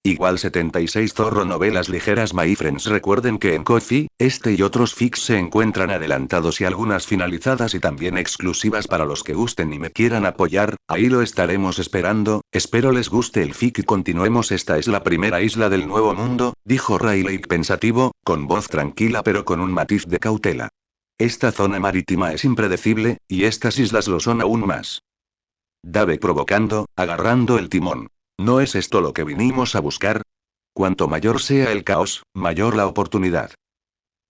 Igual 76 Zorro Novelas Ligeras My Friends. Recuerden que en Ko-fi, este y otros fics se encuentran adelantados y algunas finalizadas y también exclusivas para los que gusten y me quieran apoyar, ahí lo estaremos esperando, espero les guste el fic y continuemos. Esta es la primera isla del Nuevo Mundo, dijo Rayleigh pensativo, con voz tranquila pero con un matiz de cautela. Esta zona marítima es impredecible, y estas islas lo son aún más. Dave provocando, agarrando el timón. ¿No es esto lo que vinimos a buscar? Cuanto mayor sea el caos, mayor la oportunidad.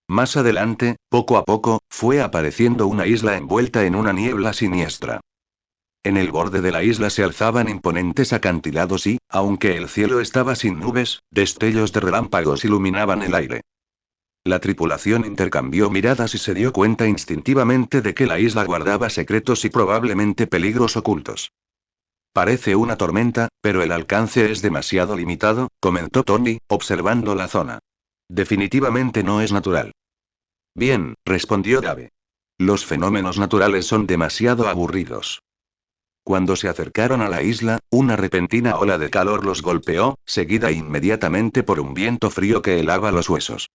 Más adelante, poco a poco, fue apareciendo una isla envuelta en una niebla siniestra. En el borde de la isla se alzaban imponentes acantilados y, aunque el cielo estaba sin nubes, destellos de relámpagos iluminaban el aire. La tripulación intercambió miradas y se dio cuenta instintivamente de que la isla guardaba secretos y probablemente peligros ocultos. Parece una tormenta, pero el alcance es demasiado limitado, comentó Tony, observando la zona. Definitivamente no es natural. Bien, respondió Dave. Los fenómenos naturales son demasiado aburridos. Cuando se acercaron a la isla, una repentina ola de calor los golpeó, seguida inmediatamente por un viento frío que helaba los huesos.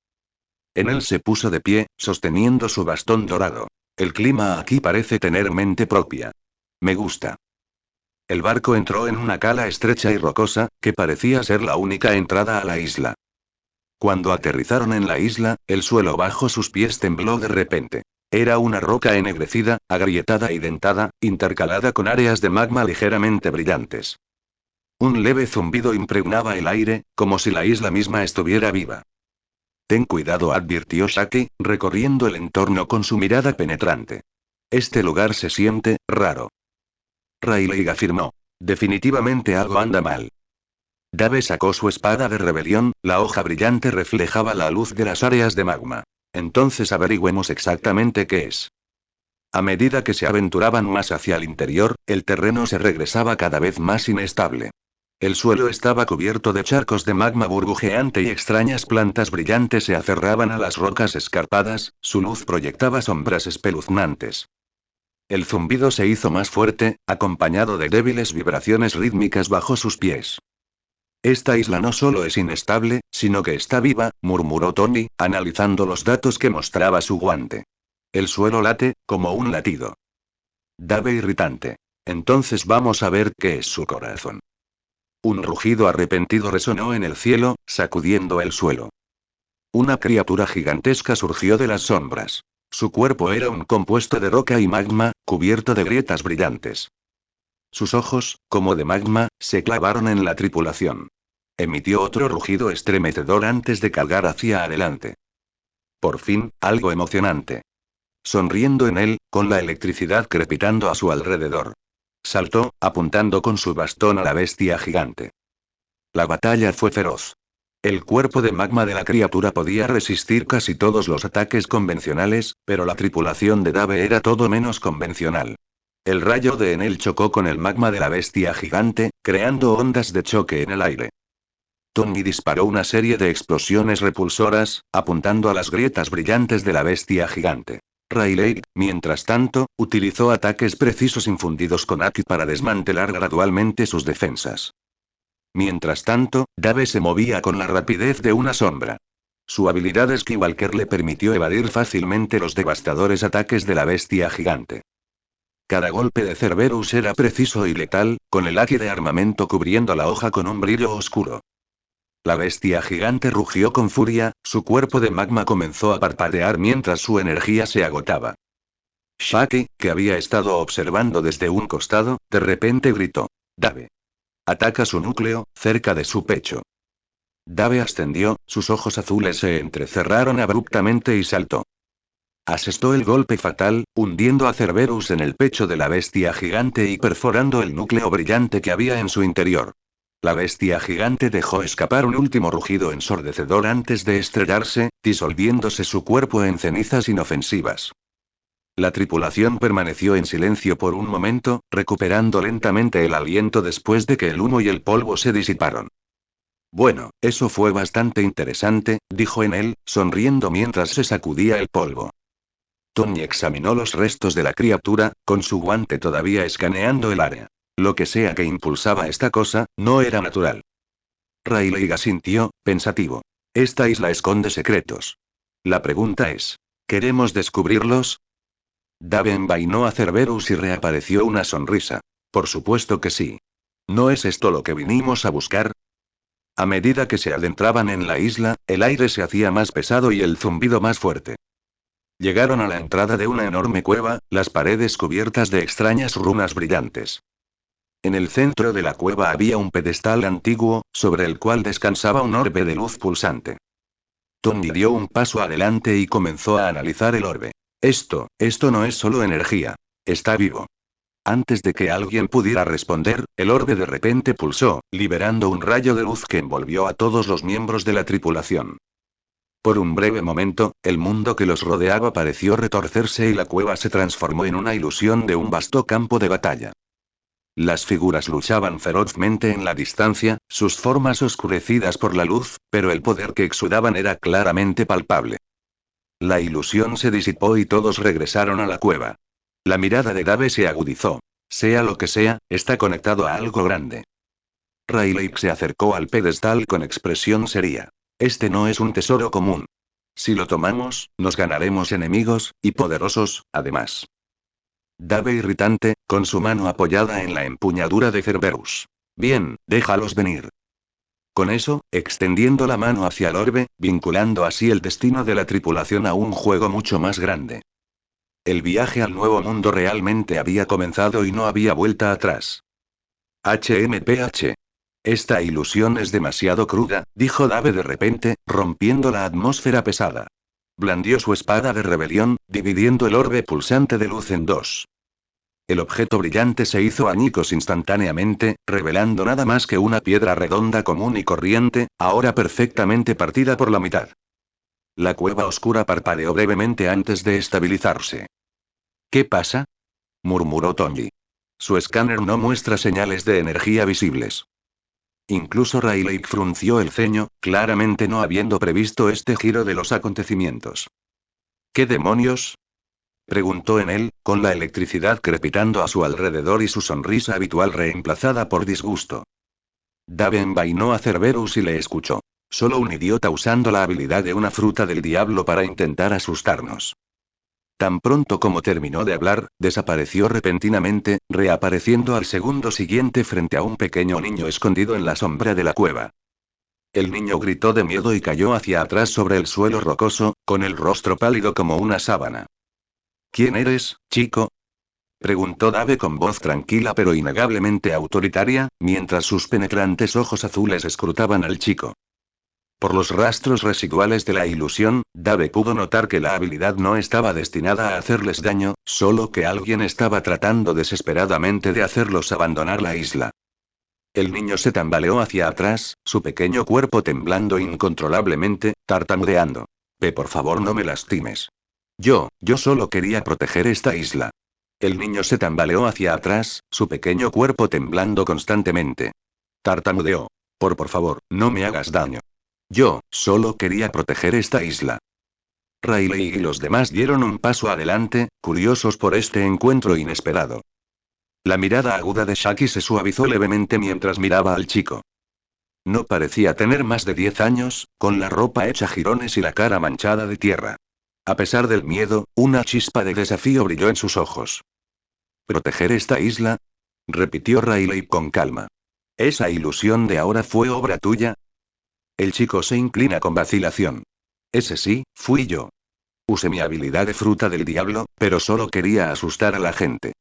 En él se puso de pie, sosteniendo su bastón dorado. El clima aquí parece tener mente propia. Me gusta. El barco entró en una cala estrecha y rocosa, que parecía ser la única entrada a la isla. Cuando aterrizaron en la isla, el suelo bajo sus pies tembló de repente. Era una roca ennegrecida, agrietada y dentada, intercalada con áreas de magma ligeramente brillantes. Un leve zumbido impregnaba el aire, como si la isla misma estuviera viva. Ten cuidado, advirtió Shaki, recorriendo el entorno con su mirada penetrante. Este lugar se siente raro. Rayleigh afirmó. Definitivamente algo anda mal. Dave sacó su espada de rebelión, la hoja brillante reflejaba la luz de las áreas de magma. Entonces averigüemos exactamente qué es. A medida que se aventuraban más hacia el interior, el terreno se regresaba cada vez más inestable. El suelo estaba cubierto de charcos de magma burbujeante y extrañas plantas brillantes se aferraban a las rocas escarpadas, su luz proyectaba sombras espeluznantes. El zumbido se hizo más fuerte, acompañado de débiles vibraciones rítmicas bajo sus pies. Esta isla no solo es inestable, sino que está viva, murmuró Tony, analizando los datos que mostraba su guante. El suelo late, como un latido. Dave irritante. Entonces vamos a ver qué es su corazón. Un rugido arrepentido resonó en el cielo, sacudiendo el suelo. Una criatura gigantesca surgió de las sombras. Su cuerpo era un compuesto de roca y magma, cubierto de grietas brillantes. Sus ojos, como de magma, se clavaron en la tripulación. Emitió otro rugido estremecedor antes de cargar hacia adelante. Por fin, algo emocionante. Sonriendo en él, con la electricidad crepitando a su alrededor. Saltó, apuntando con su bastón a la bestia gigante. La batalla fue feroz. El cuerpo de magma de la criatura podía resistir casi todos los ataques convencionales, pero la tripulación de Dave era todo menos convencional. El rayo de Enel chocó con el magma de la bestia gigante, creando ondas de choque en el aire. Tony disparó una serie de explosiones repulsoras, apuntando a las grietas brillantes de la bestia gigante. Rayleigh, mientras tanto, utilizó ataques precisos infundidos con Aki para desmantelar gradualmente sus defensas. Mientras tanto, Dave se movía con la rapidez de una sombra. Su habilidad Skywalker le permitió evadir fácilmente los devastadores ataques de la bestia gigante. Cada golpe de Cerberus era preciso y letal, con el Aki de armamento cubriendo la hoja con un brillo oscuro. La bestia gigante rugió con furia, su cuerpo de magma comenzó a parpadear mientras su energía se agotaba. Shaki, que había estado observando desde un costado, de repente gritó. Dave. Ataca su núcleo, cerca de su pecho. Dave ascendió, sus ojos azules se entrecerraron abruptamente y saltó. Asestó el golpe fatal, hundiendo a Cerberus en el pecho de la bestia gigante y perforando el núcleo brillante que había en su interior. La bestia gigante dejó escapar un último rugido ensordecedor antes de estrellarse, disolviéndose su cuerpo en cenizas inofensivas. La tripulación permaneció en silencio por un momento, recuperando lentamente el aliento después de que el humo y el polvo se disiparon. Bueno, eso fue bastante interesante, dijo Enel, sonriendo mientras se sacudía el polvo. Tony examinó los restos de la criatura, con su guante todavía escaneando el área. Lo que sea que impulsaba esta cosa, no era natural. Riley asintió, pensativo. Esta isla esconde secretos. La pregunta es, ¿queremos descubrirlos? Dave envainó a Cerberus y reapareció una sonrisa. Por supuesto que sí. ¿No es esto lo que vinimos a buscar? A medida que se adentraban en la isla, el aire se hacía más pesado y el zumbido más fuerte. Llegaron a la entrada de una enorme cueva, las paredes cubiertas de extrañas runas brillantes. En el centro de la cueva había un pedestal antiguo, sobre el cual descansaba un orbe de luz pulsante. Tony dio un paso adelante y comenzó a analizar el orbe. Esto no es solo energía. Está vivo. Antes de que alguien pudiera responder, el orbe de repente pulsó, liberando un rayo de luz que envolvió a todos los miembros de la tripulación. Por un breve momento, el mundo que los rodeaba pareció retorcerse y la cueva se transformó en una ilusión de un vasto campo de batalla. Las figuras luchaban ferozmente en la distancia, sus formas oscurecidas por la luz, pero el poder que exudaban era claramente palpable. La ilusión se disipó y todos regresaron a la cueva. La mirada de Dave se agudizó. Sea lo que sea, está conectado a algo grande. Riley se acercó al pedestal con expresión seria. Este no es un tesoro común. Si lo tomamos, nos ganaremos enemigos, y poderosos, además. Dave irritante, con su mano apoyada en la empuñadura de Cerberus. Bien, déjalos venir. Con eso, extendiendo la mano hacia el orbe, vinculando así el destino de la tripulación a un juego mucho más grande. El viaje al nuevo mundo realmente había comenzado y no había vuelta atrás. HMPH. Esta ilusión es demasiado cruda, dijo Dave de repente, rompiendo la atmósfera pesada. Blandió su espada de rebelión, dividiendo el orbe pulsante de luz en dos. El objeto brillante se hizo añicos instantáneamente, revelando nada más que una piedra redonda común y corriente, ahora perfectamente partida por la mitad. La cueva oscura parpadeó brevemente antes de estabilizarse. ¿Qué pasa?, murmuró Tony. Su escáner no muestra señales de energía visibles. Incluso Riley frunció el ceño, claramente no habiendo previsto este giro de los acontecimientos. ¿Qué demonios?, preguntó en él, con la electricidad crepitando a su alrededor y su sonrisa habitual reemplazada por disgusto. Dave envainó a Cerberus y le escuchó. Solo un idiota usando la habilidad de una fruta del diablo para intentar asustarnos. Tan pronto como terminó de hablar, desapareció repentinamente, reapareciendo al segundo siguiente frente a un pequeño niño escondido en la sombra de la cueva. El niño gritó de miedo y cayó hacia atrás sobre el suelo rocoso, con el rostro pálido como una sábana. ¿Quién eres, chico?, preguntó Dave con voz tranquila pero innegablemente autoritaria, mientras sus penetrantes ojos azules escrutaban al chico. Por los rastros residuales de la ilusión, Dave pudo notar que la habilidad no estaba destinada a hacerles daño, solo que alguien estaba tratando desesperadamente de hacerlos abandonar la isla. El niño se tambaleó hacia atrás, su pequeño cuerpo temblando incontrolablemente, tartamudeando. Por favor, no me lastimes. Yo solo quería proteger esta isla. El niño se tambaleó hacia atrás, su pequeño cuerpo temblando constantemente. Tartamudeó. Por favor, no me hagas daño. Yo solo quería proteger esta isla. Riley y los demás dieron un paso adelante, curiosos por este encuentro inesperado. La mirada aguda de Shaki se suavizó levemente mientras miraba al chico. No parecía tener más de 10 años, con la ropa hecha jirones y la cara manchada de tierra. A pesar del miedo, una chispa de desafío brilló en sus ojos. ¿Proteger esta isla?, repitió Riley con calma. ¿Esa ilusión de ahora fue obra tuya? El chico se inclina con vacilación. Ese sí, fui yo. Usé mi habilidad de fruta del diablo, pero solo quería asustar a la gente.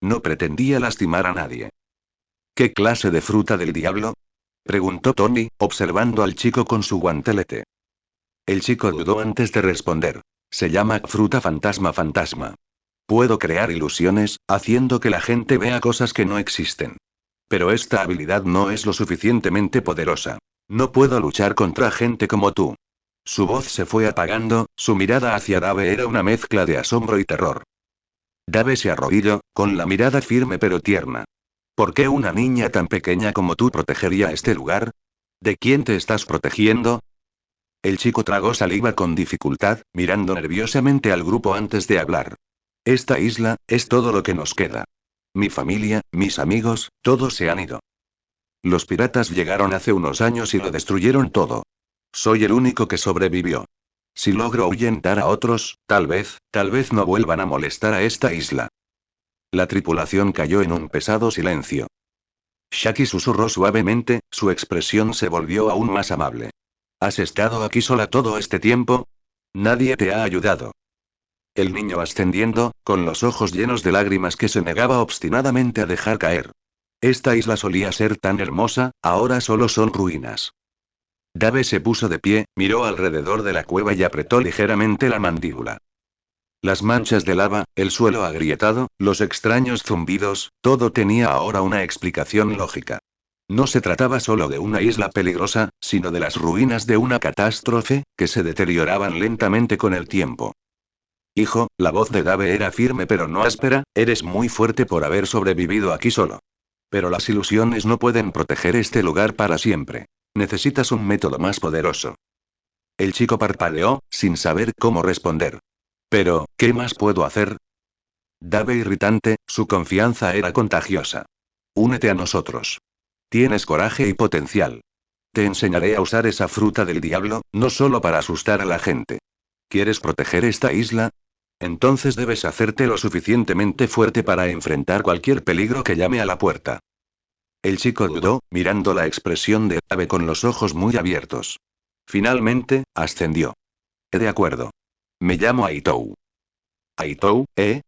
No pretendía lastimar a nadie. ¿Qué clase de fruta del diablo?, preguntó Tony, observando al chico con su guantelete. El chico dudó antes de responder. Se llama fruta fantasma. Puedo crear ilusiones, haciendo que la gente vea cosas que no existen. Pero esta habilidad no es lo suficientemente poderosa. No puedo luchar contra gente como tú. Su voz se fue apagando, su mirada hacia Dave era una mezcla de asombro y terror. Dave se arrodilló, con la mirada firme pero tierna. ¿Por qué una niña tan pequeña como tú protegería este lugar? ¿De quién te estás protegiendo? El chico tragó saliva con dificultad, mirando nerviosamente al grupo antes de hablar. Esta isla, es todo lo que nos queda. Mi familia, mis amigos, todos se han ido. Los piratas llegaron hace unos años y lo destruyeron todo. Soy el único que sobrevivió. Si logro ahuyentar a otros, tal vez no vuelvan a molestar a esta isla. La tripulación cayó en un pesado silencio. Shaki susurró suavemente, su expresión se volvió aún más amable. ¿Has estado aquí sola todo este tiempo? Nadie te ha ayudado. El niño ascendiendo, con los ojos llenos de lágrimas que se negaba obstinadamente a dejar caer. Esta isla solía ser tan hermosa, ahora solo son ruinas. Dave se puso de pie, miró alrededor de la cueva y apretó ligeramente la mandíbula. Las manchas de lava, el suelo agrietado, los extraños zumbidos, todo tenía ahora una explicación lógica. No se trataba solo de una isla peligrosa, sino de las ruinas de una catástrofe, que se deterioraban lentamente con el tiempo. Hijo, la voz de Dave era firme pero no áspera, eres muy fuerte por haber sobrevivido aquí solo. Pero las ilusiones no pueden proteger este lugar para siempre. Necesitas un método más poderoso. El chico parpadeó, sin saber cómo responder. Pero, ¿qué más puedo hacer? Dave irritante, su confianza era contagiosa. Únete a nosotros. Tienes coraje y potencial. Te enseñaré a usar esa fruta del diablo, no solo para asustar a la gente. ¿Quieres proteger esta isla? Entonces debes hacerte lo suficientemente fuerte para enfrentar cualquier peligro que llame a la puerta. El chico dudó, mirando la expresión de Dave con los ojos muy abiertos. Finalmente, ascendió. De acuerdo. Me llamo Aitou. ¿Aitou, eh?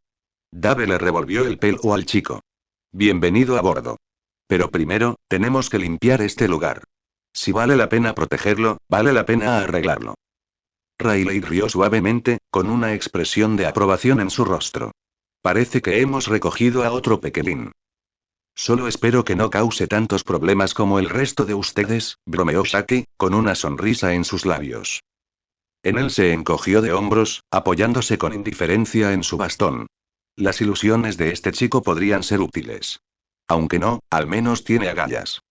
Dave le revolvió el pelo al chico. Bienvenido a bordo. Pero primero, tenemos que limpiar este lugar. Si vale la pena protegerlo, vale la pena arreglarlo. Riley rió suavemente, con una expresión de aprobación en su rostro. Parece que hemos recogido a otro pequeñín. Solo espero que no cause tantos problemas como el resto de ustedes, bromeó Shaki, con una sonrisa en sus labios. En él se encogió de hombros, apoyándose con indiferencia en su bastón. Las ilusiones de este chico podrían ser útiles. Aunque no, al menos tiene agallas.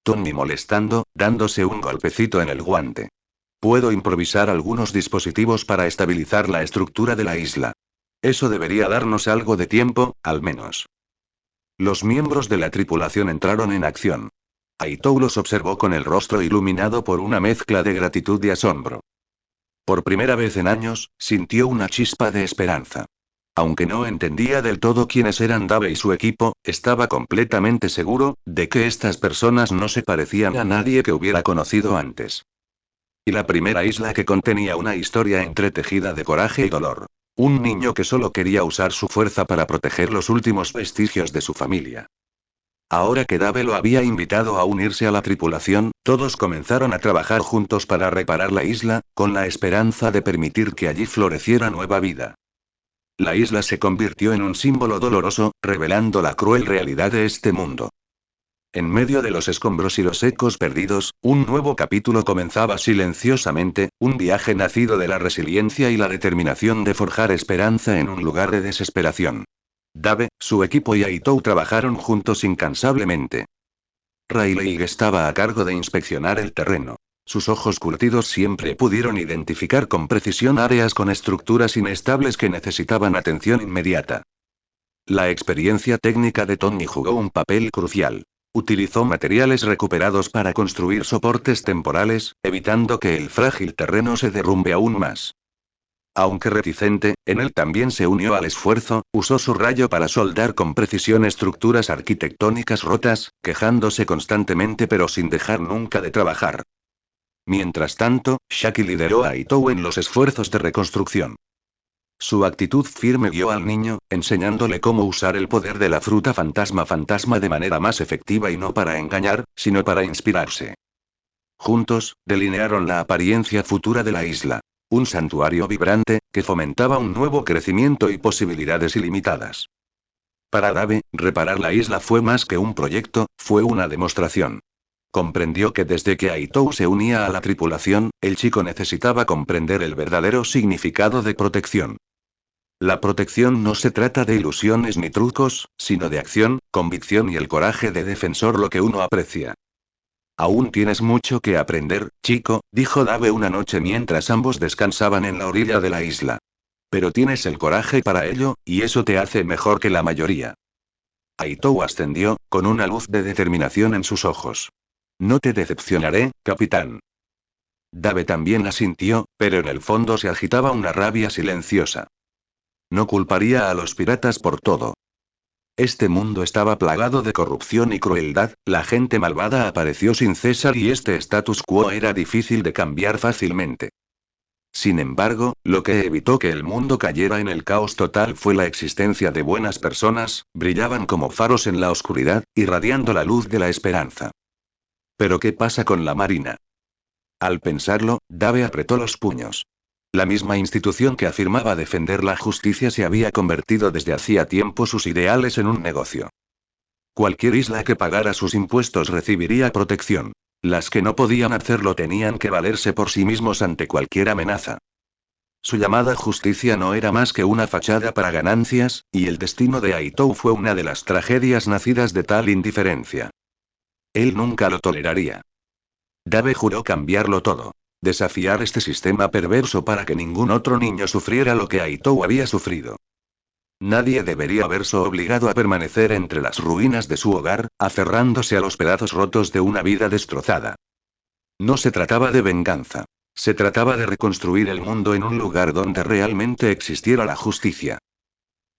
Tony molestando, dándose un golpecito en el guante. Puedo improvisar algunos dispositivos para estabilizar la estructura de la isla. Eso debería darnos algo de tiempo, al menos. Los miembros de la tripulación entraron en acción. Aitou los observó con el rostro iluminado por una mezcla de gratitud y asombro. Por primera vez en años, sintió una chispa de esperanza. Aunque no entendía del todo quiénes eran Dave y su equipo, estaba completamente seguro de que estas personas no se parecían a nadie que hubiera conocido antes. Y la primera isla que contenía una historia entretejida de coraje y dolor. Un niño que solo quería usar su fuerza para proteger los últimos vestigios de su familia. Ahora que Dave lo había invitado a unirse a la tripulación, todos comenzaron a trabajar juntos para reparar la isla, con la esperanza de permitir que allí floreciera nueva vida. La isla se convirtió en un símbolo doloroso, revelando la cruel realidad de este mundo. En medio de los escombros y los ecos perdidos, un nuevo capítulo comenzaba silenciosamente, un viaje nacido de la resiliencia y la determinación de forjar esperanza en un lugar de desesperación. Dave, su equipo y Aitou trabajaron juntos incansablemente. Riley estaba a cargo de inspeccionar el terreno. Sus ojos curtidos siempre pudieron identificar con precisión áreas con estructuras inestables que necesitaban atención inmediata. La experiencia técnica de Tony jugó un papel crucial. Utilizó materiales recuperados para construir soportes temporales, evitando que el frágil terreno se derrumbe aún más. Aunque reticente, en él también se unió al esfuerzo, usó su rayo para soldar con precisión estructuras arquitectónicas rotas, quejándose constantemente pero sin dejar nunca de trabajar. Mientras tanto, Shaki lideró a Aitou en los esfuerzos de reconstrucción. Su actitud firme guió al niño, enseñándole cómo usar el poder de la fruta fantasma de manera más efectiva y no para engañar, sino para inspirarse. Juntos, delinearon la apariencia futura de la isla. Un santuario vibrante, que fomentaba un nuevo crecimiento y posibilidades ilimitadas. Para Dave, reparar la isla fue más que un proyecto, fue una demostración. Comprendió que desde que Aitou se unía a la tripulación, el chico necesitaba comprender el verdadero significado de protección. La protección no se trata de ilusiones ni trucos, sino de acción, convicción y el coraje de defensor lo que uno aprecia. Aún tienes mucho que aprender, chico, dijo Dave una noche mientras ambos descansaban en la orilla de la isla. Pero tienes el coraje para ello, y eso te hace mejor que la mayoría. Aitou ascendió, con una luz de determinación en sus ojos. No te decepcionaré, capitán. Dave también asintió, pero en el fondo se agitaba una rabia silenciosa. No culparía a los piratas por todo. Este mundo estaba plagado de corrupción y crueldad, la gente malvada apareció sin cesar y este status quo era difícil de cambiar fácilmente. Sin embargo, lo que evitó que el mundo cayera en el caos total fue la existencia de buenas personas, brillaban como faros en la oscuridad, irradiando la luz de la esperanza. Pero ¿qué pasa con la Marina? Al pensarlo, Dave apretó los puños. La misma institución que afirmaba defender la justicia se había convertido desde hacía tiempo sus ideales en un negocio. Cualquier isla que pagara sus impuestos recibiría protección. Las que no podían hacerlo tenían que valerse por sí mismos ante cualquier amenaza. Su llamada justicia no era más que una fachada para ganancias, y el destino de Aitou fue una de las tragedias nacidas de tal indiferencia. Él nunca lo toleraría. Dave juró cambiarlo todo. Desafiar este sistema perverso para que ningún otro niño sufriera lo que Aitou había sufrido. Nadie debería verse obligado a permanecer entre las ruinas de su hogar, aferrándose a los pedazos rotos de una vida destrozada. No se trataba de venganza. Se trataba de reconstruir el mundo en un lugar donde realmente existiera la justicia.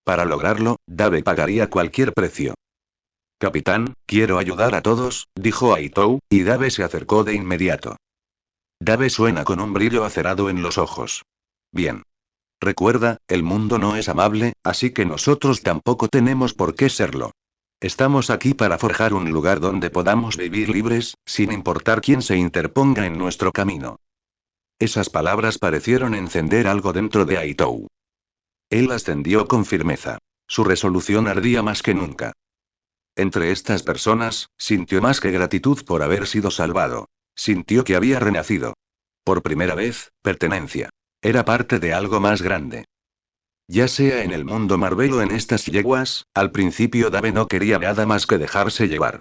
Para lograrlo, Dave pagaría cualquier precio. Capitán, quiero ayudar a todos, dijo Aitou, y Dave se acercó de inmediato. Dave suena con un brillo acerado en los ojos. Bien. Recuerda, el mundo no es amable, así que nosotros tampoco tenemos por qué serlo. Estamos aquí para forjar un lugar donde podamos vivir libres, sin importar quién se interponga en nuestro camino. Esas palabras parecieron encender algo dentro de Aitou. Él ascendió con firmeza. Su resolución ardía más que nunca. Entre estas personas, sintió más que gratitud por haber sido salvado. Sintió que había renacido. Por primera vez, pertenencia. Era parte de algo más grande. Ya sea en el mundo Marvel o en estas yeguas, al principio Dave no quería nada más que dejarse llevar.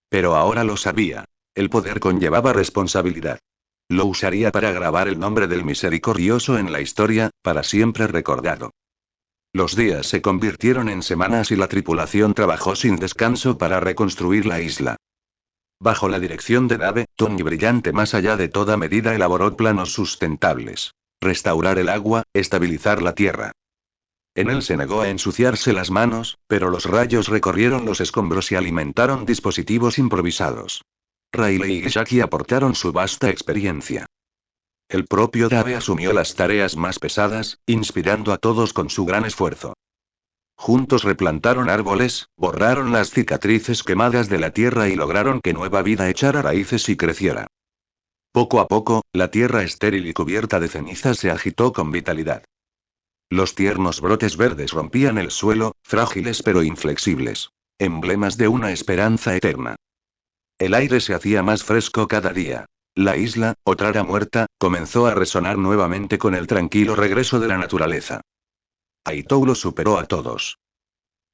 Pero ahora lo sabía. El poder conllevaba responsabilidad. Lo usaría para grabar el nombre del misericordioso en la historia, para siempre recordado. Los días se convirtieron en semanas y la tripulación trabajó sin descanso para reconstruir la isla. Bajo la dirección de Dave, Tony Brillante más allá de toda medida elaboró planos sustentables. Restaurar el agua, estabilizar la tierra. En él se negó a ensuciarse las manos, pero los rayos recorrieron los escombros y alimentaron dispositivos improvisados. Riley y Shaki aportaron su vasta experiencia. El propio Dave asumió las tareas más pesadas, inspirando a todos con su gran esfuerzo. Juntos replantaron árboles, borraron las cicatrices quemadas de la tierra y lograron que nueva vida echara raíces y creciera. Poco a poco, la tierra estéril y cubierta de cenizas se agitó con vitalidad. Los tiernos brotes verdes rompían el suelo, frágiles pero inflexibles. Emblemas de una esperanza eterna. El aire se hacía más fresco cada día. La isla, otrora muerta, comenzó a resonar nuevamente con el tranquilo regreso de la naturaleza. Aitou lo superó a todos.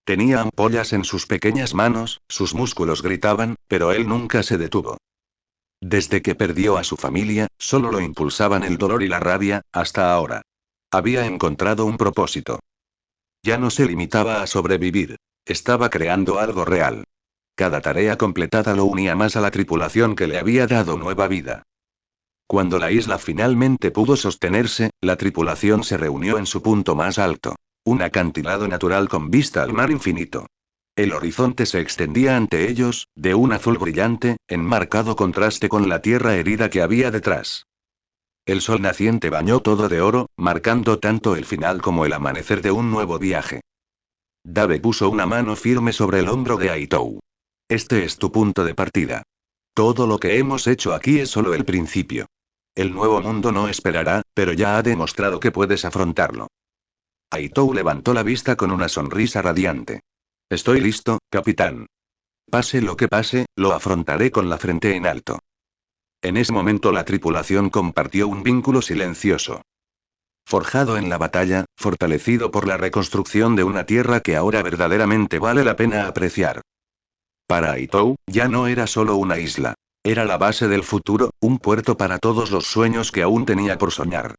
Tenía ampollas en sus pequeñas manos, sus músculos gritaban, pero él nunca se detuvo. Desde que perdió a su familia, solo lo impulsaban el dolor y la rabia, hasta ahora. Había encontrado un propósito. Ya no se limitaba a sobrevivir. Estaba creando algo real. Cada tarea completada lo unía más a la tripulación que le había dado nueva vida. Cuando la isla finalmente pudo sostenerse, la tripulación se reunió en su punto más alto. Un acantilado natural con vista al mar infinito. El horizonte se extendía ante ellos, de un azul brillante, en marcado contraste con la tierra herida que había detrás. El sol naciente bañó todo de oro, marcando tanto el final como el amanecer de un nuevo viaje. Dave puso una mano firme sobre el hombro de Aitou. Este es tu punto de partida. Todo lo que hemos hecho aquí es solo el principio. El nuevo mundo no esperará, pero ya ha demostrado que puedes afrontarlo. Aitou levantó la vista con una sonrisa radiante. Estoy listo, capitán. Pase lo que pase, lo afrontaré con la frente en alto. En ese momento la tripulación compartió un vínculo silencioso. Forjado en la batalla, fortalecido por la reconstrucción de una tierra que ahora verdaderamente vale la pena apreciar. Para Aitou, ya no era solo una isla. Era la base del futuro, un puerto para todos los sueños que aún tenía por soñar.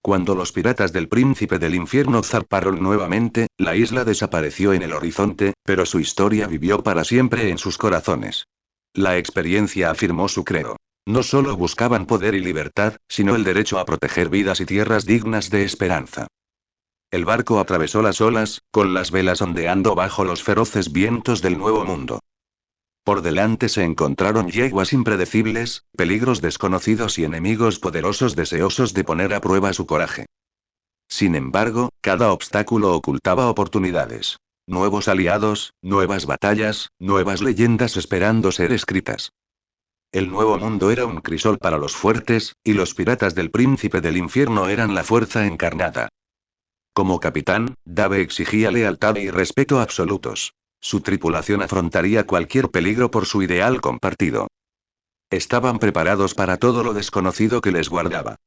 Cuando los piratas del Príncipe del Infierno zarparon nuevamente, la isla desapareció en el horizonte, pero su historia vivió para siempre en sus corazones. La experiencia afirmó su credo. No solo buscaban poder y libertad, sino el derecho a proteger vidas y tierras dignas de esperanza. El barco atravesó las olas, con las velas ondeando bajo los feroces vientos del Nuevo Mundo. Por delante se encontraron yeguas impredecibles, peligros desconocidos y enemigos poderosos deseosos de poner a prueba su coraje. Sin embargo, cada obstáculo ocultaba oportunidades. Nuevos aliados, nuevas batallas, nuevas leyendas esperando ser escritas. El Nuevo Mundo era un crisol para los fuertes, y los piratas del Príncipe del Infierno eran la fuerza encarnada. Como capitán, Dave exigía lealtad y respeto absolutos. Su tripulación afrontaría cualquier peligro por su ideal compartido. Estaban preparados para todo lo desconocido que les guardaba.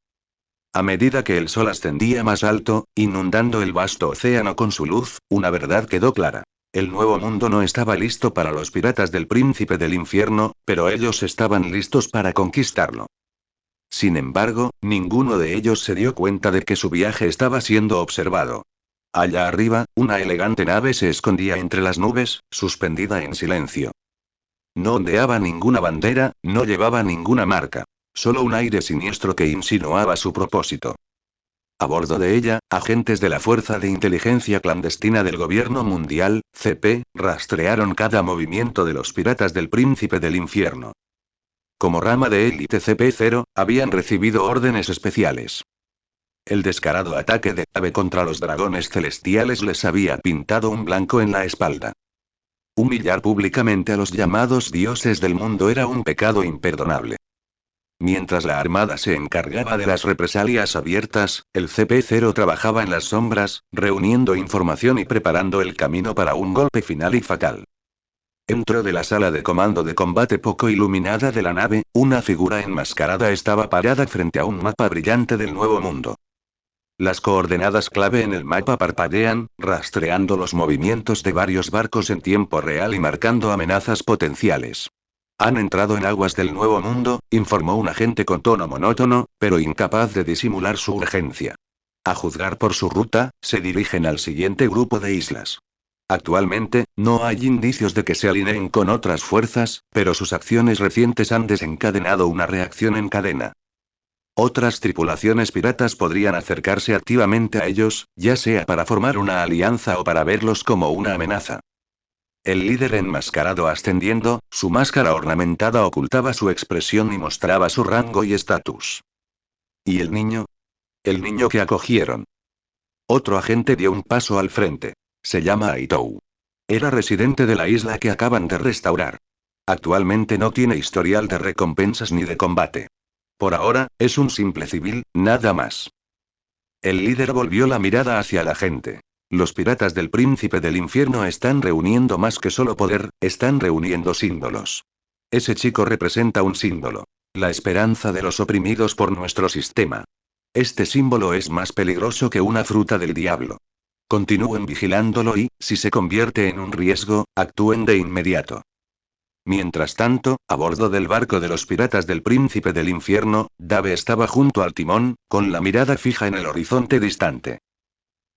A medida que el sol ascendía más alto, inundando el vasto océano con su luz, una verdad quedó clara. El Nuevo Mundo no estaba listo para los piratas del Príncipe del Infierno, pero ellos estaban listos para conquistarlo. Sin embargo, ninguno de ellos se dio cuenta de que su viaje estaba siendo observado. Allá arriba, una elegante nave se escondía entre las nubes, suspendida en silencio. No ondeaba ninguna bandera, no llevaba ninguna marca. Solo un aire siniestro que insinuaba su propósito. A bordo de ella, agentes de la Fuerza de Inteligencia Clandestina del Gobierno Mundial, CP, rastrearon cada movimiento de los piratas del Príncipe del Infierno. Como rama de élite CP0, habían recibido órdenes especiales. El descarado ataque de Dave contra los dragones celestiales les había pintado un blanco en la espalda. Humillar públicamente a los llamados dioses del mundo era un pecado imperdonable. Mientras la Armada se encargaba de las represalias abiertas, el CP0 trabajaba en las sombras, reuniendo información y preparando el camino para un golpe final y fatal. Dentro de la sala de comando de combate poco iluminada de la nave, una figura enmascarada estaba parada frente a un mapa brillante del Nuevo Mundo. Las coordenadas clave en el mapa parpadean, rastreando los movimientos de varios barcos en tiempo real y marcando amenazas potenciales. Han entrado en aguas del Nuevo Mundo, informó un agente con tono monótono, pero incapaz de disimular su urgencia. A juzgar por su ruta, se dirigen al siguiente grupo de islas. Actualmente, no hay indicios de que se alineen con otras fuerzas, pero sus acciones recientes han desencadenado una reacción en cadena. Otras tripulaciones piratas podrían acercarse activamente a ellos, ya sea para formar una alianza o para verlos como una amenaza. El líder enmascarado ascendiendo, su máscara ornamentada ocultaba su expresión y mostraba su rango y estatus. ¿Y el niño? El niño que acogieron. Otro agente dio un paso al frente. Se llama Aitou. Era residente de la isla que acaban de restaurar. Actualmente no tiene historial de recompensas ni de combate. Por ahora, es un simple civil, nada más. El líder volvió la mirada hacia la gente. Los piratas del Príncipe del Infierno están reuniendo más que solo poder, están reuniendo símbolos. Ese chico representa un símbolo. La esperanza de los oprimidos por nuestro sistema. Este símbolo es más peligroso que una fruta del diablo. Continúen vigilándolo y, si se convierte en un riesgo, actúen de inmediato. Mientras tanto, a bordo del barco de los piratas del Príncipe del Infierno, Dave estaba junto al timón, con la mirada fija en el horizonte distante.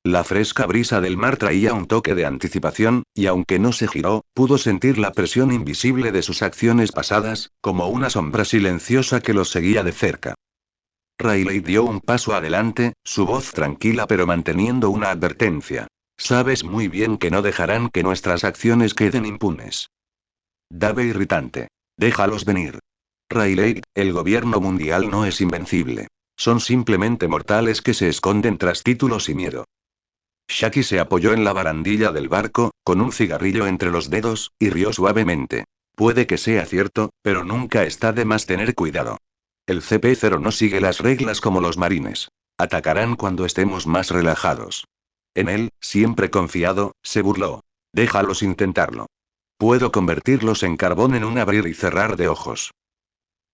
La fresca brisa del mar traía un toque de anticipación, y aunque no se giró, pudo sentir la presión invisible de sus acciones pasadas, como una sombra silenciosa que los seguía de cerca. Riley dio un paso adelante, su voz tranquila pero manteniendo una advertencia. Sabes muy bien que no dejarán que nuestras acciones queden impunes. Dave irritante. Déjalos venir. Riley, el gobierno mundial no es invencible. Son simplemente mortales que se esconden tras títulos y miedo. Shaki se apoyó en la barandilla del barco, con un cigarrillo entre los dedos, y rió suavemente. Puede que sea cierto, pero nunca está de más tener cuidado. El CP0 no sigue las reglas como los marines. Atacarán cuando estemos más relajados. En él, siempre confiado, se burló. Déjalos intentarlo. Puedo convertirlos en carbón en un abrir y cerrar de ojos.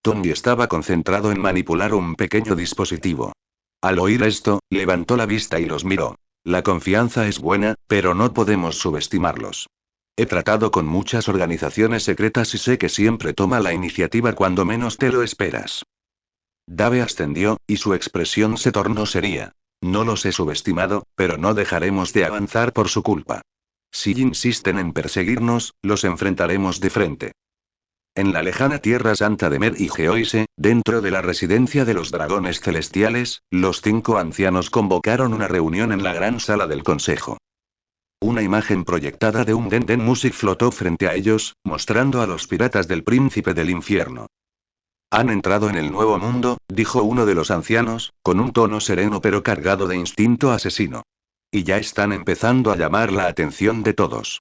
Tony estaba concentrado en manipular un pequeño dispositivo. Al oír esto, levantó la vista y los miró. La confianza es buena, pero no podemos subestimarlos. He tratado con muchas organizaciones secretas y sé que siempre toma la iniciativa cuando menos te lo esperas. Dave ascendió, y su expresión se tornó seria. No los he subestimado, pero no dejaremos de avanzar por su culpa. Si insisten en perseguirnos, los enfrentaremos de frente. En la lejana Tierra Santa de Mer y Geoise, dentro de la residencia de los dragones celestiales, los 5 ancianos convocaron una reunión en la gran sala del consejo. Una imagen proyectada de un Den Music flotó frente a ellos, mostrando a los piratas del príncipe del infierno. Han entrado en el nuevo mundo, dijo uno de los ancianos, con un tono sereno pero cargado de instinto asesino. Y ya están empezando a llamar la atención de todos.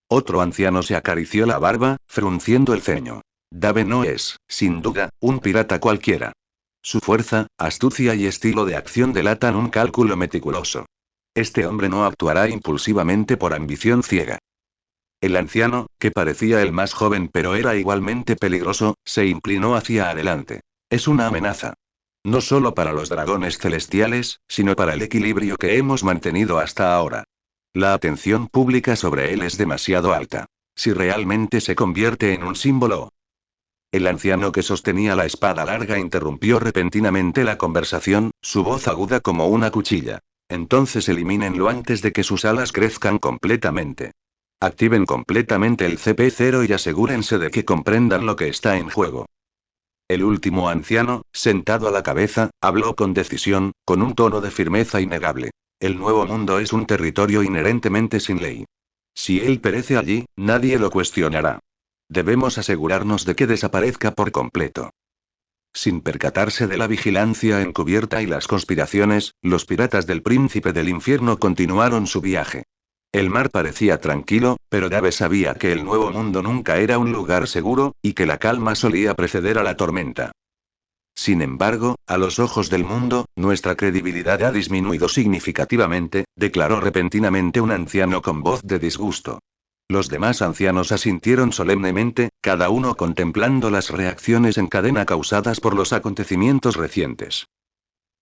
Otro anciano se acarició la barba, frunciendo el ceño. Dave no es, sin duda, un pirata cualquiera. Su fuerza, astucia y estilo de acción delatan un cálculo meticuloso. Este hombre no actuará impulsivamente por ambición ciega. El anciano, que parecía el más joven pero era igualmente peligroso, se inclinó hacia adelante. Es una amenaza. No solo para los dragones celestiales, sino para el equilibrio que hemos mantenido hasta ahora. La atención pública sobre él es demasiado alta. Si realmente se convierte en un símbolo. El anciano que sostenía la espada larga interrumpió repentinamente la conversación, su voz aguda como una cuchilla. Entonces elimínenlo antes de que sus alas crezcan completamente. Activen completamente el CP0 y asegúrense de que comprendan lo que está en juego. El último anciano, sentado a la cabeza, habló con decisión, con un tono de firmeza innegable. El nuevo mundo es un territorio inherentemente sin ley. Si él perece allí, nadie lo cuestionará. Debemos asegurarnos de que desaparezca por completo. Sin percatarse de la vigilancia encubierta y las conspiraciones, los piratas del príncipe del infierno continuaron su viaje. El mar parecía tranquilo, pero Dave sabía que el nuevo mundo nunca era un lugar seguro, y que la calma solía preceder a la tormenta. Sin embargo, a los ojos del mundo, nuestra credibilidad ha disminuido significativamente, declaró repentinamente un anciano con voz de disgusto. Los demás ancianos asintieron solemnemente, cada uno contemplando las reacciones en cadena causadas por los acontecimientos recientes.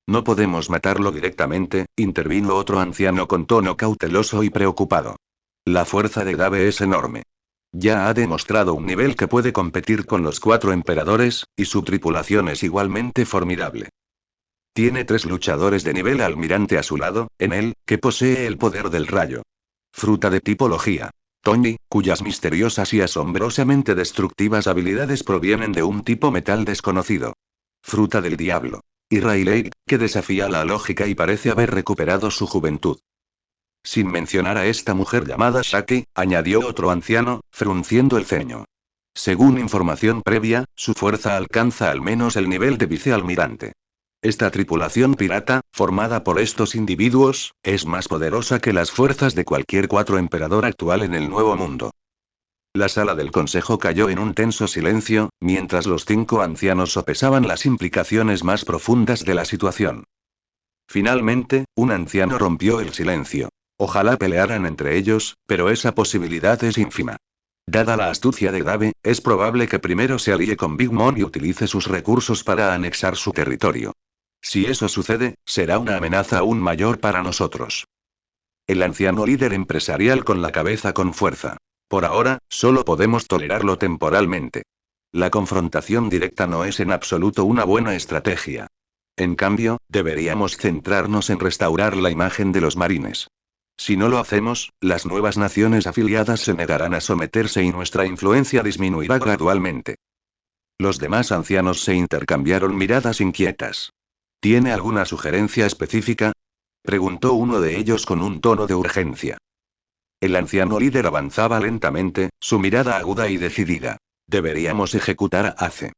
No podemos matarlo directamente, intervino otro anciano con tono cauteloso y preocupado. La fuerza de Dave es enorme. Ya ha demostrado un nivel que puede competir con los 4 emperadores, y su tripulación es igualmente formidable. Tiene 3 luchadores de nivel almirante a su lado, en él, que posee el poder del rayo. Fruta de tipología. Tony, cuyas misteriosas y asombrosamente destructivas habilidades provienen de un tipo metal desconocido. Fruta del diablo. Y Rayleigh, que desafía la lógica y parece haber recuperado su juventud. Sin mencionar a esta mujer llamada Shaki, añadió otro anciano, frunciendo el ceño. Según información previa, su fuerza alcanza al menos el nivel de vicealmirante. Esta tripulación pirata, formada por estos individuos, es más poderosa que las fuerzas de cualquier 4 emperador actual en el Nuevo Mundo. La sala del consejo cayó en un tenso silencio, mientras los 5 ancianos sopesaban las implicaciones más profundas de la situación. Finalmente, un anciano rompió el silencio. Ojalá pelearan entre ellos, pero esa posibilidad es ínfima. Dada la astucia de Dave, es probable que primero se alíe con Big Mom y utilice sus recursos para anexar su territorio. Si eso sucede, será una amenaza aún mayor para nosotros. El anciano líder empresarial con la cabeza con fuerza. Por ahora, solo podemos tolerarlo temporalmente. La confrontación directa no es en absoluto una buena estrategia. En cambio, deberíamos centrarnos en restaurar la imagen de los marines. Si no lo hacemos, las nuevas naciones afiliadas se negarán a someterse y nuestra influencia disminuirá gradualmente. Los demás ancianos se intercambiaron miradas inquietas. ¿Tiene alguna sugerencia específica?, preguntó uno de ellos con un tono de urgencia. El anciano líder avanzaba lentamente, su mirada aguda y decidida. Deberíamos ejecutar a Ace.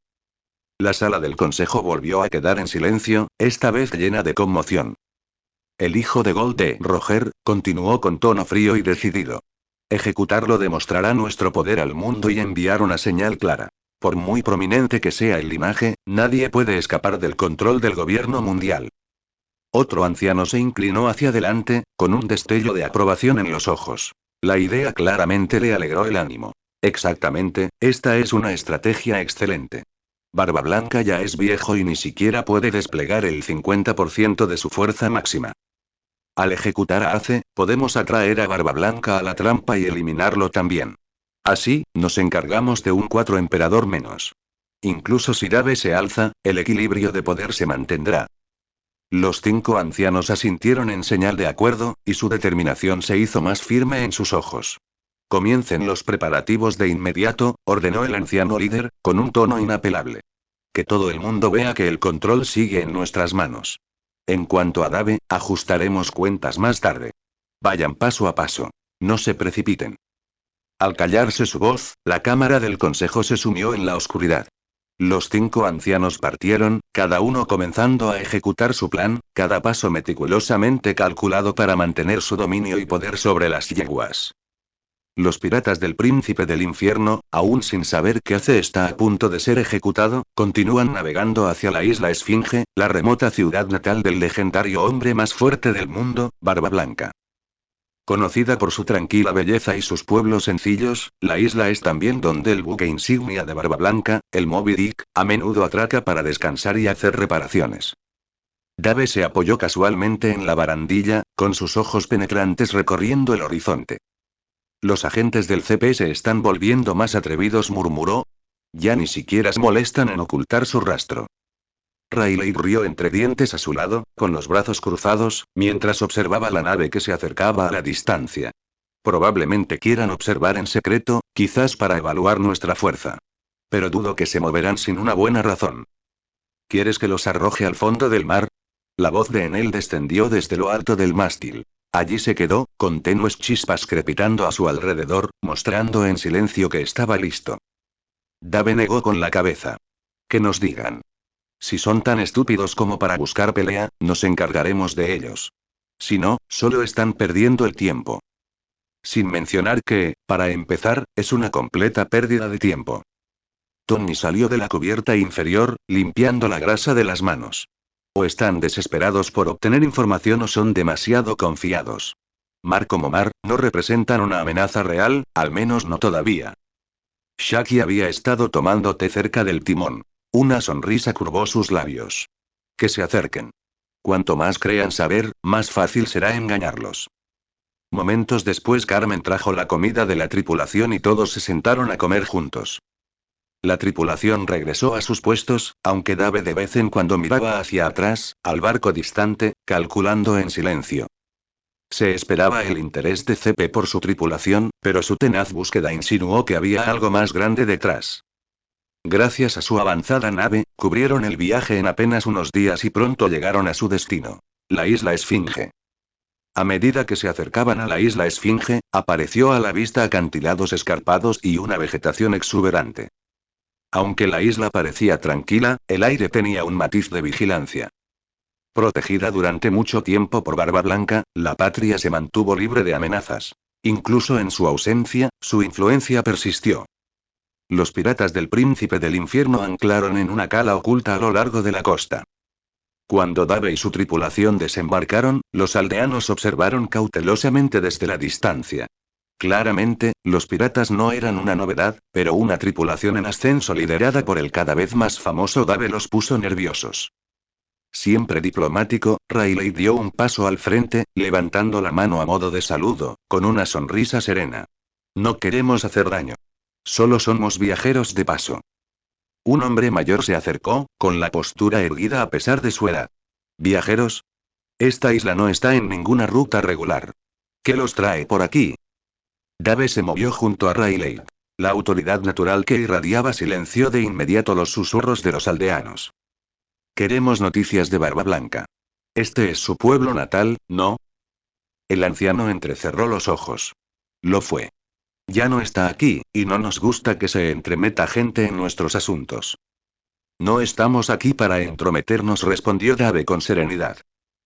La sala del consejo volvió a quedar en silencio, esta vez llena de conmoción. El hijo de Gold de Roger, continuó con tono frío y decidido. Ejecutarlo demostrará nuestro poder al mundo y enviar una señal clara. Por muy prominente que sea el linaje, nadie puede escapar del control del gobierno mundial. Otro anciano se inclinó hacia adelante, con un destello de aprobación en los ojos. La idea claramente le alegró el ánimo. Exactamente, esta es una estrategia excelente. Barba Blanca ya es viejo y ni siquiera puede desplegar el 50% de su fuerza máxima. Al ejecutar a Ace, podemos atraer a Barba Blanca a la trampa y eliminarlo también. Así, nos encargamos de un 4 emperador menos. Incluso si Dave se alza, el equilibrio de poder se mantendrá. Los 5 ancianos asintieron en señal de acuerdo, y su determinación se hizo más firme en sus ojos. Comiencen los preparativos de inmediato, ordenó el anciano líder, con un tono inapelable. Que todo el mundo vea que el control sigue en nuestras manos. En cuanto a Dave, ajustaremos cuentas más tarde. Vayan paso a paso. No se precipiten. Al callarse su voz, la cámara del consejo se sumió en la oscuridad. Los 5 ancianos partieron, cada uno comenzando a ejecutar su plan, cada paso meticulosamente calculado para mantener su dominio y poder sobre las yeguas. Los piratas del Príncipe del Infierno, aún sin saber qué hace está a punto de ser ejecutado, continúan navegando hacia la isla Esfinge, la remota ciudad natal del legendario hombre más fuerte del mundo, Barba Blanca. Conocida por su tranquila belleza y sus pueblos sencillos, la isla es también donde el buque insignia de Barba Blanca, el Moby Dick, a menudo atraca para descansar y hacer reparaciones. Dave se apoyó casualmente en la barandilla, con sus ojos penetrantes recorriendo el horizonte. Los agentes del CP se están volviendo más atrevidos, murmuró. Ya ni siquiera se molestan en ocultar su rastro. Riley rió entre dientes a su lado, con los brazos cruzados, mientras observaba la nave que se acercaba a la distancia. Probablemente quieran observar en secreto, quizás para evaluar nuestra fuerza. Pero dudo que se moverán sin una buena razón. ¿Quieres que los arroje al fondo del mar? La voz de Enel descendió desde lo alto del mástil. Allí se quedó, con tenues chispas crepitando a su alrededor, mostrando en silencio que estaba listo. Dave negó con la cabeza. Que nos digan. Si son tan estúpidos como para buscar pelea, nos encargaremos de ellos. Si no, solo están perdiendo el tiempo. Sin mencionar que, para empezar, es una completa pérdida de tiempo. Tony salió de la cubierta inferior, limpiando la grasa de las manos. O están desesperados por obtener información o son demasiado confiados. Mar como Mar, no representan una amenaza real, al menos no todavía. Shaki había estado tomando té cerca del timón. Una sonrisa curvó sus labios. Que se acerquen. Cuanto más crean saber, más fácil será engañarlos. Momentos después Carmen trajo la comida de la tripulación y todos se sentaron a comer juntos. La tripulación regresó a sus puestos, aunque Dave de vez en cuando miraba hacia atrás, al barco distante, calculando en silencio. Se esperaba el interés de CP por su tripulación, pero su tenaz búsqueda insinuó que había algo más grande detrás. Gracias a su avanzada nave, cubrieron el viaje en apenas unos días y pronto llegaron a su destino, la isla Esfinge. A medida que se acercaban a la isla Esfinge, apareció a la vista acantilados escarpados y una vegetación exuberante. Aunque la isla parecía tranquila, el aire tenía un matiz de vigilancia. Protegida durante mucho tiempo por Barba Blanca, la patria se mantuvo libre de amenazas. Incluso en su ausencia, su influencia persistió. Los piratas del Príncipe del Infierno anclaron en una cala oculta a lo largo de la costa. Cuando Dave y su tripulación desembarcaron, los aldeanos observaron cautelosamente desde la distancia. Claramente, los piratas no eran una novedad, pero una tripulación en ascenso liderada por el cada vez más famoso Dave los puso nerviosos. Siempre diplomático, Riley dio un paso al frente, levantando la mano a modo de saludo, con una sonrisa serena. No queremos hacer daño. Solo somos viajeros de paso. Un hombre mayor se acercó, con la postura erguida a pesar de su edad. ¿Viajeros? Esta isla no está en ninguna ruta regular. ¿Qué los trae por aquí? Dave se movió junto a Riley. La autoridad natural que irradiaba silenció de inmediato los susurros de los aldeanos. Queremos noticias de Barba Blanca. Este es su pueblo natal, ¿no? El anciano entrecerró los ojos. Lo fue. Ya no está aquí, y no nos gusta que se entremeta gente en nuestros asuntos. No estamos aquí para entrometernos, respondió Dave con serenidad.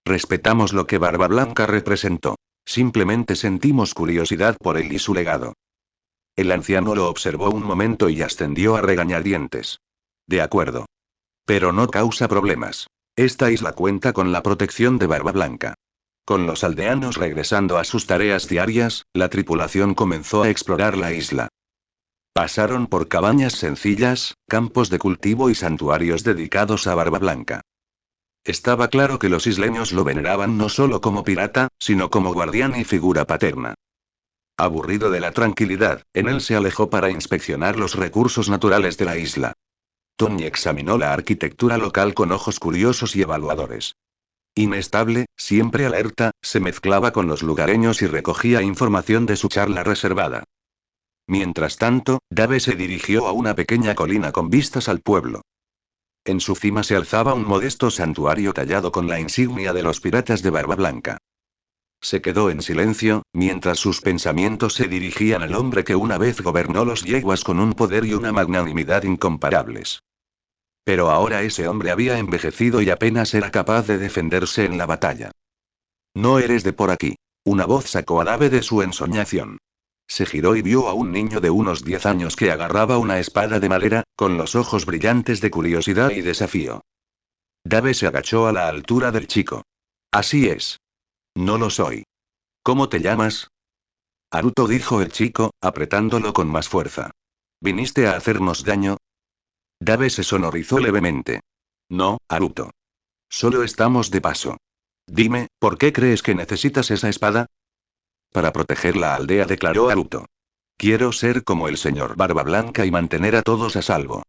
Respetamos lo que Barba Blanca representó. Simplemente sentimos curiosidad por él y su legado. El anciano lo observó un momento y ascendió a regañadientes. De acuerdo. Pero no causa problemas. Esta isla cuenta con la protección de Barba Blanca. Con los aldeanos regresando a sus tareas diarias, la tripulación comenzó a explorar la isla. Pasaron por cabañas sencillas, campos de cultivo y santuarios dedicados a Barba Blanca. Estaba claro que los isleños lo veneraban no solo como pirata, sino como guardián y figura paterna. Aburrido de la tranquilidad, Enel se alejó para inspeccionar los recursos naturales de la isla. Tony examinó la arquitectura local con ojos curiosos y evaluadores. Inestable, siempre alerta, se mezclaba con los lugareños y recogía información de su charla reservada. Mientras tanto, Dave se dirigió a una pequeña colina con vistas al pueblo. En su cima se alzaba un modesto santuario tallado con la insignia de los piratas de Barba Blanca. Se quedó en silencio, mientras sus pensamientos se dirigían al hombre que una vez gobernó los yeguas con un poder y una magnanimidad incomparables. Pero ahora ese hombre había envejecido y apenas era capaz de defenderse en la batalla. No eres de por aquí. Una voz sacó a Dave de su ensoñación. Se giró y vio a un niño de unos 10 años que agarraba una espada de madera, con los ojos brillantes de curiosidad y desafío. Dave se agachó a la altura del chico. Así es. No lo soy. ¿Cómo te llamas? Aruto, dijo el chico, apretándolo con más fuerza. ¿Viniste a hacernos daño? Dave se sonorizó levemente. No, Aruto. Solo estamos de paso. Dime, ¿por qué crees que necesitas esa espada? Para proteger la aldea, declaró Aruto. Quiero ser como el señor Barba Blanca y mantener a todos a salvo.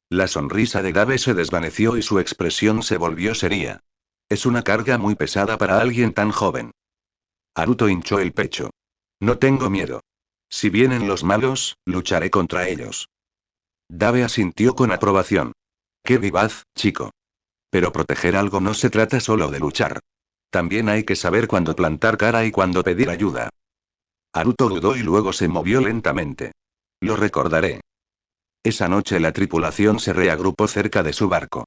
La sonrisa de Dave se desvaneció y su expresión se volvió seria. Es una carga muy pesada para alguien tan joven. Aruto hinchó el pecho. No tengo miedo. Si vienen los malos, lucharé contra ellos. Dave asintió con aprobación. Qué vivaz, chico. Pero proteger algo no se trata solo de luchar. También hay que saber cuándo plantar cara y cuándo pedir ayuda. Aruto dudó y luego se movió lentamente. Lo recordaré. Esa noche la tripulación se reagrupó cerca de su barco.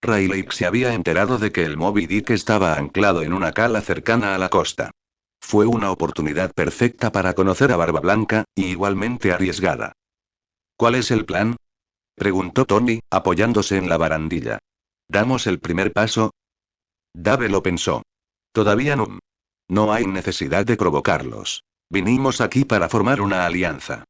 Rayleigh se había enterado de que el Moby Dick estaba anclado en una cala cercana a la costa. Fue una oportunidad perfecta para conocer a Barba Blanca, y igualmente arriesgada. ¿Cuál es el plan? Preguntó Tony, apoyándose en la barandilla. ¿Damos el primer paso? Dave lo pensó. Todavía no. No hay necesidad de provocarlos. Vinimos aquí para formar una alianza.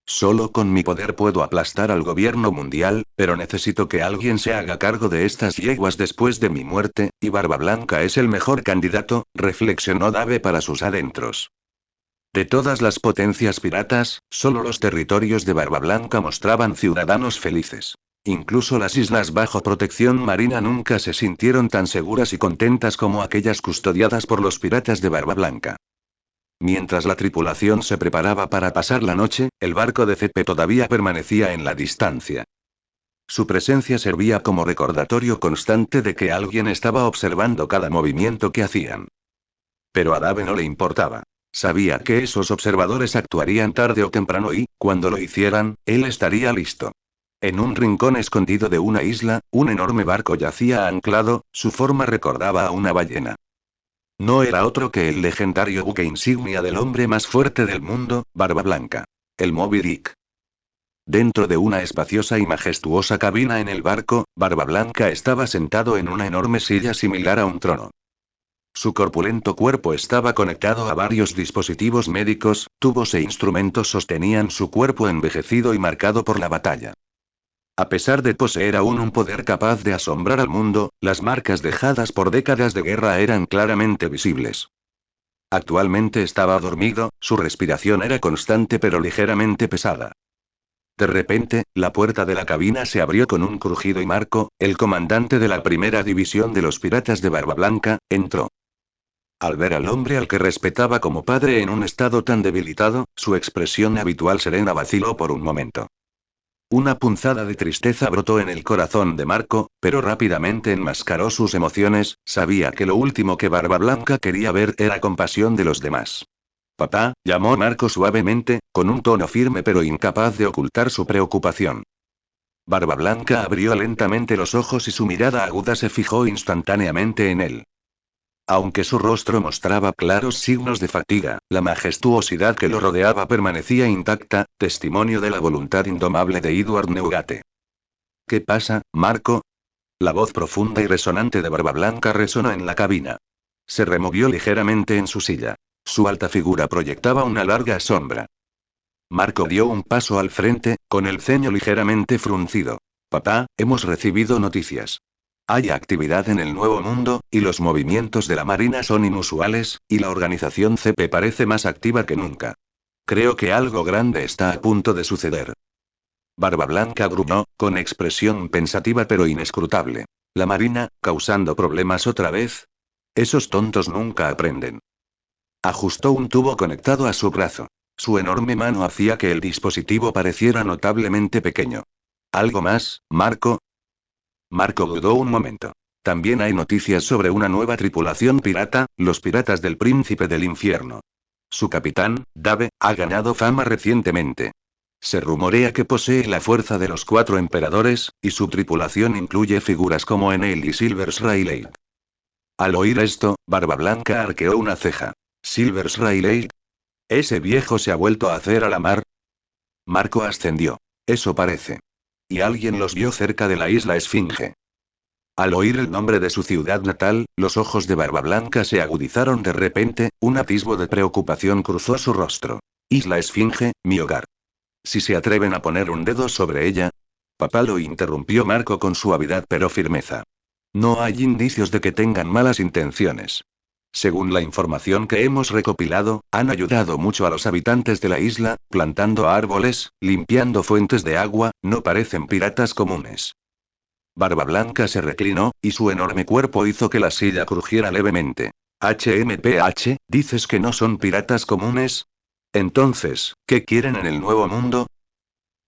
Solo con mi poder puedo aplastar al gobierno mundial, pero necesito que alguien se haga cargo de estas yeguas después de mi muerte, y Barba Blanca es el mejor candidato, reflexionó Dave para sus adentros. De todas las potencias piratas, solo los territorios de Barba Blanca mostraban ciudadanos felices. Incluso las islas bajo protección marina nunca se sintieron tan seguras y contentas como aquellas custodiadas por los piratas de Barba Blanca. Mientras la tripulación se preparaba para pasar la noche, el barco de Cepe todavía permanecía en la distancia. Su presencia servía como recordatorio constante de que alguien estaba observando cada movimiento que hacían. Pero a Dave no le importaba. Sabía que esos observadores actuarían tarde o temprano y, cuando lo hicieran, él estaría listo. En un rincón escondido de una isla, un enorme barco yacía anclado, su forma recordaba a una ballena. No era otro que el legendario buque insignia del hombre más fuerte del mundo, Barba Blanca. El Moby Dick. Dentro de una espaciosa y majestuosa cabina en el barco, Barba Blanca estaba sentado en una enorme silla similar a un trono. Su corpulento cuerpo estaba conectado a varios dispositivos médicos, tubos e instrumentos sostenían su cuerpo envejecido y marcado por la batalla. A pesar de poseer aún un poder capaz de asombrar al mundo, las marcas dejadas por décadas de guerra eran claramente visibles. Actualmente estaba dormido, su respiración era constante pero ligeramente pesada. De repente, la puerta de la cabina se abrió con un crujido y Marco, el comandante de la primera división de los piratas de Barba Blanca, entró. Al ver al hombre al que respetaba como padre en un estado tan debilitado, su expresión habitual serena vaciló por un momento. Una punzada de tristeza brotó en el corazón de Marco, pero rápidamente enmascaró sus emociones, sabía que lo último que Barba Blanca quería ver era compasión de los demás. Papá, llamó Marco suavemente, con un tono firme pero incapaz de ocultar su preocupación. Barba Blanca abrió lentamente los ojos y su mirada aguda se fijó instantáneamente en él. Aunque su rostro mostraba claros signos de fatiga, la majestuosidad que lo rodeaba permanecía intacta, testimonio de la voluntad indomable de Edward Newgate. ¿Qué pasa, Marco? La voz profunda y resonante de Barba Blanca resonó en la cabina. Se removió ligeramente en su silla. Su alta figura proyectaba una larga sombra. Marco dio un paso al frente, con el ceño ligeramente fruncido. Papá, hemos recibido noticias. Hay actividad en el Nuevo Mundo, y los movimientos de la Marina son inusuales, y la organización CP parece más activa que nunca. Creo que algo grande está a punto de suceder. Barba Blanca gruñó, con expresión pensativa pero inescrutable. ¿La Marina, causando problemas otra vez? Esos tontos nunca aprenden. Ajustó un tubo conectado a su brazo. Su enorme mano hacía que el dispositivo pareciera notablemente pequeño. ¿Algo más, Marco? Marco dudó un momento. También hay noticias sobre una nueva tripulación pirata, los piratas del Príncipe del Infierno. Su capitán, Dave, ha ganado fama recientemente. Se rumorea que posee la fuerza de los 4 emperadores, y su tripulación incluye figuras como Enel y Silvers Rayleigh. Al oír esto, Barba Blanca arqueó una ceja. ¿Silvers Rayleigh? ¿Ese viejo se ha vuelto a hacer a la mar? Marco ascendió. Eso parece. Y alguien los vio cerca de la isla Esfinge. Al oír el nombre de su ciudad natal, los ojos de Barba Blanca se agudizaron de repente, un atisbo de preocupación cruzó su rostro. Isla Esfinge, mi hogar. Si se atreven a poner un dedo sobre ella. Papá, lo interrumpió Marco con suavidad pero firmeza. No hay indicios de que tengan malas intenciones. Según la información que hemos recopilado, han ayudado mucho a los habitantes de la isla, plantando árboles, limpiando fuentes de agua, no parecen piratas comunes. Barba Blanca se reclinó, y su enorme cuerpo hizo que la silla crujiera levemente. HMPH, ¿dices que no son piratas comunes? Entonces, ¿qué quieren en el Nuevo Mundo?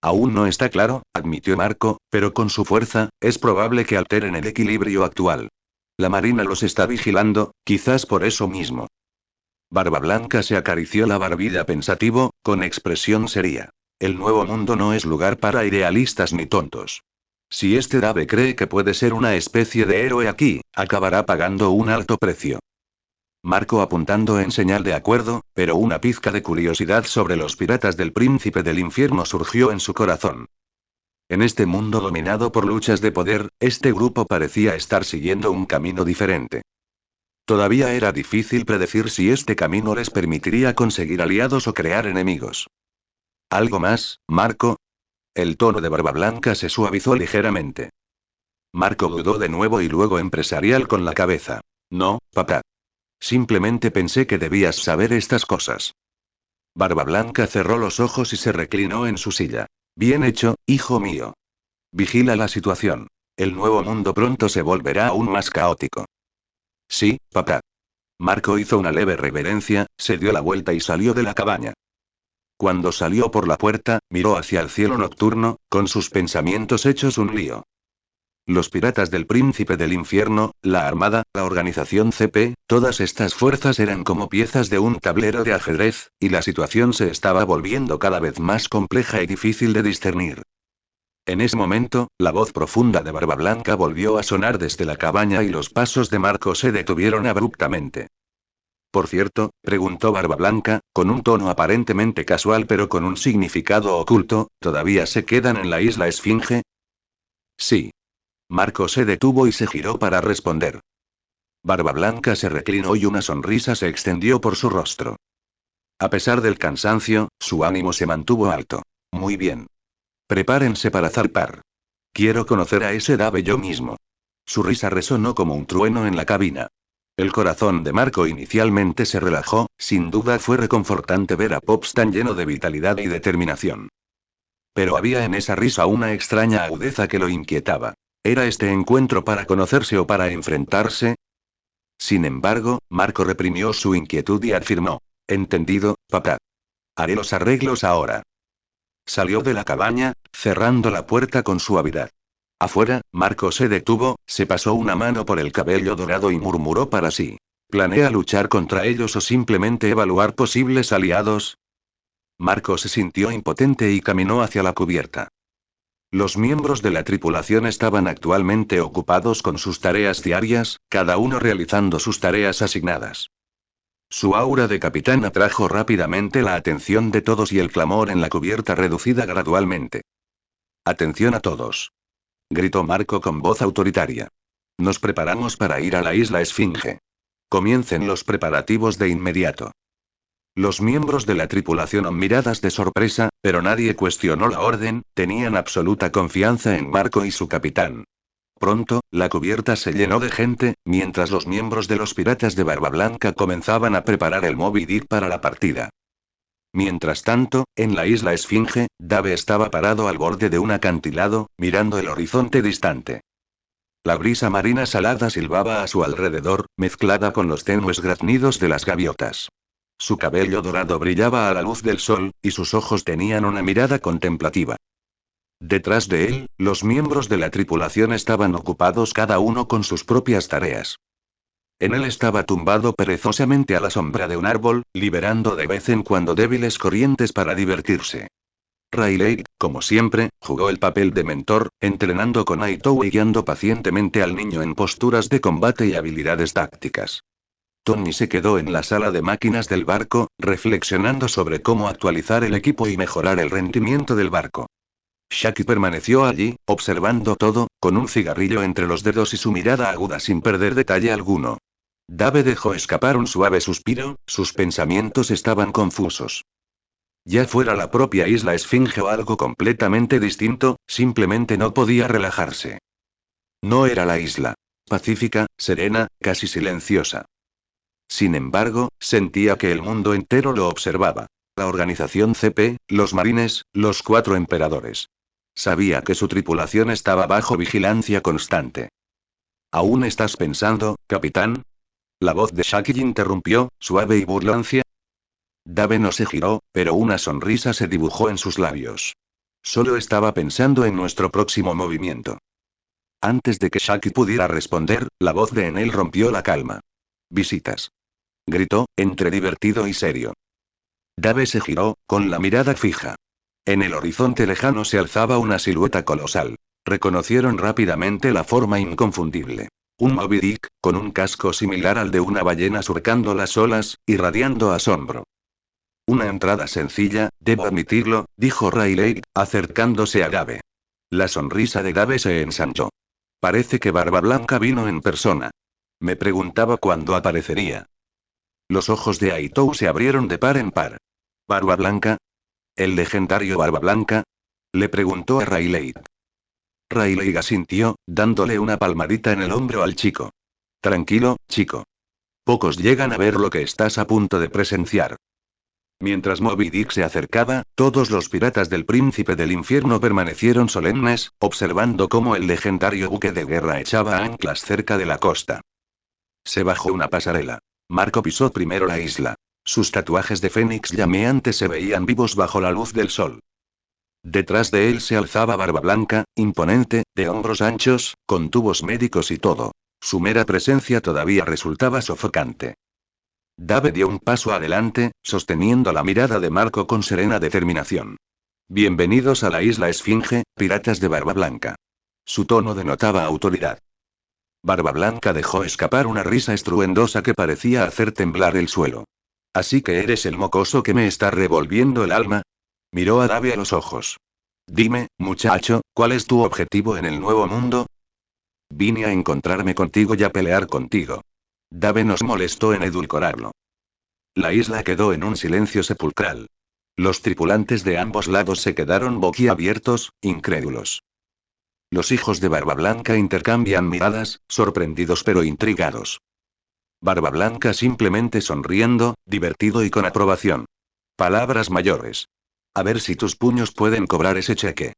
Aún no está claro, admitió Marco, pero con su fuerza, es probable que alteren el equilibrio actual. La Marina los está vigilando, quizás por eso mismo. Barba Blanca se acarició la barbilla pensativo, con expresión seria. El Nuevo Mundo no es lugar para idealistas ni tontos. Si este Dave cree que puede ser una especie de héroe aquí, acabará pagando un alto precio. Marco apuntando en señal de acuerdo, pero una pizca de curiosidad sobre los piratas del Príncipe del Infierno surgió en su corazón. En este mundo dominado por luchas de poder, este grupo parecía estar siguiendo un camino diferente. Todavía era difícil predecir si este camino les permitiría conseguir aliados o crear enemigos. ¿Algo más, Marco? El tono de Barba Blanca se suavizó ligeramente. Marco dudó de nuevo y luego empresarial con la cabeza. No, papá. Simplemente pensé que debías saber estas cosas. Barba Blanca cerró los ojos y se reclinó en su silla. Bien hecho, hijo mío. Vigila la situación. El Nuevo Mundo pronto se volverá aún más caótico. Sí, papá. Marco hizo una leve reverencia, se dio la vuelta y salió de la cabaña. Cuando salió por la puerta, miró hacia el cielo nocturno, con sus pensamientos hechos un lío. Los piratas del Príncipe del Infierno, la Armada, la organización CP, todas estas fuerzas eran como piezas de un tablero de ajedrez, y la situación se estaba volviendo cada vez más compleja y difícil de discernir. En ese momento, la voz profunda de Barba Blanca volvió a sonar desde la cabaña y los pasos de Marco se detuvieron abruptamente. Por cierto, preguntó Barba Blanca, con un tono aparentemente casual pero con un significado oculto, ¿todavía se quedan en la isla Esfinge? Sí. Marco se detuvo y se giró para responder. Barba Blanca se reclinó y una sonrisa se extendió por su rostro. A pesar del cansancio, su ánimo se mantuvo alto. Muy bien. Prepárense para zarpar. Quiero conocer a ese Dave yo mismo. Su risa resonó como un trueno en la cabina. El corazón de Marco inicialmente se relajó, sin duda fue reconfortante ver a Pops tan lleno de vitalidad y determinación. Pero había en esa risa una extraña agudeza que lo inquietaba. ¿Era este encuentro para conocerse o para enfrentarse? Sin embargo, Marco reprimió su inquietud y afirmó. Entendido, papá. Haré los arreglos ahora. Salió de la cabaña, cerrando la puerta con suavidad. Afuera, Marco se detuvo, se pasó una mano por el cabello dorado y murmuró para sí. ¿Planea luchar contra ellos o simplemente evaluar posibles aliados? Marco se sintió impotente y caminó hacia la cubierta. Los miembros de la tripulación estaban actualmente ocupados con sus tareas diarias, cada uno realizando sus tareas asignadas. Su aura de capitán atrajo rápidamente la atención de todos y el clamor en la cubierta reducida gradualmente. Atención a todos. Gritó Marco con voz autoritaria. Nos preparamos para ir a la isla Esfinge. Comiencen los preparativos de inmediato. Los miembros de la tripulación con miradas de sorpresa, pero nadie cuestionó la orden, tenían absoluta confianza en Marco y su capitán. Pronto, la cubierta se llenó de gente, mientras los miembros de los piratas de Barba Blanca comenzaban a preparar el Moby Dick para la partida. Mientras tanto, en la isla Esfinge, Dave estaba parado al borde de un acantilado, mirando el horizonte distante. La brisa marina salada silbaba a su alrededor, mezclada con los tenues graznidos de las gaviotas. Su cabello dorado brillaba a la luz del sol, y sus ojos tenían una mirada contemplativa. Detrás de él, los miembros de la tripulación estaban ocupados cada uno con sus propias tareas. En él estaba tumbado perezosamente a la sombra de un árbol, liberando de vez en cuando débiles corrientes para divertirse. Riley, como siempre, jugó el papel de mentor, entrenando con Aitou y guiando pacientemente al niño en posturas de combate y habilidades tácticas. Tony se quedó en la sala de máquinas del barco, reflexionando sobre cómo actualizar el equipo y mejorar el rendimiento del barco. Shaki permaneció allí, observando todo, con un cigarrillo entre los dedos y su mirada aguda sin perder detalle alguno. Dave dejó escapar un suave suspiro, sus pensamientos estaban confusos. Ya fuera la propia isla Esfinge o algo completamente distinto, simplemente no podía relajarse. No era la isla. Pacífica, serena, casi silenciosa. Sin embargo, sentía que el mundo entero lo observaba. La organización CP, los marines, los 4 emperadores. Sabía que su tripulación estaba bajo vigilancia constante. ¿Aún estás pensando, capitán? La voz de Shaki interrumpió, suave y burlancia. Dave no se giró, pero una sonrisa se dibujó en sus labios. Solo estaba pensando en nuestro próximo movimiento. Antes de que Shaki pudiera responder, la voz de Enel rompió la calma. Visitas. Gritó, entre divertido y serio. Dave se giró, con la mirada fija. En el horizonte lejano se alzaba una silueta colosal. Reconocieron rápidamente la forma inconfundible. Un Moby Dick, con un casco similar al de una ballena surcando las olas, irradiando asombro. Una entrada sencilla, debo admitirlo, dijo Riley, acercándose a Dave. La sonrisa de Dave se ensanchó. Parece que Barba Blanca vino en persona. Me preguntaba cuándo aparecería. Los ojos de Aitou se abrieron de par en par. ¿Barba Blanca? ¿El legendario Barba Blanca? Le preguntó a Riley. Riley asintió, dándole una palmadita en el hombro al chico. Tranquilo, chico. Pocos llegan a ver lo que estás a punto de presenciar. Mientras Moby Dick se acercaba, todos los piratas del Príncipe del Infierno permanecieron solemnes, observando cómo el legendario buque de guerra echaba anclas cerca de la costa. Se bajó una pasarela. Marco pisó primero la isla. Sus tatuajes de fénix llameante se veían vivos bajo la luz del sol. Detrás de él se alzaba Barba Blanca, imponente, de hombros anchos, con tubos médicos y todo. Su mera presencia todavía resultaba sofocante. Dave dio un paso adelante, sosteniendo la mirada de Marco con serena determinación. Bienvenidos a la isla Esfinge, piratas de Barba Blanca. Su tono denotaba autoridad. Barba Blanca dejó escapar una risa estruendosa que parecía hacer temblar el suelo. ¿Así que eres el mocoso que me está revolviendo el alma? Miró a Dave a los ojos. Dime, muchacho, ¿cuál es tu objetivo en el nuevo mundo? Vine a encontrarme contigo y a pelear contigo. Dave nos molestó en edulcorarlo. La isla quedó en un silencio sepulcral. Los tripulantes de ambos lados se quedaron boquiabiertos, incrédulos. Los hijos de Barba Blanca intercambian miradas, sorprendidos pero intrigados. Barba Blanca simplemente sonriendo, divertido y con aprobación. Palabras mayores. A ver si tus puños pueden cobrar ese cheque.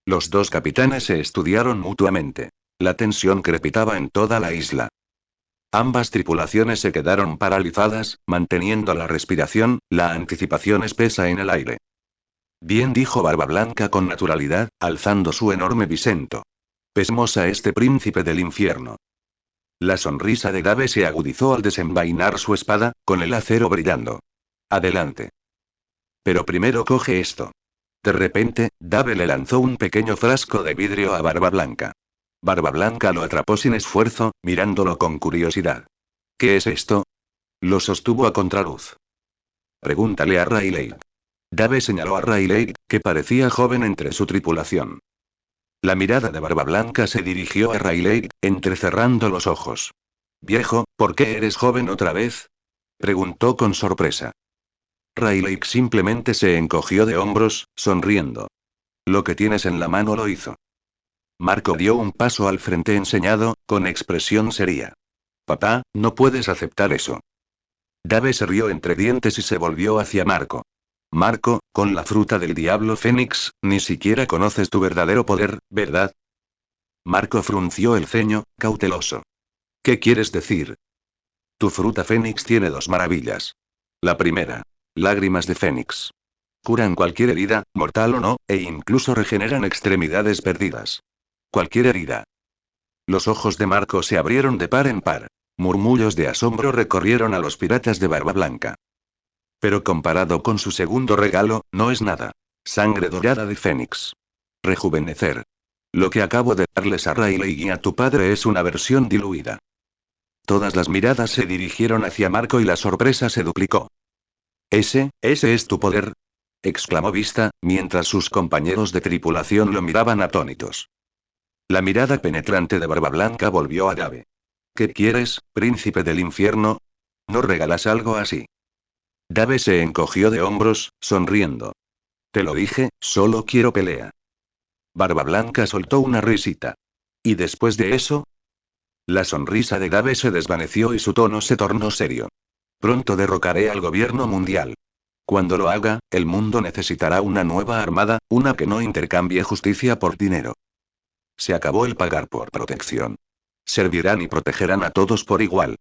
Los dos capitanes se estudiaron mutuamente. La tensión crepitaba en toda la isla. Ambas tripulaciones se quedaron paralizadas, manteniendo la respiración, la anticipación espesa en el aire. Bien, dijo Barba Blanca con naturalidad, alzando su enorme bisento. Pesmos a este príncipe del infierno. La sonrisa de Dave se agudizó al desenvainar su espada, con el acero brillando. Adelante. Pero primero coge esto. De repente, Dave le lanzó un pequeño frasco de vidrio a Barba Blanca. Barba Blanca lo atrapó sin esfuerzo, mirándolo con curiosidad. ¿Qué es esto? Lo sostuvo a contraluz. Pregúntale a Riley. Dave señaló a Riley, que parecía joven entre su tripulación. La mirada de Barba Blanca se dirigió a Riley, entrecerrando los ojos. Viejo, ¿por qué eres joven otra vez? Preguntó con sorpresa. Riley simplemente se encogió de hombros, sonriendo. Lo que tienes en la mano lo hizo. Marco dio un paso al frente enseñado, con expresión seria. Papá, no puedes aceptar eso. Dave se rió entre dientes y se volvió hacia Marco. Marco, con la fruta del diablo Fénix, ni siquiera conoces tu verdadero poder, ¿verdad? Marco frunció el ceño, cauteloso. ¿Qué quieres decir? Tu fruta Fénix tiene dos maravillas. La primera. Lágrimas de Fénix. Curan cualquier herida, mortal o no, e incluso regeneran extremidades perdidas. Cualquier herida. Los ojos de Marco se abrieron de par en par. Murmullos de asombro recorrieron a los piratas de Barba Blanca. Pero comparado con su segundo regalo, no es nada. Sangre dorada de Fénix. Rejuvenecer. Lo que acabo de darles a Riley y a tu padre es una versión diluida. Todas las miradas se dirigieron hacia Marco y la sorpresa se duplicó. ¿Ese es tu poder? Exclamó Vista, mientras sus compañeros de tripulación lo miraban atónitos. La mirada penetrante de Barba Blanca volvió a Dave. ¿Qué quieres, príncipe del infierno? ¿No regalas algo así? Dave se encogió de hombros, sonriendo. Te lo dije, solo quiero pelea. Barba Blanca soltó una risita. ¿Y después de eso? La sonrisa de Dave se desvaneció y su tono se tornó serio. Pronto derrocaré al gobierno mundial. Cuando lo haga, el mundo necesitará una nueva armada, una que no intercambie justicia por dinero. Se acabó el pagar por protección. Servirán y protegerán a todos por igual.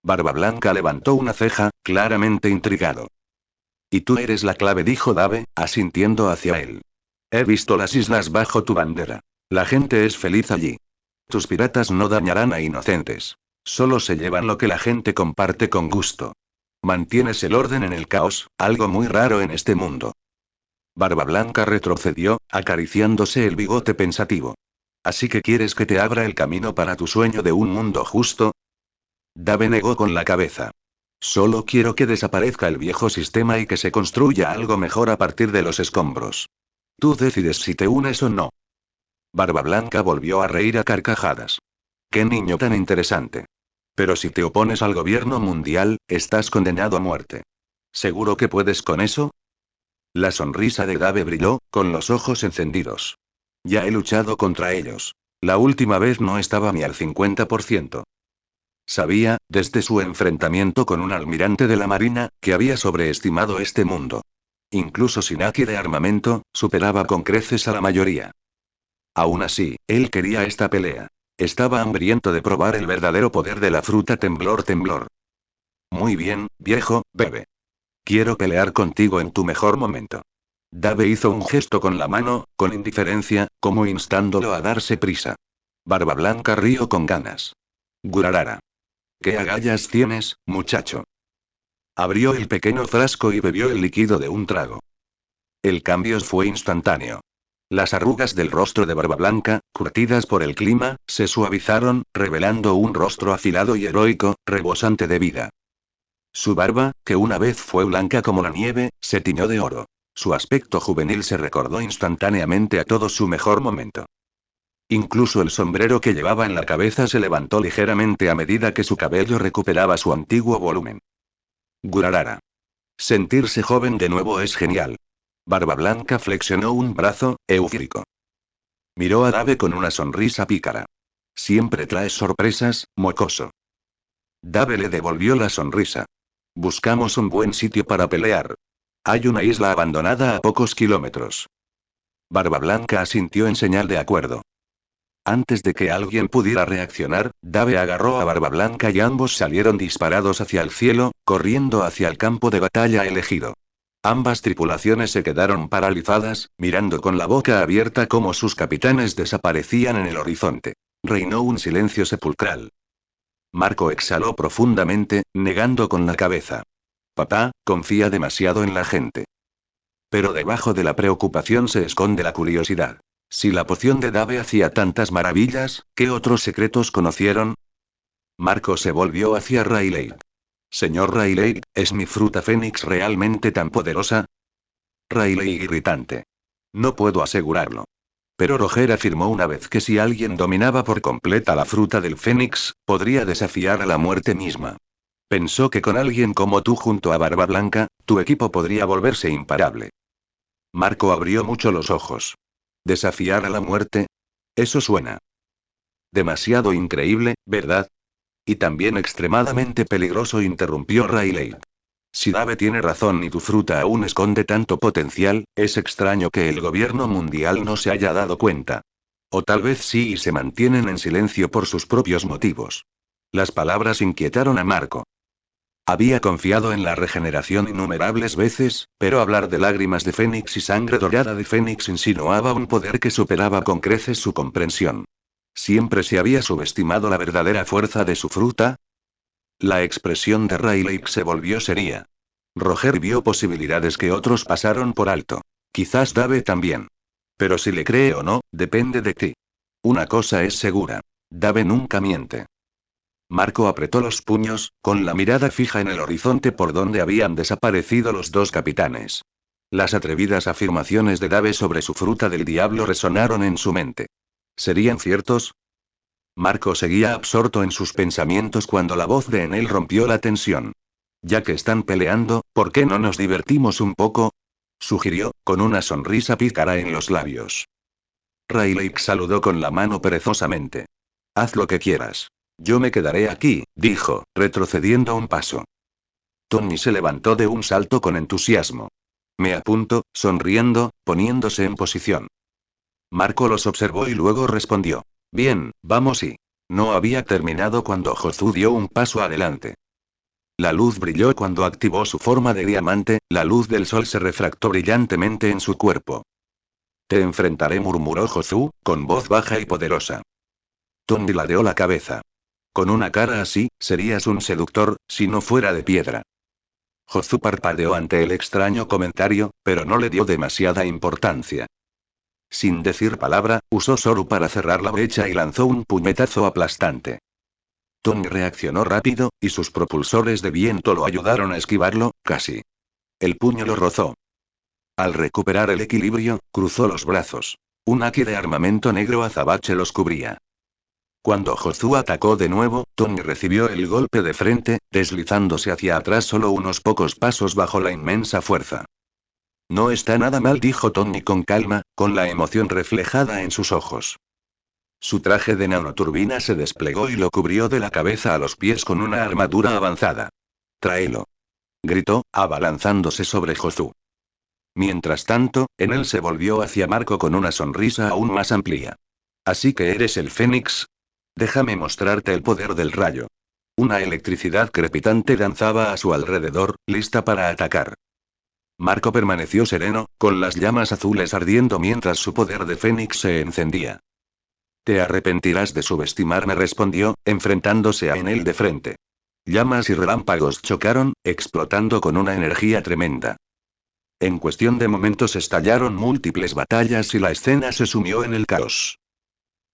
Barba Blanca levantó una ceja, claramente intrigado. Y tú eres la clave, dijo Dave, asintiendo hacia él. He visto las islas bajo tu bandera. La gente es feliz allí. Tus piratas no dañarán a inocentes. Solo se llevan lo que la gente comparte con gusto. Mantienes el orden en el caos, algo muy raro en este mundo. Barba Blanca retrocedió, acariciándose el bigote pensativo. ¿Así que quieres que te abra el camino para tu sueño de un mundo justo? Dave negó con la cabeza. Solo quiero que desaparezca el viejo sistema y que se construya algo mejor a partir de los escombros. Tú decides si te unes o no. Barba Blanca volvió a reír a carcajadas. ¡Qué niño tan interesante! Pero si te opones al gobierno mundial, estás condenado a muerte. ¿Seguro que puedes con eso? La sonrisa de Dave brilló, con los ojos encendidos. Ya he luchado contra ellos. La última vez no estaba ni al 50%. Sabía, desde su enfrentamiento con un almirante de la Marina, que había sobreestimado este mundo. Incluso sin aquí de armamento, superaba con creces a la mayoría. Aún así, él quería esta pelea. Estaba hambriento de probar el verdadero poder de la fruta temblor temblor. Muy bien, viejo, bebe. Quiero pelear contigo en tu mejor momento. Dave hizo un gesto con la mano, con indiferencia, como instándolo a darse prisa. Barba Blanca rió con ganas. Gurarara. ¿Qué agallas tienes, muchacho? Abrió el pequeño frasco y bebió el líquido de un trago. El cambio fue instantáneo. Las arrugas del rostro de Barba Blanca, curtidas por el clima, se suavizaron, revelando un rostro afilado y heroico, rebosante de vida. Su barba, que una vez fue blanca como la nieve, se tiñó de oro. Su aspecto juvenil se recordó instantáneamente a todo su mejor momento. Incluso el sombrero que llevaba en la cabeza se levantó ligeramente a medida que su cabello recuperaba su antiguo volumen. Gurarara. Sentirse joven de nuevo es genial. Barba Blanca flexionó un brazo, eufórico. Miró a Dave con una sonrisa pícara. Siempre traes sorpresas, mocoso. Dave le devolvió la sonrisa. Buscamos un buen sitio para pelear. Hay una isla abandonada a pocos kilómetros. Barba Blanca asintió en señal de acuerdo. Antes de que alguien pudiera reaccionar, Dave agarró a Barba Blanca y ambos salieron disparados hacia el cielo, corriendo hacia el campo de batalla elegido. Ambas tripulaciones se quedaron paralizadas, mirando con la boca abierta cómo sus capitanes desaparecían en el horizonte. Reinó un silencio sepulcral. Marco exhaló profundamente, negando con la cabeza. Papá, confía demasiado en la gente. Pero debajo de la preocupación se esconde la curiosidad. Si la poción de Dave hacía tantas maravillas, ¿qué otros secretos conocieron? Marco se volvió hacia Riley. Señor Riley, ¿es mi fruta Fénix realmente tan poderosa? Riley irritante. No puedo asegurarlo. Pero Roger afirmó una vez que si alguien dominaba por completa la fruta del Fénix, podría desafiar a la muerte misma. Pensó que con alguien como tú junto a Barba Blanca, tu equipo podría volverse imparable. Marco abrió mucho los ojos. ¿Desafiar a la muerte? Eso suena demasiado increíble, ¿verdad? Y también extremadamente peligroso, interrumpió Riley. Si Dave tiene razón y tu fruta aún esconde tanto potencial, es extraño que el gobierno mundial no se haya dado cuenta. O tal vez sí y se mantienen en silencio por sus propios motivos. Las palabras inquietaron a Marco. Había confiado en la regeneración innumerables veces, pero hablar de lágrimas de Fénix y sangre dorada de Fénix insinuaba un poder que superaba con creces su comprensión. ¿Siempre se había subestimado la verdadera fuerza de su fruta? La expresión de Rayleigh se volvió seria. Roger vio posibilidades que otros pasaron por alto. Quizás Dave también. Pero si le cree o no, depende de ti. Una cosa es segura. Dave nunca miente. Marco apretó los puños, con la mirada fija en el horizonte por donde habían desaparecido los dos capitanes. Las atrevidas afirmaciones de Dave sobre su fruta del diablo resonaron en su mente. ¿Serían ciertos? Marco seguía absorto en sus pensamientos cuando la voz de Enel rompió la tensión. Ya que están peleando, ¿por qué no nos divertimos un poco? Sugirió, con una sonrisa pícara en los labios. Rayleigh saludó con la mano perezosamente. Haz lo que quieras. Yo me quedaré aquí, dijo, retrocediendo un paso. Tony se levantó de un salto con entusiasmo. Me apunto, sonriendo, poniéndose en posición. Marco los observó y luego respondió. Bien, vamos y... No había terminado cuando Jozu dio un paso adelante. La luz brilló cuando activó su forma de diamante, la luz del sol se refractó brillantemente en su cuerpo. Te enfrentaré, murmuró Jozu, con voz baja y poderosa. Tony ladeó la cabeza. Con una cara así, serías un seductor, si no fuera de piedra. Jozu parpadeó ante el extraño comentario, pero no le dio demasiada importancia. Sin decir palabra, usó Soru para cerrar la brecha y lanzó un puñetazo aplastante. Tony reaccionó rápido, y sus propulsores de viento lo ayudaron a esquivarlo, casi. El puño lo rozó. Al recuperar el equilibrio, cruzó los brazos. Un haki de armamento negro azabache los cubría. Cuando Jozu atacó de nuevo, Tony recibió el golpe de frente, deslizándose hacia atrás solo unos pocos pasos bajo la inmensa fuerza. No está nada mal, dijo Tony con calma, con la emoción reflejada en sus ojos. Su traje de nanoturbina se desplegó y lo cubrió de la cabeza a los pies con una armadura avanzada. Tráelo. Gritó, abalanzándose sobre Jozu. Mientras tanto, Enel se volvió hacia Marco con una sonrisa aún más amplia. ¿Así que eres el Fénix? Déjame mostrarte el poder del rayo. Una electricidad crepitante danzaba a su alrededor, lista para atacar. Marco permaneció sereno, con las llamas azules ardiendo mientras su poder de Fénix se encendía. Te arrepentirás de subestimarme, respondió, enfrentándose a Enel de frente. Llamas y relámpagos chocaron, explotando con una energía tremenda. En cuestión de momentos estallaron múltiples batallas y la escena se sumió en el caos.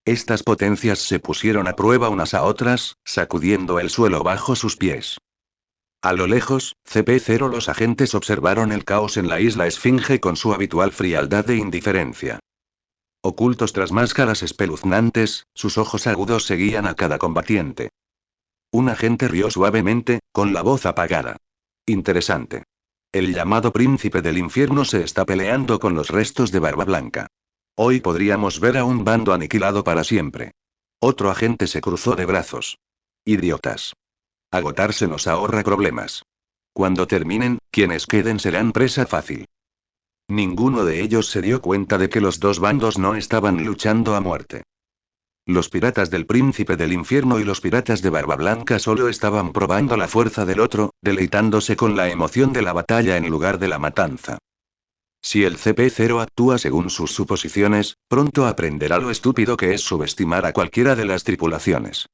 Estas potencias se pusieron a prueba unas a otras, sacudiendo el suelo bajo sus pies. A lo lejos, CP0, los agentes observaron el caos en la isla Esfinge con su habitual frialdad e indiferencia. Ocultos tras máscaras espeluznantes, sus ojos agudos seguían a cada combatiente. Un agente rió suavemente, con la voz apagada. Interesante. El llamado príncipe del infierno se está peleando con los restos de Barba Blanca. Hoy podríamos ver a un bando aniquilado para siempre. Otro agente se cruzó de brazos. Idiotas. Agotarse nos ahorra problemas. Cuando terminen, quienes queden serán presa fácil. Ninguno de ellos se dio cuenta de que los dos bandos no estaban luchando a muerte. Los piratas del príncipe del infierno y los piratas de Barba Blanca solo estaban probando la fuerza del otro, deleitándose con la emoción de la batalla en lugar de la matanza. Si el CP0 actúa según sus suposiciones, pronto aprenderá lo estúpido que es subestimar a cualquiera de las tripulaciones.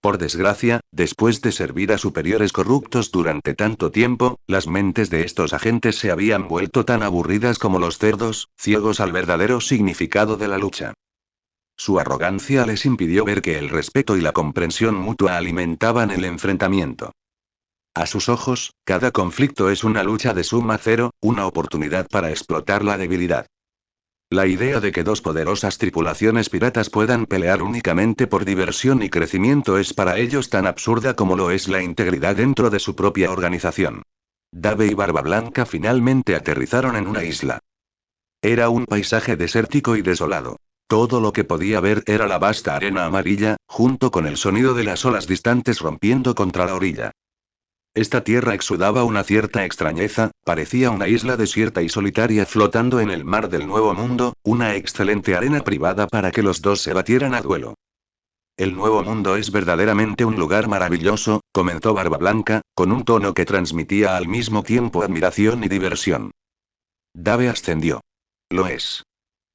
Por desgracia, después de servir a superiores corruptos durante tanto tiempo, las mentes de estos agentes se habían vuelto tan aburridas como los cerdos, ciegos al verdadero significado de la lucha. Su arrogancia les impidió ver que el respeto y la comprensión mutua alimentaban el enfrentamiento. A sus ojos, cada conflicto es una lucha de suma cero, una oportunidad para explotar la debilidad. La idea de que dos poderosas tripulaciones piratas puedan pelear únicamente por diversión y crecimiento es para ellos tan absurda como lo es la integridad dentro de su propia organización. Dave y Barba Blanca finalmente aterrizaron en una isla. Era un paisaje desértico y desolado. Todo lo que podía ver era la vasta arena amarilla, junto con el sonido de las olas distantes rompiendo contra la orilla. Esta tierra exudaba una cierta extrañeza, parecía una isla desierta y solitaria flotando en el mar del Nuevo Mundo, una excelente arena privada para que los dos se batieran a duelo. El Nuevo Mundo es verdaderamente un lugar maravilloso, comentó Barba Blanca, con un tono que transmitía al mismo tiempo admiración y diversión. Dave ascendió. Lo es.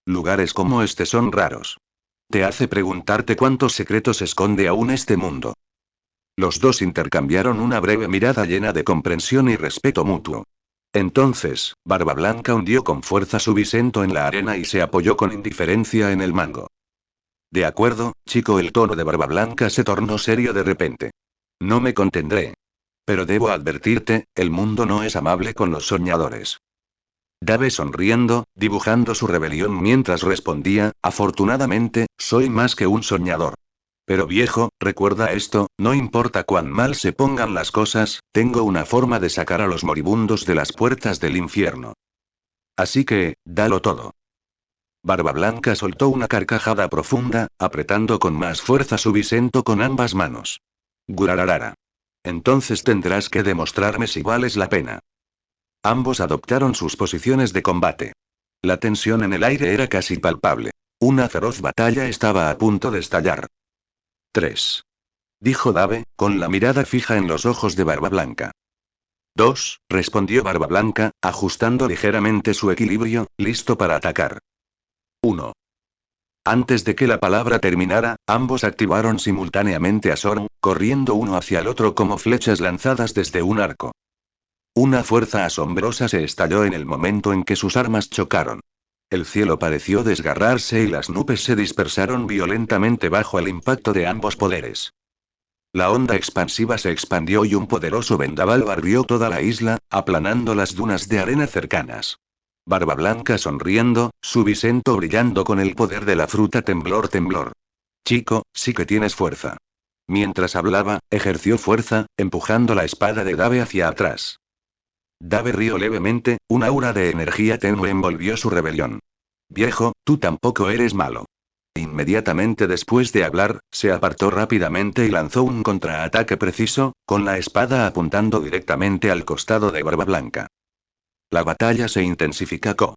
Lugares como este son raros. Te hace preguntarte cuántos secretos esconde aún este mundo. Los dos intercambiaron una breve mirada llena de comprensión y respeto mutuo. Entonces, Barba Blanca hundió con fuerza su bisento en la arena y se apoyó con indiferencia en el mango. De acuerdo, chico, el tono de Barba Blanca se tornó serio de repente. No me contendré. Pero debo advertirte, el mundo no es amable con los soñadores. Dave sonriendo, dibujando su rebelión mientras respondía, afortunadamente, soy más que un soñador. Pero viejo, recuerda esto, no importa cuán mal se pongan las cosas, tengo una forma de sacar a los moribundos de las puertas del infierno. Así que, dalo todo. Barba Blanca soltó una carcajada profunda, apretando con más fuerza su bisento con ambas manos. Gurararara. Entonces tendrás que demostrarme si vales la pena. Ambos adoptaron sus posiciones de combate. La tensión en el aire era casi palpable. Una feroz batalla estaba a punto de estallar. 3. Dijo Dave, con la mirada fija en los ojos de Barba Blanca. 2, respondió Barba Blanca, ajustando ligeramente su equilibrio, listo para atacar. 1. Antes de que la palabra terminara, ambos activaron simultáneamente a Soren, corriendo uno hacia el otro como flechas lanzadas desde un arco. Una fuerza asombrosa se estalló en el momento en que sus armas chocaron. El cielo pareció desgarrarse y las nubes se dispersaron violentamente bajo el impacto de ambos poderes. La onda expansiva se expandió y un poderoso vendaval barrió toda la isla, aplanando las dunas de arena cercanas. Barba Blanca sonriendo, su bisento brillando con el poder de la fruta temblor. Chico, sí que tienes fuerza. Mientras hablaba, ejerció fuerza, empujando la espada de Dave hacia atrás. Dave rió levemente, un aura de energía tenue envolvió su rebelión. Viejo, tú tampoco eres malo. Inmediatamente después de hablar, se apartó rápidamente y lanzó un contraataque preciso, con la espada apuntando directamente al costado de Barba Blanca. La batalla se intensificó.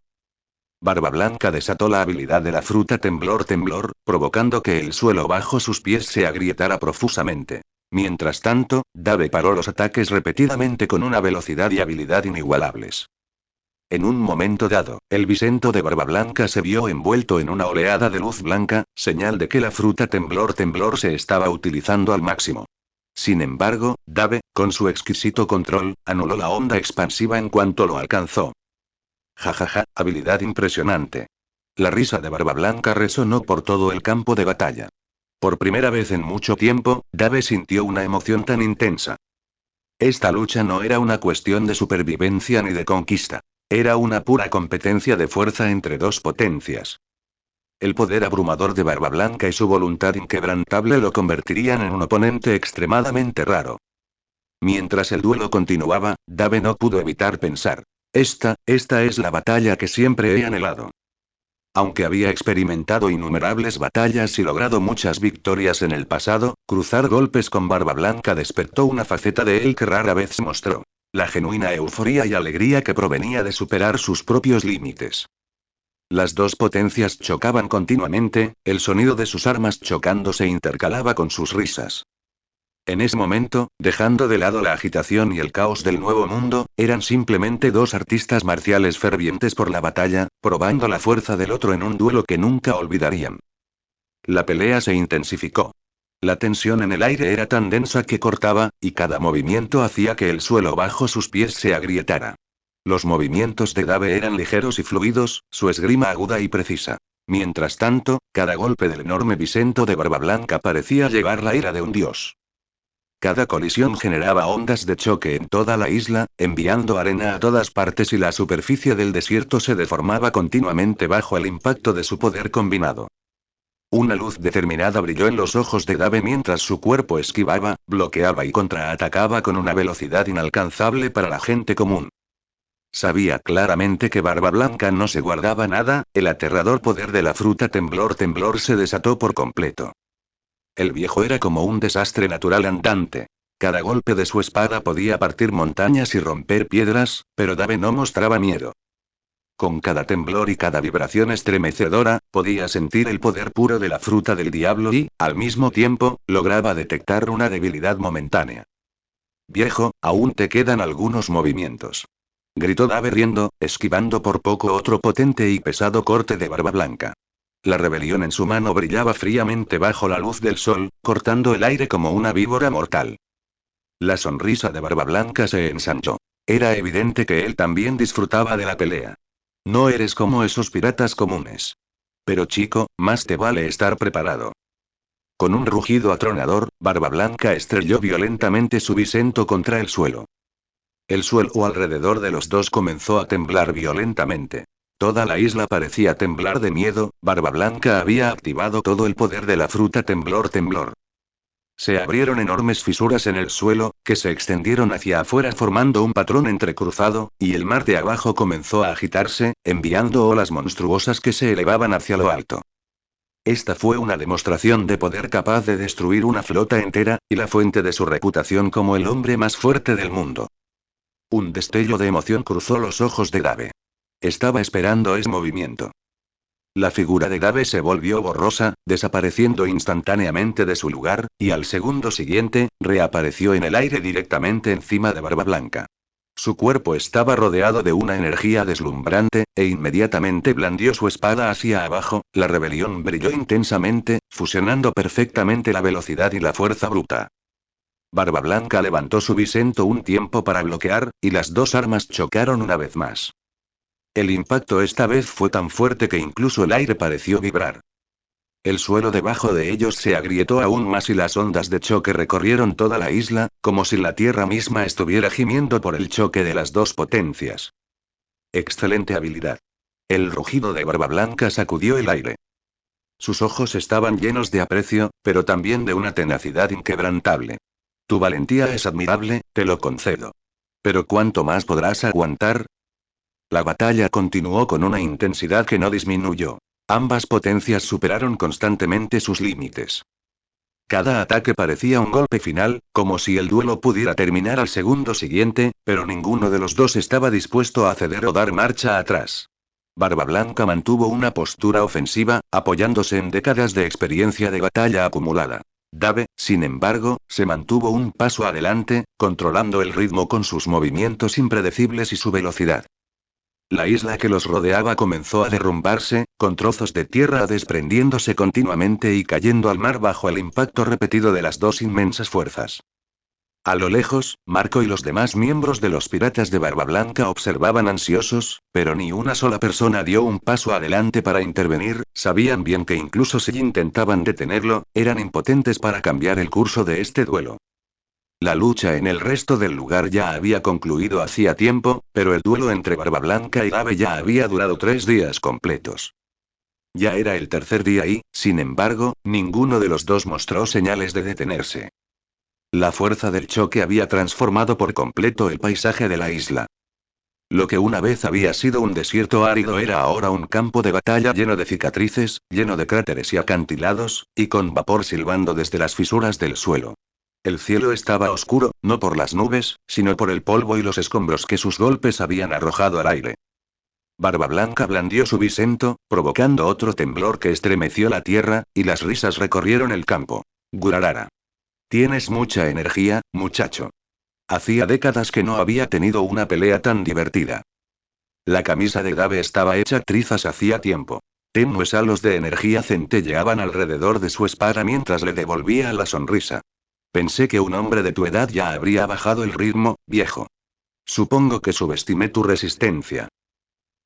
Barba Blanca desató la habilidad de la fruta temblor, provocando que el suelo bajo sus pies se agrietara profusamente. Mientras tanto, Dave paró los ataques repetidamente con una velocidad y habilidad inigualables. En un momento dado, el bisento de Barba Blanca se vio envuelto en una oleada de luz blanca, señal de que la fruta temblor se estaba utilizando al máximo. Sin embargo, Dave, con su exquisito control, anuló la onda expansiva en cuanto lo alcanzó. Jajaja, habilidad impresionante. La risa de Barba Blanca resonó por todo el campo de batalla. Por primera vez en mucho tiempo, Dave sintió una emoción tan intensa. Esta lucha no era una cuestión de supervivencia ni de conquista. Era una pura competencia de fuerza entre dos potencias. El poder abrumador de Barba Blanca y su voluntad inquebrantable lo convertirían en un oponente extremadamente raro. Mientras el duelo continuaba, Dave no pudo evitar pensar. Esta es la batalla que siempre he anhelado. Aunque había experimentado innumerables batallas y logrado muchas victorias en el pasado, cruzar golpes con Barba Blanca despertó una faceta de él que rara vez se mostró. La genuina euforía y alegría que provenía de superar sus propios límites. Las dos potencias chocaban continuamente, el sonido de sus armas chocando se intercalaba con sus risas. En ese momento, dejando de lado la agitación y el caos del Nuevo Mundo, eran simplemente dos artistas marciales fervientes por la batalla, probando la fuerza del otro en un duelo que nunca olvidarían. La pelea se intensificó. La tensión en el aire era tan densa que cortaba, y cada movimiento hacía que el suelo bajo sus pies se agrietara. Los movimientos de Dave eran ligeros y fluidos, su esgrima aguda y precisa. Mientras tanto, cada golpe del enorme bisento de Barba Blanca parecía llevar la ira de un dios. Cada colisión generaba ondas de choque en toda la isla, enviando arena a todas partes y la superficie del desierto se deformaba continuamente bajo el impacto de su poder combinado. Una luz determinada brilló en los ojos de Dave mientras su cuerpo esquivaba, bloqueaba y contraatacaba con una velocidad inalcanzable para la gente común. Sabía claramente que Barba Blanca no se guardaba nada, el aterrador poder de la fruta temblor se desató por completo. El viejo era como un desastre natural andante. Cada golpe de su espada podía partir montañas y romper piedras, pero Dave no mostraba miedo. Con cada temblor y cada vibración estremecedora, podía sentir el poder puro de la fruta del diablo y, al mismo tiempo, lograba detectar una debilidad momentánea. Viejo, aún te quedan algunos movimientos. Gritó Dave riendo, esquivando por poco otro potente y pesado corte de Barba Blanca. La rebelión en su mano brillaba fríamente bajo la luz del sol, cortando el aire como una víbora mortal. La sonrisa de Barba Blanca se ensanchó. Era evidente que él también disfrutaba de la pelea. No eres como esos piratas comunes. Pero chico, más te vale estar preparado. Con un rugido atronador, Barba Blanca estrelló violentamente su bisento contra el suelo. El suelo alrededor de los dos comenzó a temblar violentamente. Toda la isla parecía temblar de miedo. Barba Blanca había activado todo el poder de la fruta temblor temblor. Se abrieron enormes fisuras en el suelo, que se extendieron hacia afuera formando un patrón entrecruzado, y el mar de abajo comenzó a agitarse, enviando olas monstruosas que se elevaban hacia lo alto. Esta fue una demostración de poder capaz de destruir una flota entera, y la fuente de su reputación como el hombre más fuerte del mundo. Un destello de emoción cruzó los ojos de Dave. Estaba esperando ese movimiento. La figura de Dave se volvió borrosa, desapareciendo instantáneamente de su lugar, y al segundo siguiente, reapareció en el aire directamente encima de Barba Blanca. Su cuerpo estaba rodeado de una energía deslumbrante, e inmediatamente blandió su espada hacia abajo. La rebelión brilló intensamente, fusionando perfectamente la velocidad y la fuerza bruta. Barba Blanca levantó su bisento un tiempo para bloquear, y las dos armas chocaron una vez más. El impacto esta vez fue tan fuerte que incluso el aire pareció vibrar. El suelo debajo de ellos se agrietó aún más y las ondas de choque recorrieron toda la isla, como si la tierra misma estuviera gimiendo por el choque de las dos potencias. Excelente habilidad. El rugido de Barba Blanca sacudió el aire. Sus ojos estaban llenos de aprecio, pero también de una tenacidad inquebrantable. Tu valentía es admirable, te lo concedo. Pero ¿cuánto más podrás aguantar? La batalla continuó con una intensidad que no disminuyó. Ambas potencias superaron constantemente sus límites. Cada ataque parecía un golpe final, como si el duelo pudiera terminar al segundo siguiente, pero ninguno de los dos estaba dispuesto a ceder o dar marcha atrás. Barba Blanca mantuvo una postura ofensiva, apoyándose en décadas de experiencia de batalla acumulada. Dave, sin embargo, se mantuvo un paso adelante, controlando el ritmo con sus movimientos impredecibles y su velocidad. La isla que los rodeaba comenzó a derrumbarse, con trozos de tierra desprendiéndose continuamente y cayendo al mar bajo el impacto repetido de las dos inmensas fuerzas. A lo lejos, Marco y los demás miembros de los piratas de Barba Blanca observaban ansiosos, pero ni una sola persona dio un paso adelante para intervenir. Sabían bien que incluso si intentaban detenerlo, eran impotentes para cambiar el curso de este duelo. La lucha en el resto del lugar ya había concluido hacía tiempo, pero el duelo entre Barba Blanca y Dave ya había durado 3 días completos. Ya era el tercer día y, sin embargo, ninguno de los dos mostró señales de detenerse. La fuerza del choque había transformado por completo el paisaje de la isla. Lo que una vez había sido un desierto árido era ahora un campo de batalla lleno de cicatrices, lleno de cráteres y acantilados, y con vapor silbando desde las fisuras del suelo. El cielo estaba oscuro, no por las nubes, sino por el polvo y los escombros que sus golpes habían arrojado al aire. Barba Blanca blandió su bisento, provocando otro temblor que estremeció la tierra, y las risas recorrieron el campo. Gurarara. Tienes mucha energía, muchacho. Hacía décadas que no había tenido una pelea tan divertida. La camisa de Dave estaba hecha trizas hacía tiempo. Tenues halos de energía centelleaban alrededor de su espada mientras le devolvía la sonrisa. Pensé que un hombre de tu edad ya habría bajado el ritmo, viejo. Supongo que subestimé tu resistencia.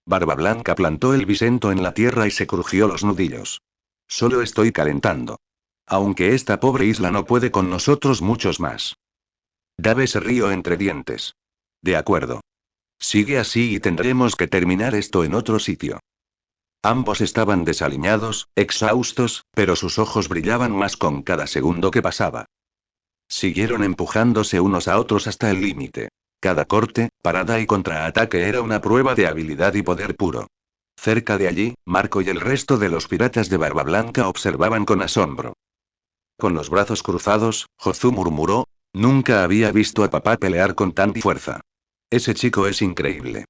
Barba Blanca plantó el bisento en la tierra y se crujió los nudillos. Solo estoy calentando. Aunque esta pobre isla no puede con nosotros muchos más. Dave se rió entre dientes. De acuerdo. Sigue así y tendremos que terminar esto en otro sitio. Ambos estaban desaliñados, exhaustos, pero sus ojos brillaban más con cada segundo que pasaba. Siguieron empujándose unos a otros hasta el límite. Cada corte, parada y contraataque era una prueba de habilidad y poder puro. Cerca de allí, Marco y el resto de los piratas de Barba Blanca observaban con asombro. Con los brazos cruzados, Jozu murmuró: Nunca había visto a papá pelear con tanta fuerza. Ese chico es increíble.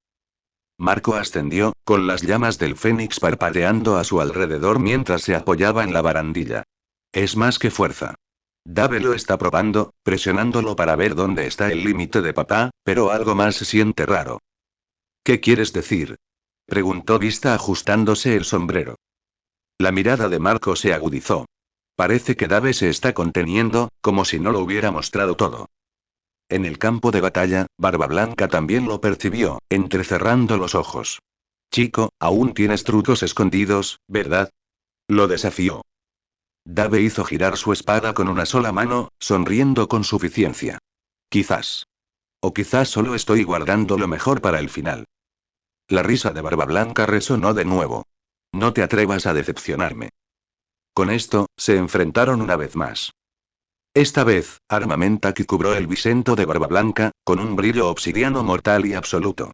Marco ascendió, con las llamas del fénix parpadeando a su alrededor mientras se apoyaba en la barandilla. Es más que fuerza. Dave lo está probando, presionándolo para ver dónde está el límite de papá, pero algo más se siente raro. ¿Qué quieres decir? Preguntó Vista ajustándose el sombrero. La mirada de Marco se agudizó. Parece que Dave se está conteniendo, como si no lo hubiera mostrado todo. En el campo de batalla, Barba Blanca también lo percibió, entrecerrando los ojos. Chico, aún tienes trucos escondidos, ¿verdad? Lo desafió. Dave hizo girar su espada con una sola mano, sonriendo con suficiencia. Quizás. O quizás solo estoy guardando lo mejor para el final. La risa de Barba Blanca resonó de nuevo. No te atrevas a decepcionarme. Con esto, se enfrentaron una vez más. Esta vez, Armamentaki cubrió el bisento de Barba Blanca, con un brillo obsidiano mortal y absoluto.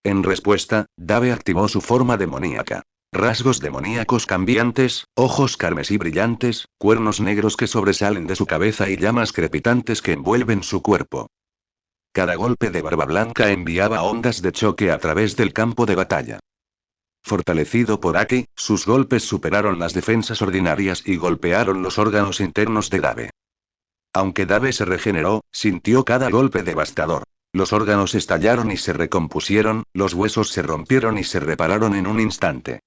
En respuesta, Dave activó su forma demoníaca. Rasgos demoníacos cambiantes, ojos carmesí brillantes, cuernos negros que sobresalen de su cabeza y llamas crepitantes que envuelven su cuerpo. Cada golpe de Barba Blanca enviaba ondas de choque a través del campo de batalla. Fortalecido por Aki, sus golpes superaron las defensas ordinarias y golpearon los órganos internos de Dave. Aunque Dave se regeneró, sintió cada golpe devastador. Los órganos estallaron y se recompusieron, los huesos se rompieron y se repararon en un instante.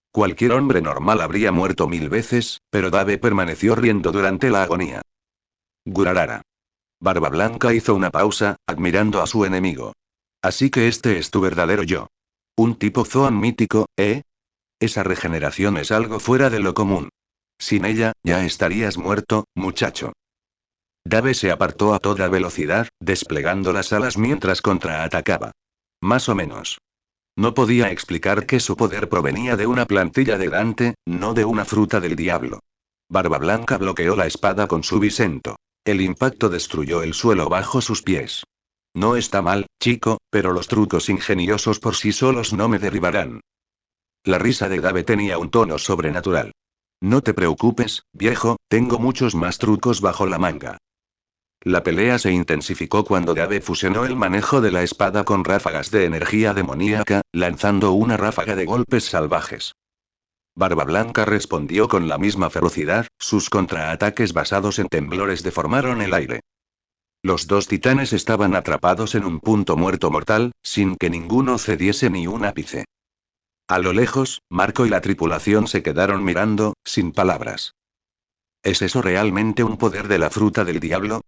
Cualquier hombre normal habría muerto 1000 veces, pero Dave permaneció riendo durante la agonía. Gurarara. Barba Blanca hizo una pausa, admirando a su enemigo. Así que este es tu verdadero yo. Un tipo Zoan mítico, ¿eh? Esa regeneración es algo fuera de lo común. Sin ella, ya estarías muerto, muchacho. Dave se apartó a toda velocidad, desplegando las alas mientras contraatacaba. Más o menos. No podía explicar que su poder provenía de una plantilla de Dante, no de una fruta del diablo. Barba Blanca bloqueó la espada con su bisento. El impacto destruyó el suelo bajo sus pies. No está mal, chico, pero los trucos ingeniosos por sí solos no me derribarán. La risa de Dave tenía un tono sobrenatural. No te preocupes, viejo, tengo muchos más trucos bajo la manga. La pelea se intensificó cuando Dave fusionó el manejo de la espada con ráfagas de energía demoníaca, lanzando una ráfaga de golpes salvajes. Barba Blanca respondió con la misma ferocidad, sus contraataques basados en temblores deformaron el aire. Los dos titanes estaban atrapados en un punto muerto mortal, sin que ninguno cediese ni un ápice. A lo lejos, Marco y la tripulación se quedaron mirando, sin palabras. ¿Es eso realmente un poder de la fruta del diablo?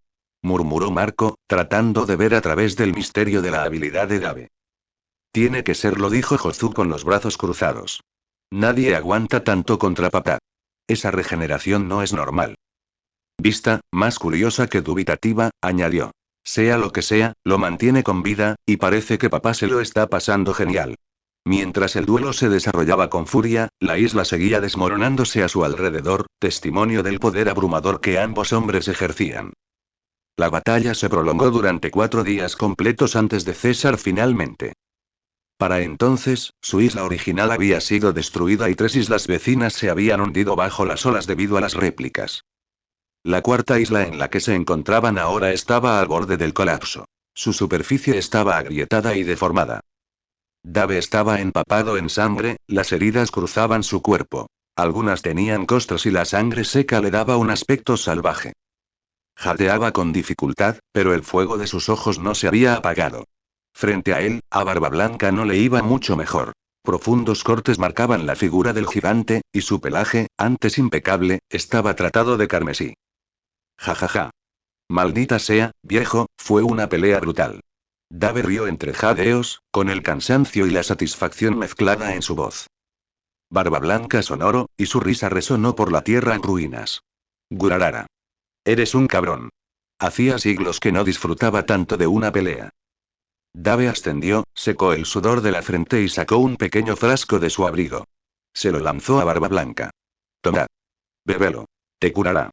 Murmuró Marco, tratando de ver a través del misterio de la habilidad de Dave. Tiene que serlo, dijo Jozu con los brazos cruzados. Nadie aguanta tanto contra papá. Esa regeneración no es normal. Vista, más curiosa que dubitativa, añadió. Sea lo que sea, lo mantiene con vida, y parece que papá se lo está pasando genial. Mientras el duelo se desarrollaba con furia, la isla seguía desmoronándose a su alrededor, testimonio del poder abrumador que ambos hombres ejercían. La batalla se prolongó durante 4 días completos antes de cesar finalmente. Para entonces, su isla original había sido destruida y 3 islas vecinas se habían hundido bajo las olas debido a las réplicas. La cuarta isla en la que se encontraban ahora estaba al borde del colapso. Su superficie estaba agrietada y deformada. Dave estaba empapado en sangre, las heridas cruzaban su cuerpo. Algunas tenían costras y la sangre seca le daba un aspecto salvaje. Jadeaba con dificultad, pero el fuego de sus ojos no se había apagado. Frente a él, a Barba Blanca no le iba mucho mejor. Profundos cortes marcaban la figura del gigante, y su pelaje, antes impecable, estaba tratado de carmesí. Jajaja. Maldita sea, viejo, fue una pelea brutal. Dave rió entre jadeos, con el cansancio y la satisfacción mezclada en su voz. Barba Blanca sonoro, y su risa resonó por la tierra en ruinas. Gurarara. Eres un cabrón. Hacía siglos que no disfrutaba tanto de una pelea. Dave ascendió, secó el sudor de la frente y sacó un pequeño frasco de su abrigo. Se lo lanzó a Barba Blanca. Toma. Bébelo. Te curará.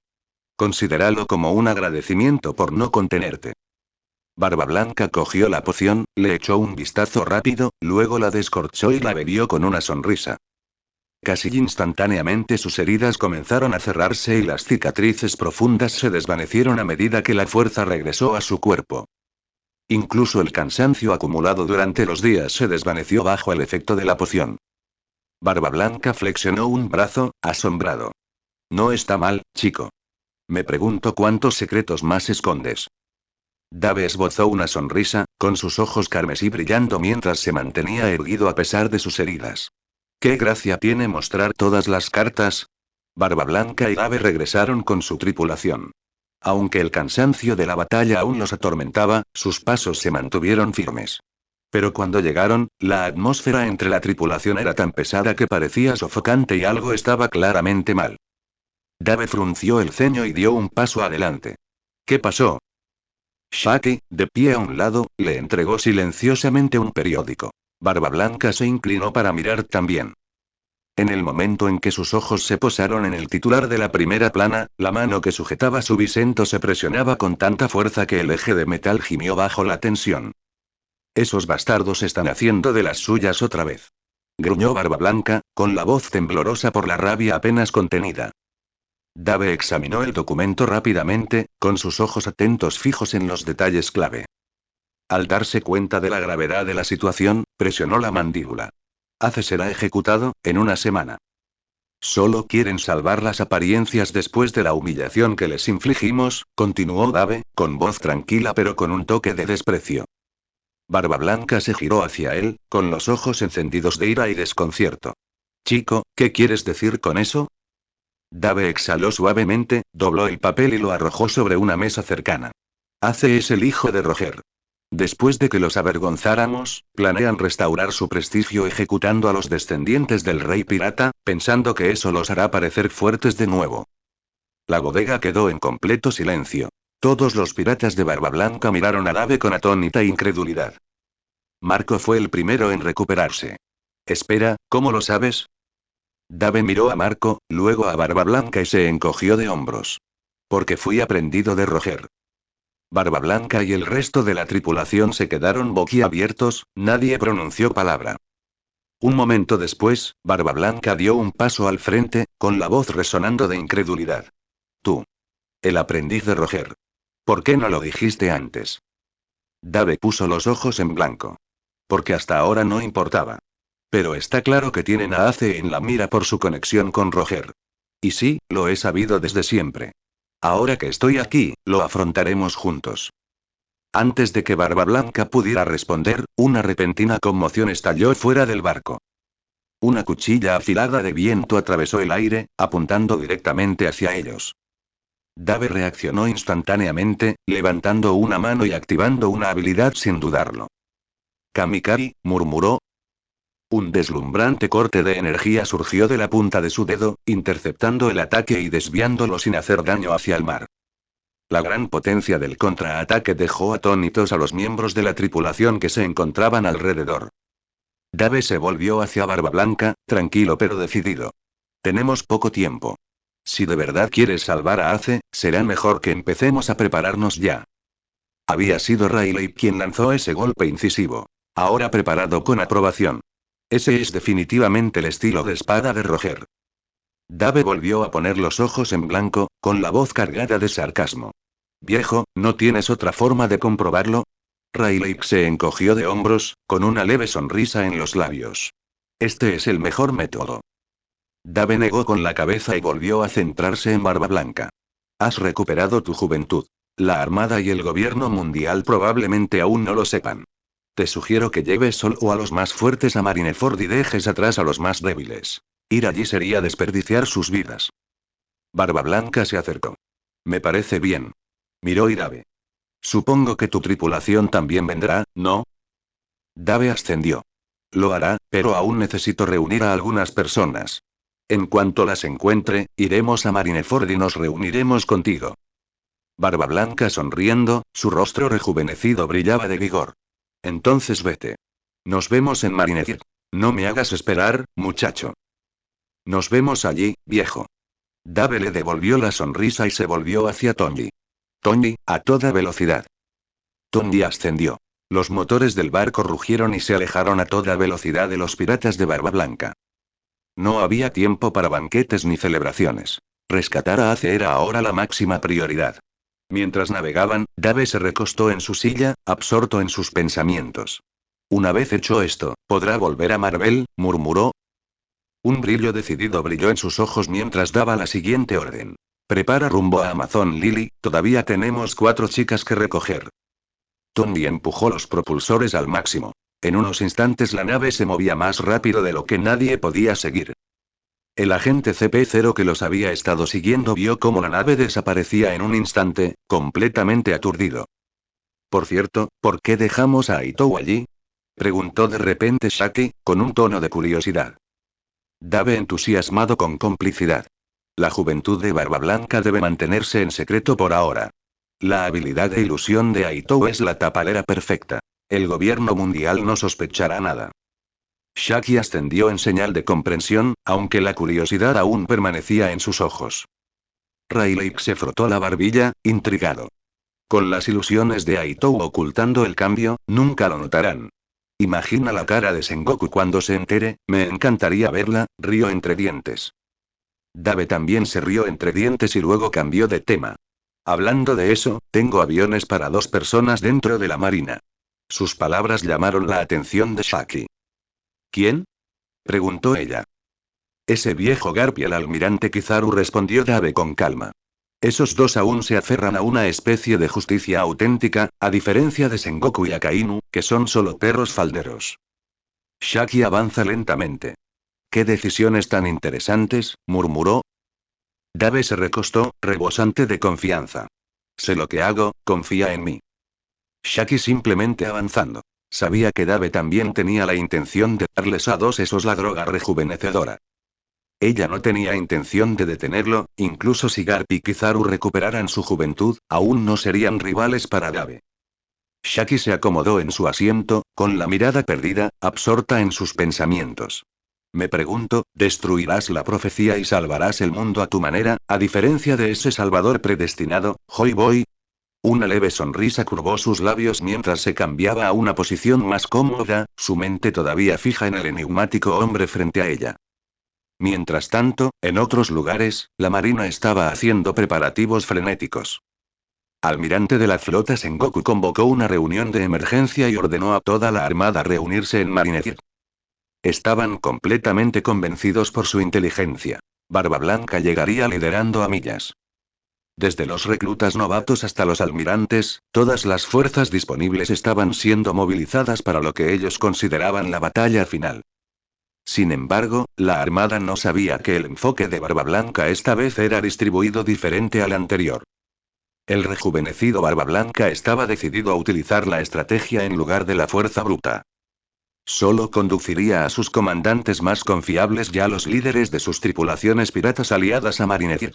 Considéralo como un agradecimiento por no contenerte. Barba Blanca cogió la poción, le echó un vistazo rápido, luego la descorchó y la bebió con una sonrisa. Casi instantáneamente sus heridas comenzaron a cerrarse y las cicatrices profundas se desvanecieron a medida que la fuerza regresó a su cuerpo. Incluso el cansancio acumulado durante los días se desvaneció bajo el efecto de la poción. Barba Blanca flexionó un brazo, asombrado. No está mal, chico. Me pregunto cuántos secretos más escondes. Dave esbozó una sonrisa, con sus ojos carmesí brillando mientras se mantenía erguido a pesar de sus heridas. ¿Qué gracia tiene mostrar todas las cartas? Barba Blanca y Dave regresaron con su tripulación. Aunque el cansancio de la batalla aún los atormentaba, sus pasos se mantuvieron firmes. Pero cuando llegaron, la atmósfera entre la tripulación era tan pesada que parecía sofocante y algo estaba claramente mal. Dave frunció el ceño y dio un paso adelante. ¿Qué pasó? Shaki, de pie a un lado, le entregó silenciosamente un periódico. Barba Blanca se inclinó para mirar también. En el momento en que sus ojos se posaron en el titular de la primera plana, la mano que sujetaba su bisento se presionaba con tanta fuerza que el eje de metal gimió bajo la tensión. Esos bastardos están haciendo de las suyas otra vez. Gruñó Barba Blanca, con la voz temblorosa por la rabia apenas contenida. Dave examinó el documento rápidamente, con sus ojos atentos fijos en los detalles clave. Al darse cuenta de la gravedad de la situación, presionó la mandíbula. Ace será ejecutado, en una semana. Solo quieren salvar las apariencias después de la humillación que les infligimos, continuó Dave, con voz tranquila pero con un toque de desprecio. Barba Blanca se giró hacia él, con los ojos encendidos de ira y desconcierto. Chico, ¿qué quieres decir con eso? Dave exhaló suavemente, dobló el papel y lo arrojó sobre una mesa cercana. Ace es el hijo de Roger. Después de que los avergonzáramos, planean restaurar su prestigio ejecutando a los descendientes del rey pirata, pensando que eso los hará parecer fuertes de nuevo. La bodega quedó en completo silencio. Todos los piratas de Barba Blanca miraron a Dave con atónita incredulidad. Marco fue el primero en recuperarse. Espera, ¿cómo lo sabes? Dave miró a Marco, luego a Barba Blanca y se encogió de hombros. Porque fui aprendido de Roger. Barba Blanca y el resto de la tripulación se quedaron boquiabiertos, nadie pronunció palabra. Un momento después, Barba Blanca dio un paso al frente, con la voz resonando de incredulidad. Tú. El aprendiz de Roger. ¿Por qué no lo dijiste antes? Dave puso los ojos en blanco. Porque hasta ahora no importaba. Pero está claro que tienen a Ace en la mira por su conexión con Roger. Y sí, lo he sabido desde siempre. Ahora que estoy aquí, lo afrontaremos juntos. Antes de que Barba Blanca pudiera responder, una repentina conmoción estalló fuera del barco. Una cuchilla afilada de viento atravesó el aire, apuntando directamente hacia ellos. Dave reaccionó instantáneamente, levantando una mano y activando una habilidad sin dudarlo. Kamikari, murmuró. Un deslumbrante corte de energía surgió de la punta de su dedo, interceptando el ataque y desviándolo sin hacer daño hacia el mar. La gran potencia del contraataque dejó atónitos a los miembros de la tripulación que se encontraban alrededor. Dave se volvió hacia Barba Blanca, tranquilo pero decidido. Tenemos poco tiempo. Si de verdad quieres salvar a Ace, será mejor que empecemos a prepararnos ya. Había sido Riley quien lanzó ese golpe incisivo. Ahora preparado con aprobación. Ese es definitivamente el estilo de espada de Roger. Dave volvió a poner los ojos en blanco, con la voz cargada de sarcasmo. Viejo, ¿no tienes otra forma de comprobarlo? Riley se encogió de hombros, con una leve sonrisa en los labios. Este es el mejor método. Dave negó con la cabeza y volvió a centrarse en Barba Blanca. Has recuperado tu juventud. La Armada y el gobierno mundial probablemente aún no lo sepan. Te sugiero que lleves solo a los más fuertes a Marineford y dejes atrás a los más débiles. Ir allí sería desperdiciar sus vidas. Barba Blanca se acercó. Me parece bien. Miró a Dave. Supongo que tu tripulación también vendrá, ¿no? Dave ascendió. Lo hará, pero aún necesito reunir a algunas personas. En cuanto las encuentre, iremos a Marineford y nos reuniremos contigo. Barba Blanca sonriendo, su rostro rejuvenecido brillaba de vigor. Entonces vete. Nos vemos en Marineford. No me hagas esperar, muchacho. Nos vemos allí, viejo. Dave le devolvió la sonrisa y se volvió hacia Tony. Tony, a toda velocidad. Tony ascendió. Los motores del barco rugieron y se alejaron a toda velocidad de los piratas de Barba Blanca. No había tiempo para banquetes ni celebraciones. Rescatar a Ace era ahora la máxima prioridad. Mientras navegaban, Dave se recostó en su silla, absorto en sus pensamientos. Una vez hecho esto, ¿podrá volver a Marvel?, murmuró. Un brillo decidido brilló en sus ojos mientras daba la siguiente orden. Prepara rumbo a Amazon Lily, todavía tenemos 4 chicas que recoger. Tony empujó los propulsores al máximo. En unos instantes la nave se movía más rápido de lo que nadie podía seguir. El agente CP0 que los había estado siguiendo vio cómo la nave desaparecía en un instante, completamente aturdido. Por cierto, ¿por qué dejamos a Itou allí?, preguntó de repente Shaki, con un tono de curiosidad. Dave entusiasmado con complicidad. La juventud de Barba Blanca debe mantenerse en secreto por ahora. La habilidad de ilusión de Itou es la tapadera perfecta. El gobierno mundial no sospechará nada. Shaki ascendió en señal de comprensión, aunque la curiosidad aún permanecía en sus ojos. Rayleigh se frotó la barbilla, intrigado. Con las ilusiones de Itou ocultando el cambio, nunca lo notarán. Imagina la cara de Sengoku cuando se entere, me encantaría verla, rió entre dientes. Dave también se rió entre dientes y luego cambió de tema. Hablando de eso, tengo aviones para 2 personas dentro de la marina. Sus palabras llamaron la atención de Shaki. ¿Quién?, preguntó ella. Ese viejo Garp y el almirante Kizaru, respondió Dave con calma. Esos 2 aún se aferran a una especie de justicia auténtica, a diferencia de Sengoku y Akainu, que son solo perros falderos. Shaki avanza lentamente. ¿Qué decisiones tan interesantes?, murmuró. Dave se recostó, rebosante de confianza. Sé lo que hago, confía en mí. Shaki simplemente avanzando. Sabía que Dave también tenía la intención de darles a 2 esos la droga rejuvenecedora. Ella no tenía intención de detenerlo, incluso si Garp y Kizaru recuperaran su juventud, aún no serían rivales para Dave. Shaki se acomodó en su asiento, con la mirada perdida, absorta en sus pensamientos. Me pregunto, ¿destruirás la profecía y salvarás el mundo a tu manera, a diferencia de ese salvador predestinado, Joy Boy? Una leve sonrisa curvó sus labios mientras se cambiaba a una posición más cómoda, su mente todavía fija en el enigmático hombre frente a ella. Mientras tanto, en otros lugares, la marina estaba haciendo preparativos frenéticos. Almirante de la flota Sengoku convocó una reunión de emergencia y ordenó a toda la armada reunirse en Marineford. Estaban completamente convencidos por su inteligencia. Barba Blanca llegaría liderando a millas. Desde los reclutas novatos hasta los almirantes, todas las fuerzas disponibles estaban siendo movilizadas para lo que ellos consideraban la batalla final. Sin embargo, la armada no sabía que el enfoque de Barba Blanca esta vez era distribuido diferente al anterior. El rejuvenecido Barba Blanca estaba decidido a utilizar la estrategia en lugar de la fuerza bruta. Solo conduciría a sus comandantes más confiables y a los líderes de sus tripulaciones piratas aliadas a Marineford.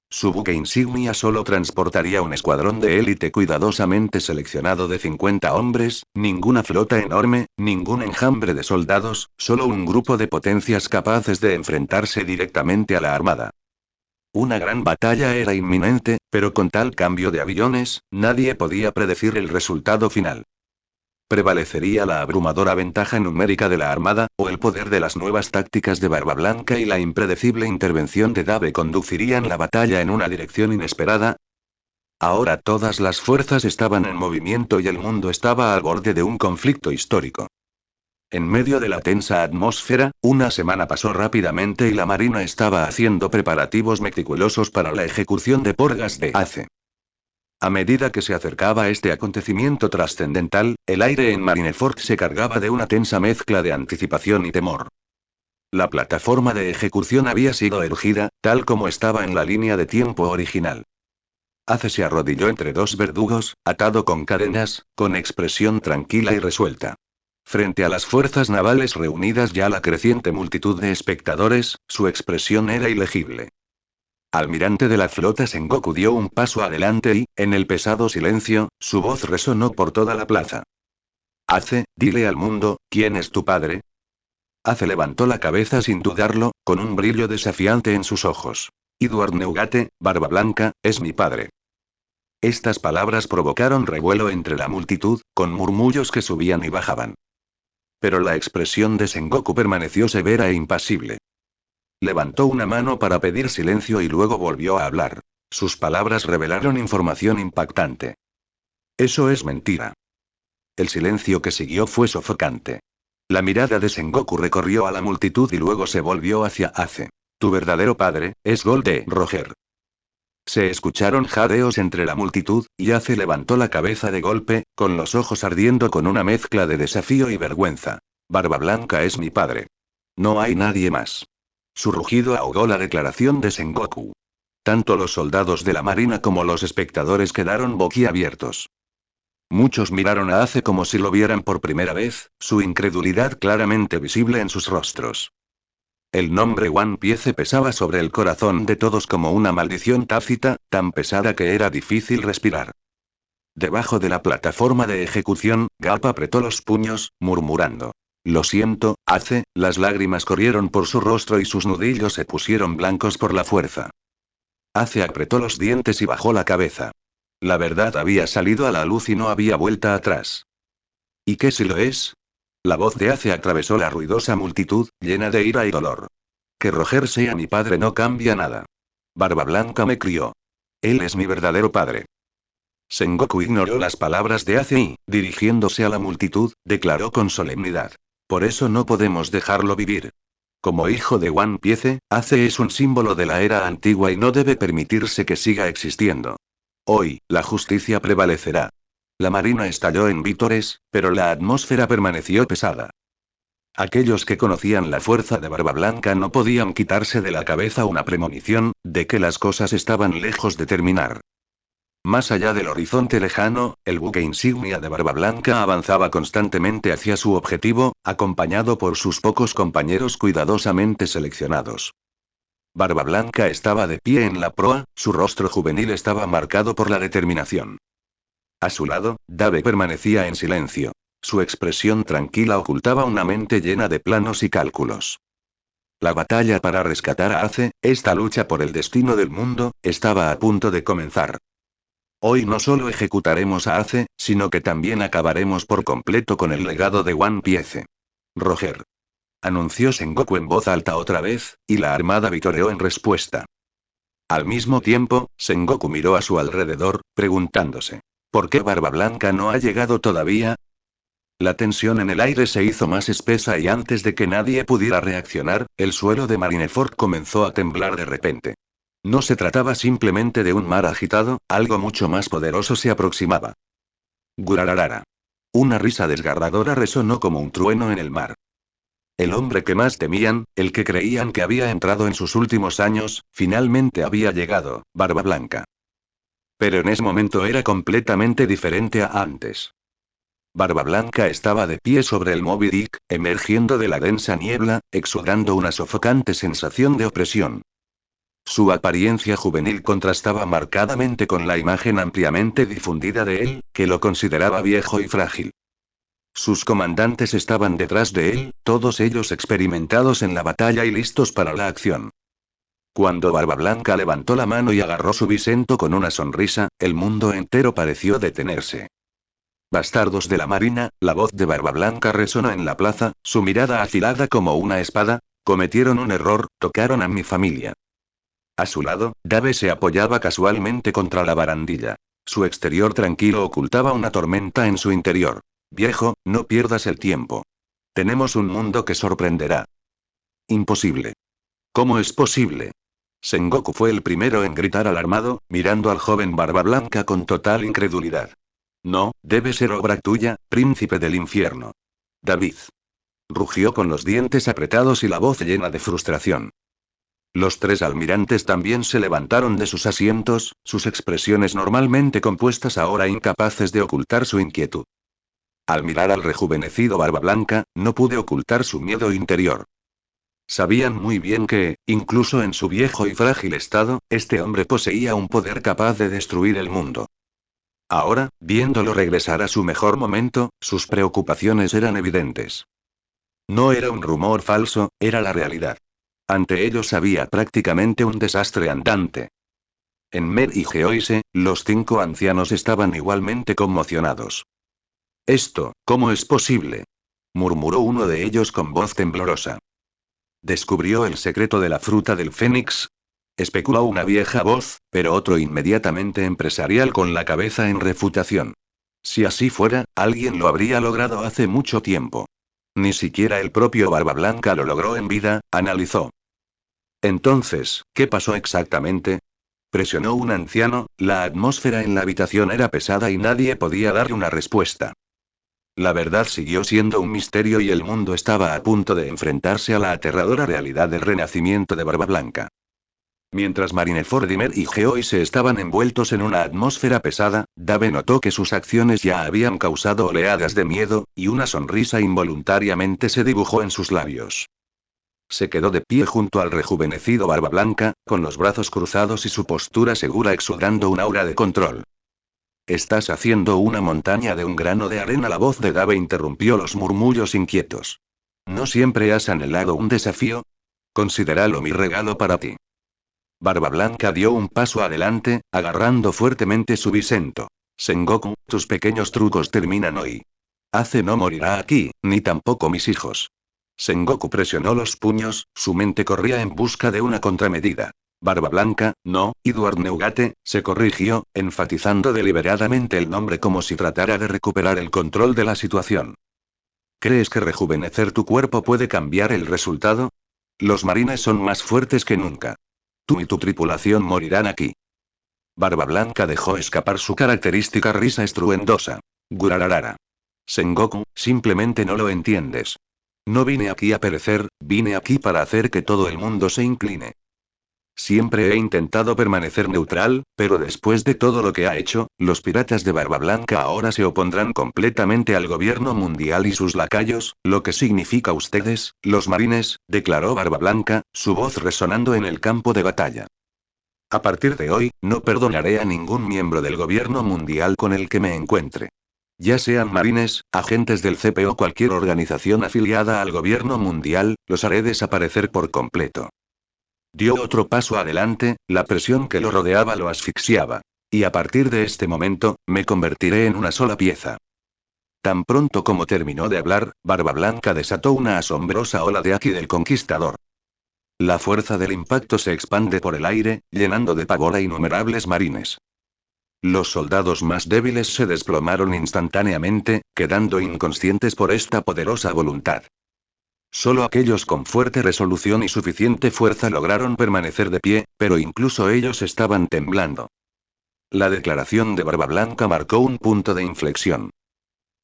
Su buque insignia solo transportaría un escuadrón de élite cuidadosamente seleccionado de 50 hombres, ninguna flota enorme, ningún enjambre de soldados, solo un grupo de potencias capaces de enfrentarse directamente a la armada. Una gran batalla era inminente, pero con tal cambio de aviones, nadie podía predecir el resultado final. ¿Prevalecería la abrumadora ventaja numérica de la armada, o el poder de las nuevas tácticas de Barba Blanca y la impredecible intervención de Dave conducirían la batalla en una dirección inesperada? Ahora todas las fuerzas estaban en movimiento y el mundo estaba al borde de un conflicto histórico. En medio de la tensa atmósfera, una semana pasó rápidamente y la marina estaba haciendo preparativos meticulosos para la ejecución de Porgas de Ace. A medida que se acercaba este acontecimiento trascendental, el aire en Marineford se cargaba de una tensa mezcla de anticipación y temor. La plataforma de ejecución había sido erigida, tal como estaba en la línea de tiempo original. Ace se arrodilló entre 2 verdugos, atado con cadenas, con expresión tranquila y resuelta. Frente a las fuerzas navales reunidas y a la creciente multitud de espectadores, su expresión era ilegible. Almirante de la flota Sengoku dio un paso adelante y, en el pesado silencio, su voz resonó por toda la plaza. Ace, dile al mundo, ¿quién es tu padre? Ace levantó la cabeza sin dudarlo, con un brillo desafiante en sus ojos. Edward Neugate, Barba Blanca, es mi padre. Estas palabras provocaron revuelo entre la multitud, con murmullos que subían y bajaban. Pero la expresión de Sengoku permaneció severa e impasible. Levantó una mano para pedir silencio y luego volvió a hablar. Sus palabras revelaron información impactante. Eso es mentira. El silencio que siguió fue sofocante. La mirada de Sengoku recorrió a la multitud y luego se volvió hacia Ace. Tu verdadero padre, es Gol de Roger. Se escucharon jadeos entre la multitud, y Ace levantó la cabeza de golpe, con los ojos ardiendo con una mezcla de desafío y vergüenza. Barba Blanca es mi padre. No hay nadie más. Su rugido ahogó la declaración de Sengoku. Tanto los soldados de la marina como los espectadores quedaron boquiabiertos. Muchos miraron a Ace como si lo vieran por primera vez, su incredulidad claramente visible en sus rostros. El nombre One Piece pesaba sobre el corazón de todos como una maldición tácita, tan pesada que era difícil respirar. Debajo de la plataforma de ejecución, Garp apretó los puños, murmurando. Lo siento, Ace. Las lágrimas corrieron por su rostro y sus nudillos se pusieron blancos por la fuerza. Ace apretó los dientes y bajó la cabeza. La verdad había salido a la luz y no había vuelta atrás. ¿Y qué si lo es? La voz de Ace atravesó la ruidosa multitud, llena de ira y dolor. Que Roger sea mi padre no cambia nada. Barba Blanca me crió. Él es mi verdadero padre. Sengoku ignoró las palabras de Ace y, dirigiéndose a la multitud, declaró con solemnidad. Por eso no podemos dejarlo vivir. Como hijo de One Piece, Ace es un símbolo de la era antigua y no debe permitirse que siga existiendo. Hoy, la justicia prevalecerá. La marina estalló en vítores, pero la atmósfera permaneció pesada. Aquellos que conocían la fuerza de Barba Blanca no podían quitarse de la cabeza una premonición, de que las cosas estaban lejos de terminar. Más allá del horizonte lejano, el buque insignia de Barba Blanca avanzaba constantemente hacia su objetivo, acompañado por sus pocos compañeros cuidadosamente seleccionados. Barba Blanca estaba de pie en la proa, su rostro juvenil estaba marcado por la determinación. A su lado, Dave permanecía en silencio. Su expresión tranquila ocultaba una mente llena de planos y cálculos. La batalla para rescatar a Ace, esta lucha por el destino del mundo, estaba a punto de comenzar. Hoy no solo ejecutaremos a Ace, sino que también acabaremos por completo con el legado de One Piece. Roger. Anunció Sengoku en voz alta otra vez, y la armada vitoreó en respuesta. Al mismo tiempo, Sengoku miró a su alrededor, preguntándose. ¿Por qué Barba Blanca no ha llegado todavía? La tensión en el aire se hizo más espesa y antes de que nadie pudiera reaccionar, el suelo de Marineford comenzó a temblar de repente. No se trataba simplemente de un mar agitado, algo mucho más poderoso se aproximaba. Gurararara. Una risa desgarradora resonó como un trueno en el mar. El hombre que más temían, el que creían que había entrado en sus últimos años, finalmente había llegado, Barba Blanca. Pero en ese momento era completamente diferente a antes. Barba Blanca estaba de pie sobre el Moby Dick, emergiendo de la densa niebla, exudando una sofocante sensación de opresión. Su apariencia juvenil contrastaba marcadamente con la imagen ampliamente difundida de él, que lo consideraba viejo y frágil. Sus comandantes estaban detrás de él, todos ellos experimentados en la batalla y listos para la acción. Cuando Barba Blanca levantó la mano y agarró su bisento con una sonrisa, el mundo entero pareció detenerse. Bastardos de la marina, la voz de Barba Blanca resonó en la plaza, su mirada afilada como una espada, cometieron un error, tocaron a mi familia. A su lado, Dave se apoyaba casualmente contra la barandilla. Su exterior tranquilo ocultaba una tormenta en su interior. Viejo, no pierdas el tiempo. Tenemos un mundo que sorprenderá. Imposible. ¿Cómo es posible? Sengoku fue el primero en gritar alarmado, mirando al joven Barba Blanca con total incredulidad. No, debe ser obra tuya, príncipe del infierno. David. Rugió con los dientes apretados y la voz llena de frustración. Los tres almirantes también se levantaron de sus asientos, sus expresiones normalmente compuestas ahora incapaces de ocultar su inquietud. Al mirar al rejuvenecido Barba Blanca, no pude ocultar su miedo interior. Sabían muy bien que, incluso en su viejo y frágil estado, este hombre poseía un poder capaz de destruir el mundo. Ahora, viéndolo regresar a su mejor momento, sus preocupaciones eran evidentes. No era un rumor falso, era la realidad. Ante ellos había prácticamente un desastre andante. En Mer y Geoise, los 5 ancianos estaban igualmente conmocionados. Esto, ¿cómo es posible? Murmuró uno de ellos con voz temblorosa. ¿Descubrió el secreto de la fruta del Fénix? Especuló una vieja voz, pero otro inmediatamente empresarial con la cabeza en refutación. Si así fuera, alguien lo habría logrado hace mucho tiempo. Ni siquiera el propio Barba Blanca lo logró en vida, analizó. Entonces, ¿qué pasó exactamente? Presionó un anciano, la atmósfera en la habitación era pesada y nadie podía darle una respuesta. La verdad siguió siendo un misterio y el mundo estaba a punto de enfrentarse a la aterradora realidad del renacimiento de Barba Blanca. Mientras Marineford, y Geoise estaban envueltos en una atmósfera pesada, Dave notó que sus acciones ya habían causado oleadas de miedo, y una sonrisa involuntariamente se dibujó en sus labios. Se quedó de pie junto al rejuvenecido Barba Blanca, con los brazos cruzados y su postura segura exudando un aura de control. Estás haciendo una montaña de un grano de arena. La voz de Dave interrumpió los murmullos inquietos. ¿No siempre has anhelado un desafío? Considéralo mi regalo para ti. Barba Blanca dio un paso adelante, agarrando fuertemente su bisento. Sengoku, tus pequeños trucos terminan hoy. Ace no morirá aquí, ni tampoco mis hijos. Sengoku presionó los puños, su mente corría en busca de una contramedida. Barba Blanca, no, Edward Neugate, se corrigió, enfatizando deliberadamente el nombre como si tratara de recuperar el control de la situación. ¿Crees que rejuvenecer tu cuerpo puede cambiar el resultado? Los marines son más fuertes que nunca. Tú y tu tripulación morirán aquí. Barba Blanca dejó escapar su característica risa estruendosa. Gurararara. Sengoku, simplemente no lo entiendes. No vine aquí a perecer, vine aquí para hacer que todo el mundo se incline. Siempre he intentado permanecer neutral, pero después de todo lo que ha hecho, los piratas de Barba Blanca ahora se opondrán completamente al gobierno mundial y sus lacayos, lo que significa ustedes, los marines, declaró Barba Blanca, su voz resonando en el campo de batalla. A partir de hoy, no perdonaré a ningún miembro del gobierno mundial con el que me encuentre. Ya sean marines, agentes del CP o cualquier organización afiliada al gobierno mundial, los haré desaparecer por completo. Dio otro paso adelante, la presión que lo rodeaba lo asfixiaba. Y a partir de este momento, me convertiré en una sola pieza. Tan pronto como terminó de hablar, Barba Blanca desató una asombrosa ola de Aki del Conquistador. La fuerza del impacto se expande por el aire, llenando de pavor a innumerables marines. Los soldados más débiles se desplomaron instantáneamente, quedando inconscientes por esta poderosa voluntad. Solo aquellos con fuerte resolución y suficiente fuerza lograron permanecer de pie, pero incluso ellos estaban temblando. La declaración de Barba Blanca marcó un punto de inflexión.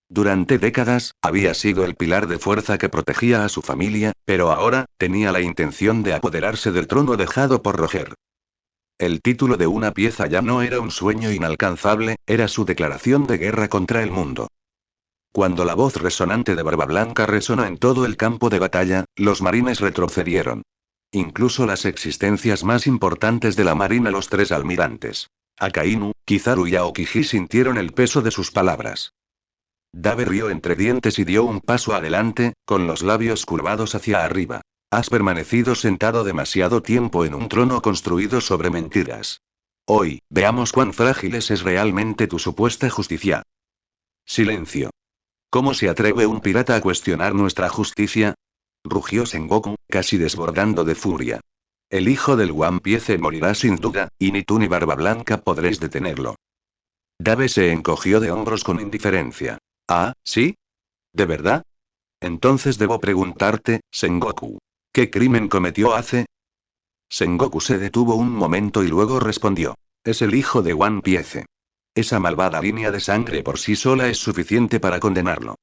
Durante décadas, había sido el pilar de fuerza que protegía a su familia, pero ahora, tenía la intención de apoderarse del trono dejado por Roger. El título de una pieza ya no era un sueño inalcanzable, era su declaración de guerra contra el mundo. Cuando la voz resonante de Barba Blanca resonó en todo el campo de batalla, los marines retrocedieron. Incluso las existencias más importantes de la marina, los tres almirantes, Akainu, Kizaru y Aokiji, sintieron el peso de sus palabras. Dave rió entre dientes y dio un paso adelante, con los labios curvados hacia arriba. Has permanecido sentado demasiado tiempo en un trono construido sobre mentiras. Hoy, veamos cuán frágil es realmente tu supuesta justicia. Silencio. ¿Cómo se atreve un pirata a cuestionar nuestra justicia? Rugió Sengoku, casi desbordando de furia. El hijo del One Piece morirá sin duda, y ni tú ni Barba Blanca podréis detenerlo. Dave se encogió de hombros con indiferencia. Ah, ¿sí? ¿De verdad? Entonces debo preguntarte, Sengoku. ¿Qué crimen cometió Ace? Sengoku se detuvo un momento y luego respondió. Es el hijo de One Piece. Esa malvada línea de sangre por sí sola es suficiente para condenarlo.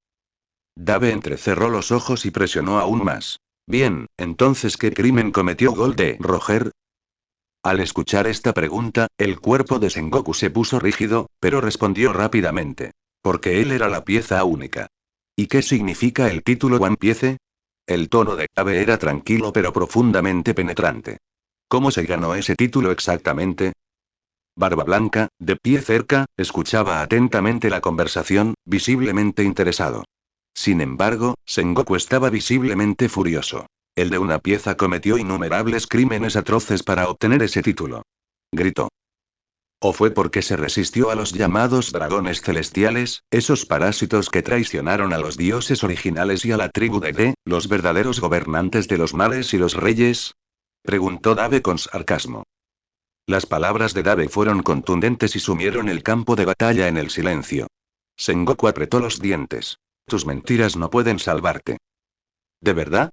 Dave entrecerró los ojos y presionó aún más. Bien, entonces ¿qué crimen cometió Gold Roger? Al escuchar esta pregunta, el cuerpo de Sengoku se puso rígido, pero respondió rápidamente. Porque él era la pieza única. ¿Y qué significa el título One Piece? El tono de Dave era tranquilo pero profundamente penetrante. ¿Cómo se ganó ese título exactamente? Barba Blanca, de pie cerca, escuchaba atentamente la conversación, visiblemente interesado. Sin embargo, Sengoku estaba visiblemente furioso. El de una pieza cometió innumerables crímenes atroces para obtener ese título. Gritó. ¿O fue porque se resistió a los llamados dragones celestiales, esos parásitos que traicionaron a los dioses originales y a la tribu de D, los verdaderos gobernantes de los mares y los reyes? Preguntó Dave con sarcasmo. Las palabras de Dave fueron contundentes y sumieron el campo de batalla en el silencio. Sengoku apretó los dientes. Tus mentiras no pueden salvarte. ¿De verdad?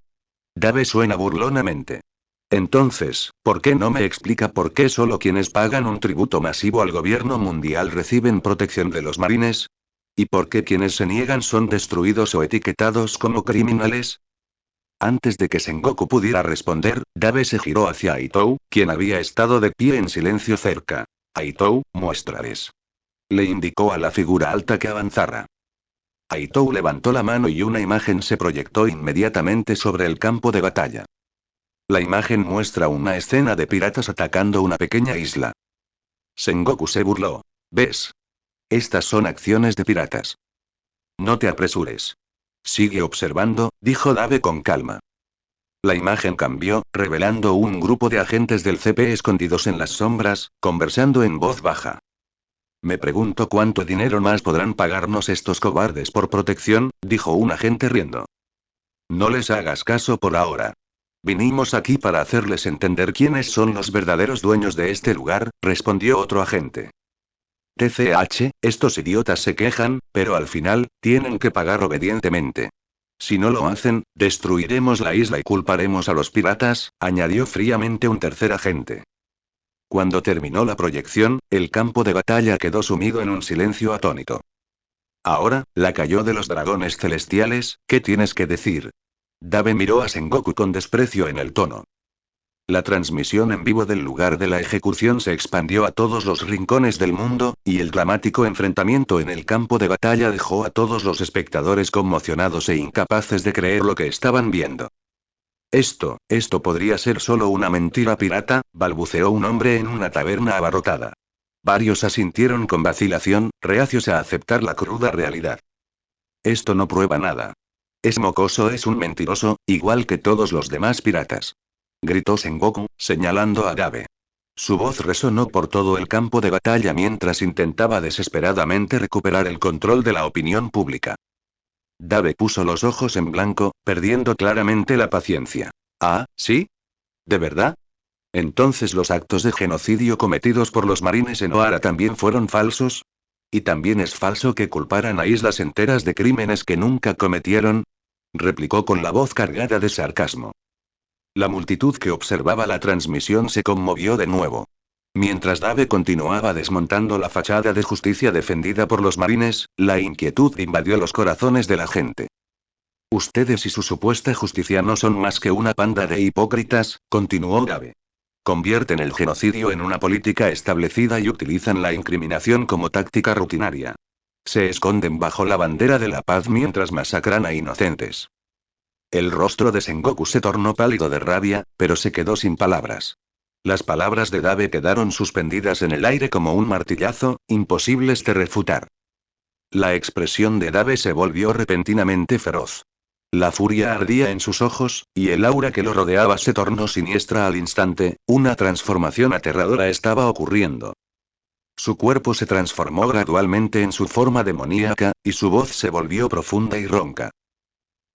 Dave suena burlonamente. Entonces, ¿por qué no me explica por qué solo quienes pagan un tributo masivo al gobierno mundial reciben protección de los marines? ¿Y por qué quienes se niegan son destruidos o etiquetados como criminales? Antes de que Sengoku pudiera responder, Dave se giró hacia Aitou, quien había estado de pie en silencio cerca. Aitou, muéstrales. Le indicó a la figura alta que avanzara. Aitou levantó la mano y una imagen se proyectó inmediatamente sobre el campo de batalla. La imagen muestra una escena de piratas atacando una pequeña isla. Sengoku se burló. ¿Ves? Estas son acciones de piratas. No te apresures. Sigue observando, dijo Dave con calma. La imagen cambió, revelando un grupo de agentes del CP escondidos en las sombras, conversando en voz baja. Me pregunto cuánto dinero más podrán pagarnos estos cobardes por protección, dijo un agente riendo. No les hagas caso por ahora. Vinimos aquí para hacerles entender quiénes son los verdaderos dueños de este lugar, respondió otro agente. TCH, estos idiotas se quejan, pero al final, tienen que pagar obedientemente. Si no lo hacen, destruiremos la isla y culparemos a los piratas, añadió fríamente un tercer agente. Cuando terminó la proyección, el campo de batalla quedó sumido en un silencio atónito. Ahora, la cayó de los dragones celestiales, ¿qué tienes que decir? Dave miró a Sengoku con desprecio en el tono. La transmisión en vivo del lugar de la ejecución se expandió a todos los rincones del mundo, y el dramático enfrentamiento en el campo de batalla dejó a todos los espectadores conmocionados e incapaces de creer lo que estaban viendo. Esto podría ser solo una mentira pirata, balbuceó un hombre en una taberna abarrotada. Varios asintieron con vacilación, reacios a aceptar la cruda realidad. Esto no prueba nada. Es mocoso, es un mentiroso, igual que todos los demás piratas. Gritó Sengoku, señalando a Dave. Su voz resonó por todo el campo de batalla mientras intentaba desesperadamente recuperar el control de la opinión pública. Dave puso los ojos en blanco, perdiendo claramente la paciencia. ¿Ah, sí? ¿De verdad? Entonces los actos de genocidio cometidos por los marines en Ohara también fueron falsos. ¿Y también es falso que culparan a islas enteras de crímenes que nunca cometieron? Replicó con la voz cargada de sarcasmo. La multitud que observaba la transmisión se conmovió de nuevo. Mientras Dave continuaba desmontando la fachada de justicia defendida por los marines, la inquietud invadió los corazones de la gente. Ustedes y su supuesta justicia no son más que una panda de hipócritas, continuó Dave. Convierten el genocidio en una política establecida y utilizan la incriminación como táctica rutinaria. Se esconden bajo la bandera de la paz mientras masacran a inocentes. El rostro de Sengoku se tornó pálido de rabia, pero se quedó sin palabras. Las palabras de Dave quedaron suspendidas en el aire como un martillazo, imposibles de refutar. La expresión de Dave se volvió repentinamente feroz. La furia ardía en sus ojos, y el aura que lo rodeaba se tornó siniestra al instante, una transformación aterradora estaba ocurriendo. Su cuerpo se transformó gradualmente en su forma demoníaca, y su voz se volvió profunda y ronca.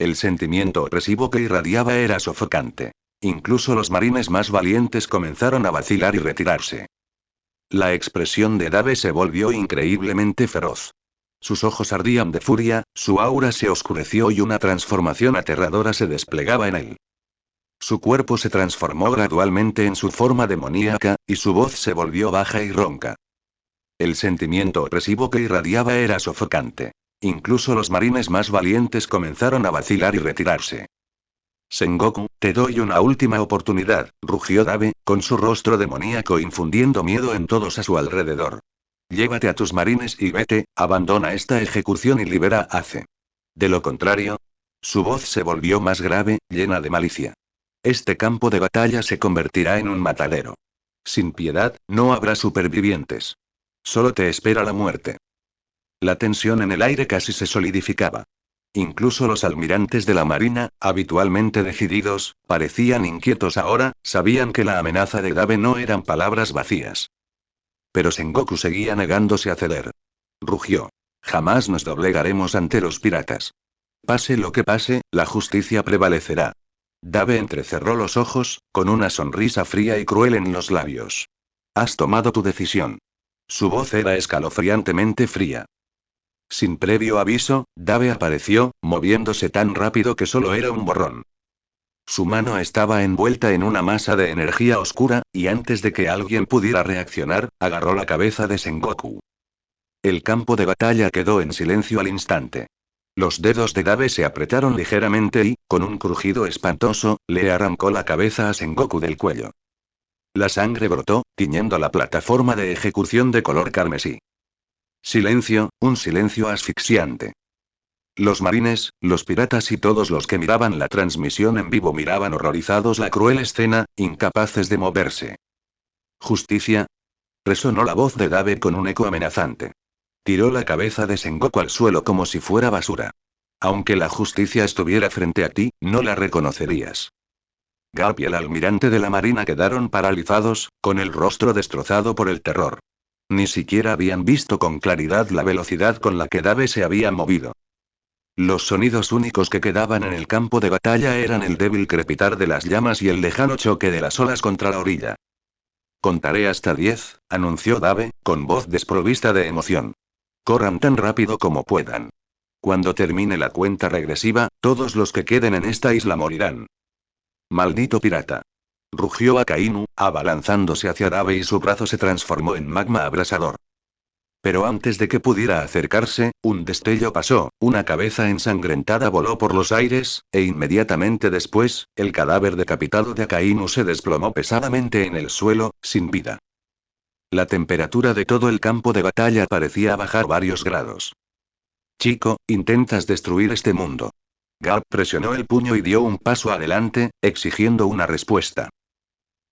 El sentimiento opresivo que irradiaba era sofocante. Incluso los marines más valientes comenzaron a vacilar y retirarse. La expresión de Dave se volvió increíblemente feroz. Sus ojos ardían de furia, su aura se oscureció y una transformación aterradora se desplegaba en él. Su cuerpo se transformó gradualmente en su forma demoníaca, y su voz se volvió baja y ronca. El sentimiento opresivo que irradiaba era sofocante. Incluso los marines más valientes comenzaron a vacilar y retirarse. Sengoku, te doy una última oportunidad, rugió Dave, con su rostro demoníaco infundiendo miedo en todos a su alrededor. Llévate a tus marines y vete, abandona esta ejecución y libera a Ace. De lo contrario, su voz se volvió más grave, llena de malicia. Este campo de batalla se convertirá en un matadero. Sin piedad, no habrá supervivientes. Solo te espera la muerte. La tensión en el aire casi se solidificaba. Incluso los almirantes de la marina, habitualmente decididos, parecían inquietos ahora, sabían que la amenaza de Dave no eran palabras vacías. Pero Sengoku seguía negándose a ceder. Rugió. Jamás nos doblegaremos ante los piratas. Pase lo que pase, la justicia prevalecerá. Dave entrecerró los ojos, con una sonrisa fría y cruel en los labios. Has tomado tu decisión. Su voz era escalofriantemente fría. Sin previo aviso, Dave apareció, moviéndose tan rápido que solo era un borrón. Su mano estaba envuelta en una masa de energía oscura, y antes de que alguien pudiera reaccionar, agarró la cabeza de Sengoku. El campo de batalla quedó en silencio al instante. Los dedos de Dave se apretaron ligeramente y, con un crujido espantoso, le arrancó la cabeza a Sengoku del cuello. La sangre brotó, tiñendo la plataforma de ejecución de color carmesí. Silencio, un silencio asfixiante. Los marines, los piratas y todos los que miraban la transmisión en vivo miraban horrorizados la cruel escena, incapaces de moverse. ¿Justicia? Resonó la voz de Dave con un eco amenazante. Tiró la cabeza de Sengoku al suelo como si fuera basura. Aunque la justicia estuviera frente a ti, no la reconocerías. Garp y el almirante de la marina quedaron paralizados, con el rostro destrozado por el terror. Ni siquiera habían visto con claridad la velocidad con la que Dave se había movido. Los sonidos únicos que quedaban en el campo de batalla eran el débil crepitar de las llamas y el lejano choque de las olas contra la orilla. Contaré hasta 10, anunció Dave, con voz desprovista de emoción. Corran tan rápido como puedan. Cuando termine la cuenta regresiva, todos los que queden en esta isla morirán. Maldito pirata. Rugió Akainu, abalanzándose hacia Dave y su brazo se transformó en magma abrasador. Pero antes de que pudiera acercarse, un destello pasó, una cabeza ensangrentada voló por los aires, e inmediatamente después, el cadáver decapitado de Akainu se desplomó pesadamente en el suelo, sin vida. La temperatura de todo el campo de batalla parecía bajar varios grados. Chico, intentas destruir este mundo. Garp presionó el puño y dio un paso adelante, exigiendo una respuesta.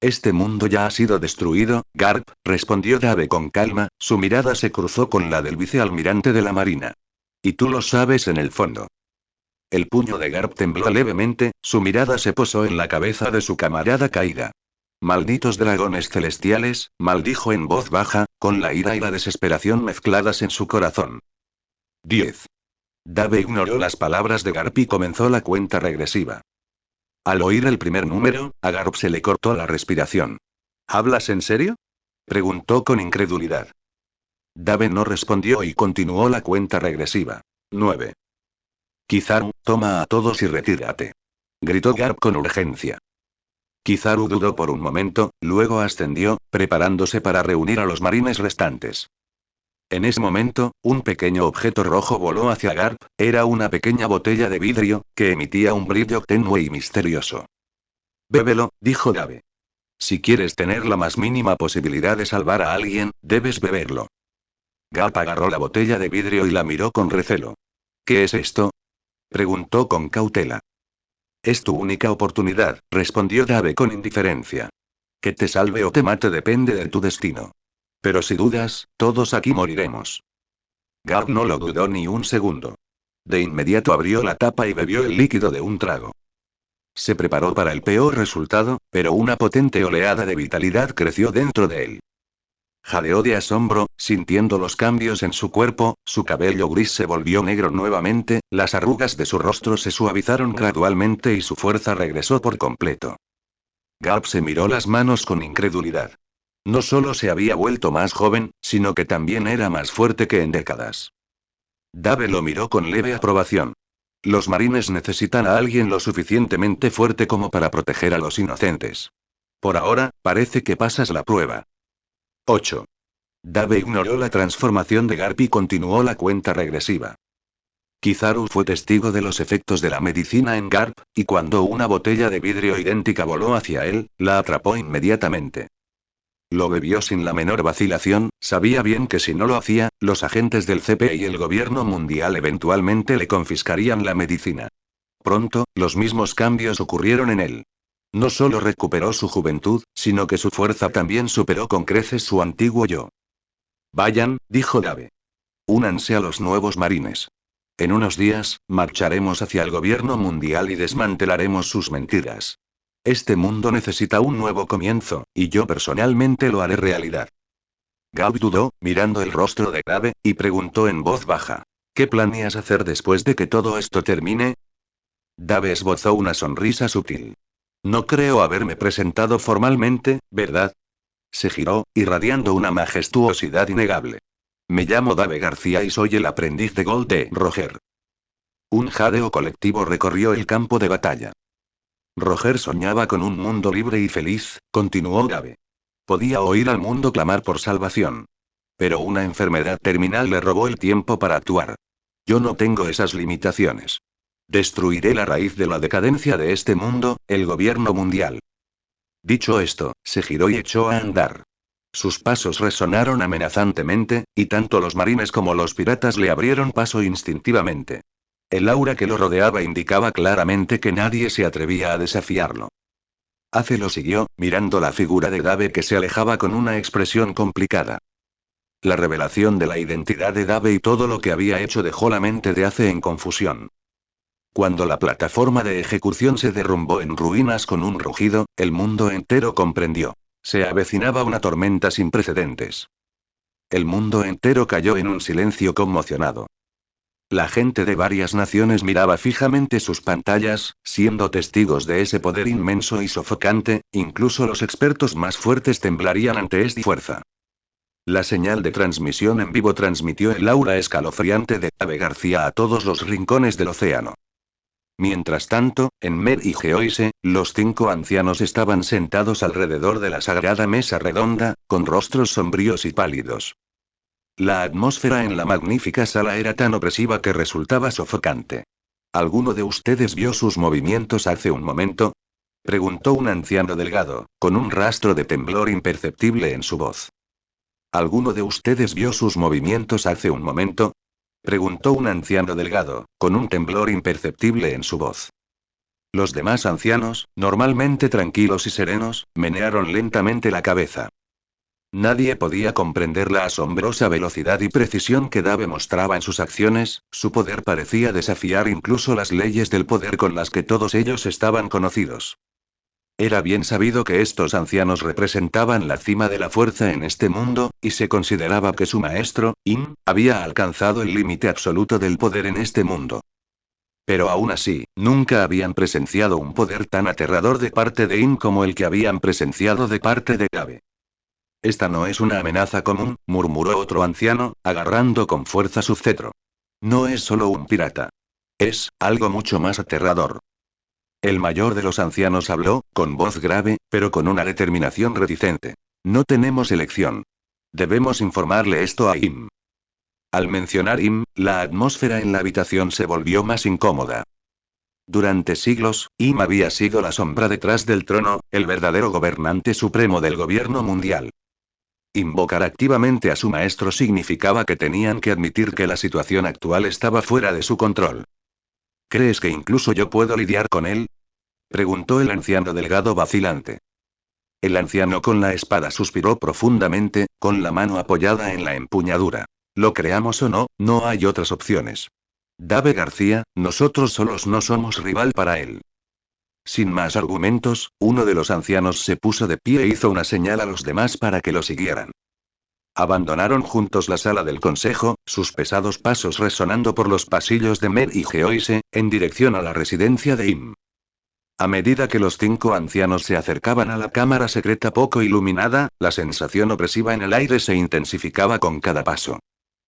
Este mundo ya ha sido destruido, Garp, respondió Dave con calma, su mirada se cruzó con la del vicealmirante de la marina. Y tú lo sabes en el fondo. El puño de Garp tembló levemente, su mirada se posó en la cabeza de su camarada caída. Malditos dragones celestiales, maldijo en voz baja, con la ira y la desesperación mezcladas en su corazón. 10. Dave ignoró las palabras de Garp y comenzó la cuenta regresiva. Al oír el primer número, a Garp se le cortó la respiración. ¿Hablas en serio? Preguntó con incredulidad. Dave no respondió y continuó la cuenta regresiva. 9. Kizaru, toma a todos y retírate. Gritó Garp con urgencia. Kizaru dudó por un momento, luego ascendió, preparándose para reunir a los marines restantes. En ese momento, un pequeño objeto rojo voló hacia Garp, era una pequeña botella de vidrio, que emitía un brillo tenue y misterioso. Bébelo, dijo Dave. Si quieres tener la más mínima posibilidad de salvar a alguien, debes beberlo. Garp agarró la botella de vidrio y la miró con recelo. ¿Qué es esto? Preguntó con cautela. Es tu única oportunidad, respondió Dave con indiferencia. Que te salve o te mate depende de tu destino. Pero si dudas, todos aquí moriremos. Garp no lo dudó ni un segundo. De inmediato abrió la tapa y bebió el líquido de un trago. Se preparó para el peor resultado, pero una potente oleada de vitalidad creció dentro de él. Jadeó de asombro, sintiendo los cambios en su cuerpo, su cabello gris se volvió negro nuevamente, las arrugas de su rostro se suavizaron gradualmente y su fuerza regresó por completo. Garp se miró las manos con incredulidad. No solo se había vuelto más joven, sino que también era más fuerte que en décadas. Dave lo miró con leve aprobación. Los marines necesitan a alguien lo suficientemente fuerte como para proteger a los inocentes. Por ahora, parece que pasas la prueba. 8. Dave ignoró la transformación de Garp y continuó la cuenta regresiva. Kizaru fue testigo de los efectos de la medicina en Garp, y cuando una botella de vidrio idéntica voló hacia él, la atrapó inmediatamente. Lo bebió sin la menor vacilación, sabía bien que si no lo hacía, los agentes del CP y el gobierno mundial eventualmente le confiscarían la medicina. Pronto, los mismos cambios ocurrieron en él. No solo recuperó su juventud, sino que su fuerza también superó con creces su antiguo yo. Vayan, dijo Dave. Únanse a los nuevos marines. En unos días, marcharemos hacia el gobierno mundial y desmantelaremos sus mentiras. Este mundo necesita un nuevo comienzo, y yo personalmente lo haré realidad. Gabe dudó, mirando el rostro de Gabe, y preguntó en voz baja. ¿Qué planeas hacer después de que todo esto termine? Gabe esbozó una sonrisa sutil. No creo haberme presentado formalmente, ¿verdad? Se giró, irradiando una majestuosidad innegable. Me llamo Dave García y soy el aprendiz de Gold de Roger. Un jadeo colectivo recorrió el campo de batalla. Roger soñaba con un mundo libre y feliz, continuó Gabe. Podía oír al mundo clamar por salvación. Pero una enfermedad terminal le robó el tiempo para actuar. Yo no tengo esas limitaciones. Destruiré la raíz de la decadencia de este mundo, el gobierno mundial. Dicho esto, se giró y echó a andar. Sus pasos resonaron amenazantemente, y tanto los marines como los piratas le abrieron paso instintivamente. El aura que lo rodeaba indicaba claramente que nadie se atrevía a desafiarlo. Ace lo siguió, mirando la figura de Dave que se alejaba con una expresión complicada. La revelación de la identidad de Dave y todo lo que había hecho dejó la mente de Ace en confusión. Cuando la plataforma de ejecución se derrumbó en ruinas con un rugido, el mundo entero comprendió. Se avecinaba una tormenta sin precedentes. El mundo entero cayó en un silencio conmocionado. La gente de varias naciones miraba fijamente sus pantallas, siendo testigos de ese poder inmenso y sofocante, incluso los expertos más fuertes temblarían ante esta fuerza. La señal de transmisión en vivo transmitió el aura escalofriante de Ave García a todos los rincones del océano. Mientras tanto, en Mer y Geoise, los 5 ancianos estaban sentados alrededor de la sagrada mesa redonda, con rostros sombríos y pálidos. La atmósfera en la magnífica sala era tan opresiva que resultaba sofocante. ¿Alguno de ustedes vio sus movimientos hace un momento? Preguntó un anciano delgado, con un rastro de temblor imperceptible en su voz. ¿Alguno de ustedes vio sus movimientos hace un momento? Preguntó un anciano delgado, con un temblor imperceptible en su voz. Los demás ancianos, normalmente tranquilos y serenos, menearon lentamente la cabeza. Nadie podía comprender la asombrosa velocidad y precisión que Dave mostraba en sus acciones, su poder parecía desafiar incluso las leyes del poder con las que todos ellos estaban conocidos. Era bien sabido que estos ancianos representaban la cima de la fuerza en este mundo, y se consideraba que su maestro, In, había alcanzado el límite absoluto del poder en este mundo. Pero aún así, nunca habían presenciado un poder tan aterrador de parte de In como el que habían presenciado de parte de Gabe. Esta no es una amenaza común, murmuró otro anciano, agarrando con fuerza su cetro. No es solo un pirata. Es algo mucho más aterrador. El mayor de los ancianos habló, con voz grave, pero con una determinación reticente. No tenemos elección. Debemos informarle esto a Im. Al mencionar Im, la atmósfera en la habitación se volvió más incómoda. Durante siglos, Im había sido la sombra detrás del trono, el verdadero gobernante supremo del gobierno mundial. Invocar activamente a su maestro significaba que tenían que admitir que la situación actual estaba fuera de su control. ¿Crees que incluso yo puedo lidiar con él? Preguntó el anciano delgado vacilante. El anciano con la espada suspiró profundamente, con la mano apoyada en la empuñadura. Lo creamos o no, no hay otras opciones. Dave García, nosotros solos no somos rival para él. Sin más argumentos, uno de los ancianos se puso de pie e hizo una señal a los demás para que lo siguieran. Abandonaron juntos la sala del consejo, sus pesados pasos resonando por los pasillos de Mer y Geoise, en dirección a la residencia de Im. A medida que los 5 ancianos se acercaban a la cámara secreta poco iluminada, la sensación opresiva en el aire se intensificaba con cada paso.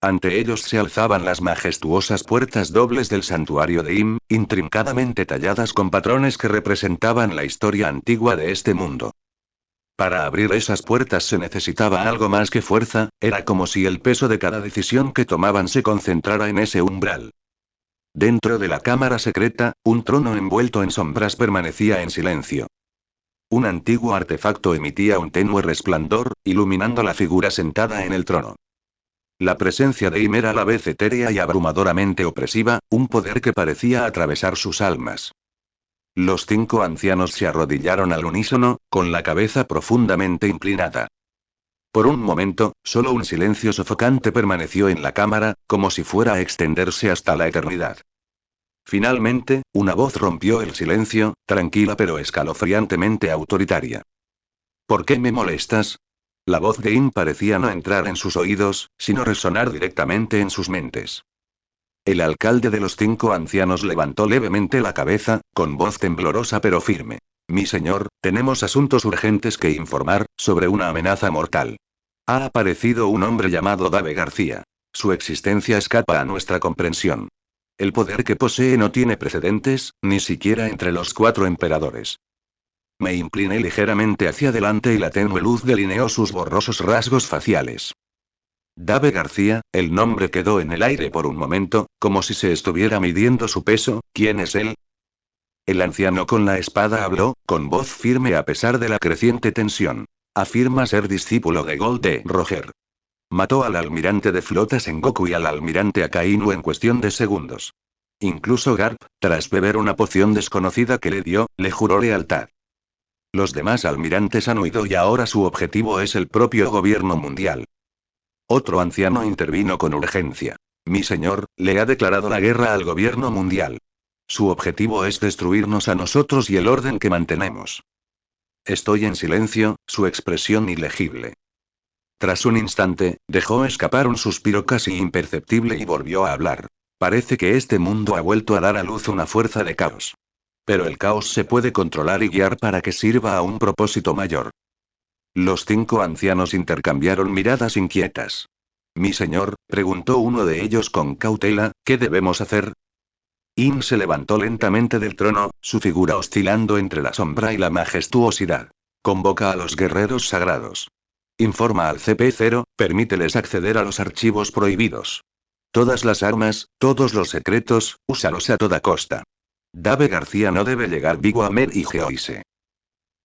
Ante ellos se alzaban las majestuosas puertas dobles del santuario de Im, intrincadamente talladas con patrones que representaban la historia antigua de este mundo. Para abrir esas puertas se necesitaba algo más que fuerza, era como si el peso de cada decisión que tomaban se concentrara en ese umbral. Dentro de la cámara secreta, un trono envuelto en sombras permanecía en silencio. Un antiguo artefacto emitía un tenue resplandor, iluminando la figura sentada en el trono. La presencia de Im era a la vez etérea y abrumadoramente opresiva, un poder que parecía atravesar sus almas. Los 5 ancianos se arrodillaron al unísono, con la cabeza profundamente inclinada. Por un momento, solo un silencio sofocante permaneció en la cámara, como si fuera a extenderse hasta la eternidad. Finalmente, una voz rompió el silencio, tranquila pero escalofriantemente autoritaria. ¿Por qué me molestas? La voz de In parecía no entrar en sus oídos, sino resonar directamente en sus mentes. El alcalde de los 5 ancianos levantó levemente la cabeza, con voz temblorosa pero firme. Mi señor, tenemos asuntos urgentes que informar, sobre una amenaza mortal. Ha aparecido un hombre llamado Dave García. Su existencia escapa a nuestra comprensión. El poder que posee no tiene precedentes, ni siquiera entre los 4 emperadores. Me incliné ligeramente hacia adelante y la tenue luz delineó sus borrosos rasgos faciales. Dave García, el nombre quedó en el aire por un momento, como si se estuviera midiendo su peso. ¿Quién es él? El anciano con la espada habló, con voz firme a pesar de la creciente tensión. Afirma ser discípulo de Gold de Roger. Mató al almirante de flota Sengoku y al almirante Akainu en cuestión de segundos. Incluso Garp, tras beber una poción desconocida que le dio, le juró lealtad. Los demás almirantes han huido y ahora su objetivo es el propio gobierno mundial. Otro anciano intervino con urgencia. Mi señor, le ha declarado la guerra al gobierno mundial. Su objetivo es destruirnos a nosotros y el orden que mantenemos. Estoy en silencio, su expresión ilegible. Tras un instante, dejó escapar un suspiro casi imperceptible y volvió a hablar. Parece que este mundo ha vuelto a dar a luz una fuerza de caos. Pero el caos se puede controlar y guiar para que sirva a un propósito mayor. Los 5 ancianos intercambiaron miradas inquietas. Mi señor, preguntó uno de ellos con cautela, ¿qué debemos hacer? In se levantó lentamente del trono, su figura oscilando entre la sombra y la majestuosidad. Convoca a los guerreros sagrados. Informa al CP0, permíteles acceder a los archivos prohibidos. Todas las armas, todos los secretos, úsalos a toda costa. Dave García no debe llegar vivo a Mer y Geoise.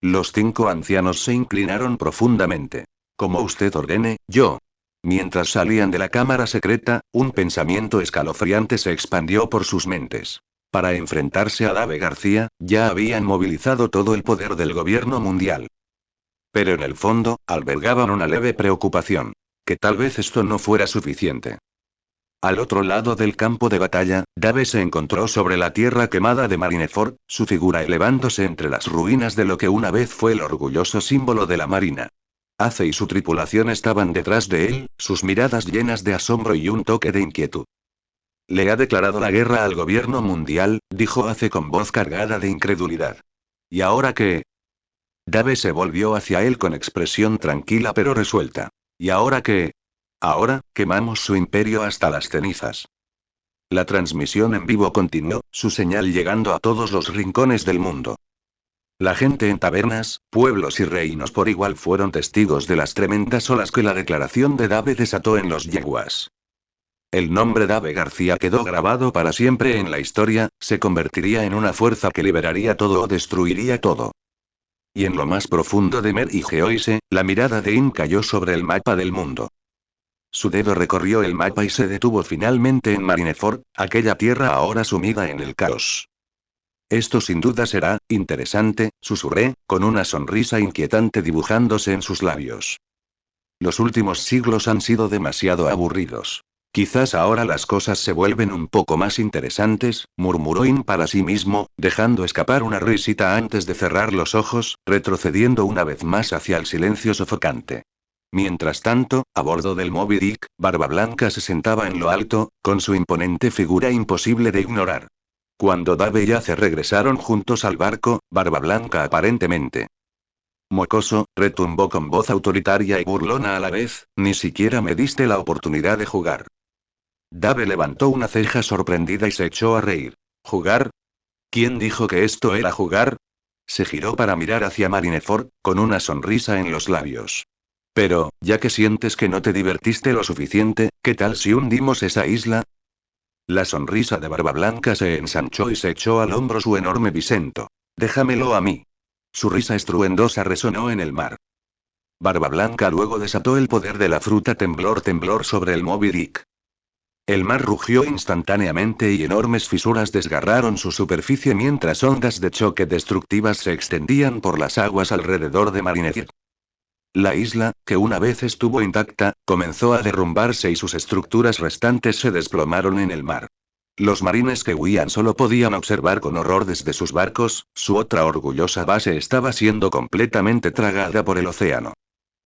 Los 5 ancianos se inclinaron profundamente. Como usted ordene, yo. Mientras salían de la cámara secreta, un pensamiento escalofriante se expandió por sus mentes. Para enfrentarse a Dave García, ya habían movilizado todo el poder del gobierno mundial. Pero en el fondo, albergaban una leve preocupación. Que tal vez esto no fuera suficiente. Al otro lado del campo de batalla, Dave se encontró sobre la tierra quemada de Marineford, su figura elevándose entre las ruinas de lo que una vez fue el orgulloso símbolo de la marina. Ace y su tripulación estaban detrás de él, sus miradas llenas de asombro y un toque de inquietud. Le ha declarado la guerra al gobierno mundial, dijo Ace con voz cargada de incredulidad. ¿Y ahora qué? Dave se volvió hacia él con expresión tranquila pero resuelta. ¿Y ahora qué? Ahora, quemamos su imperio hasta las cenizas. La transmisión en vivo continuó, su señal llegando a todos los rincones del mundo. La gente en tabernas, pueblos y reinos por igual fueron testigos de las tremendas olas que la declaración de Dave desató en los yeguas. El nombre Dave García quedó grabado para siempre en la historia, se convertiría en una fuerza que liberaría todo o destruiría todo. Y en lo más profundo de Mer y Geoise, la mirada de In cayó sobre el mapa del mundo. Su dedo recorrió el mapa y se detuvo finalmente en Marineford, aquella tierra ahora sumida en el caos. Esto sin duda será interesante, susurré, con una sonrisa inquietante dibujándose en sus labios. Los últimos siglos han sido demasiado aburridos. Quizás ahora las cosas se vuelven un poco más interesantes, murmuró In para sí mismo, dejando escapar una risita antes de cerrar los ojos, retrocediendo una vez más hacia el silencio sofocante. Mientras tanto, a bordo del Moby Dick, Barba Blanca se sentaba en lo alto, con su imponente figura imposible de ignorar. Cuando Dave y Ace regresaron juntos al barco, Barba Blanca aparentemente mocoso, retumbó con voz autoritaria y burlona a la vez, ni siquiera me diste la oportunidad de jugar. Dave levantó una ceja sorprendida y se echó a reír. ¿Jugar? ¿Quién dijo que esto era jugar? Se giró para mirar hacia Marineford, con una sonrisa en los labios. Pero, ya que sientes que no te divertiste lo suficiente, ¿qué tal si hundimos esa isla? La sonrisa de Barba Blanca se ensanchó y se echó al hombro su enorme bisento. Déjamelo a mí. Su risa estruendosa resonó en el mar. Barba Blanca luego desató el poder de la fruta temblor sobre el Moby Dick. El mar rugió instantáneamente y enormes fisuras desgarraron su superficie mientras ondas de choque destructivas se extendían por las aguas alrededor de Marineford. La isla, que una vez estuvo intacta, comenzó a derrumbarse y sus estructuras restantes se desplomaron en el mar. Los marines que huían solo podían observar con horror desde sus barcos, su otra orgullosa base estaba siendo completamente tragada por el océano.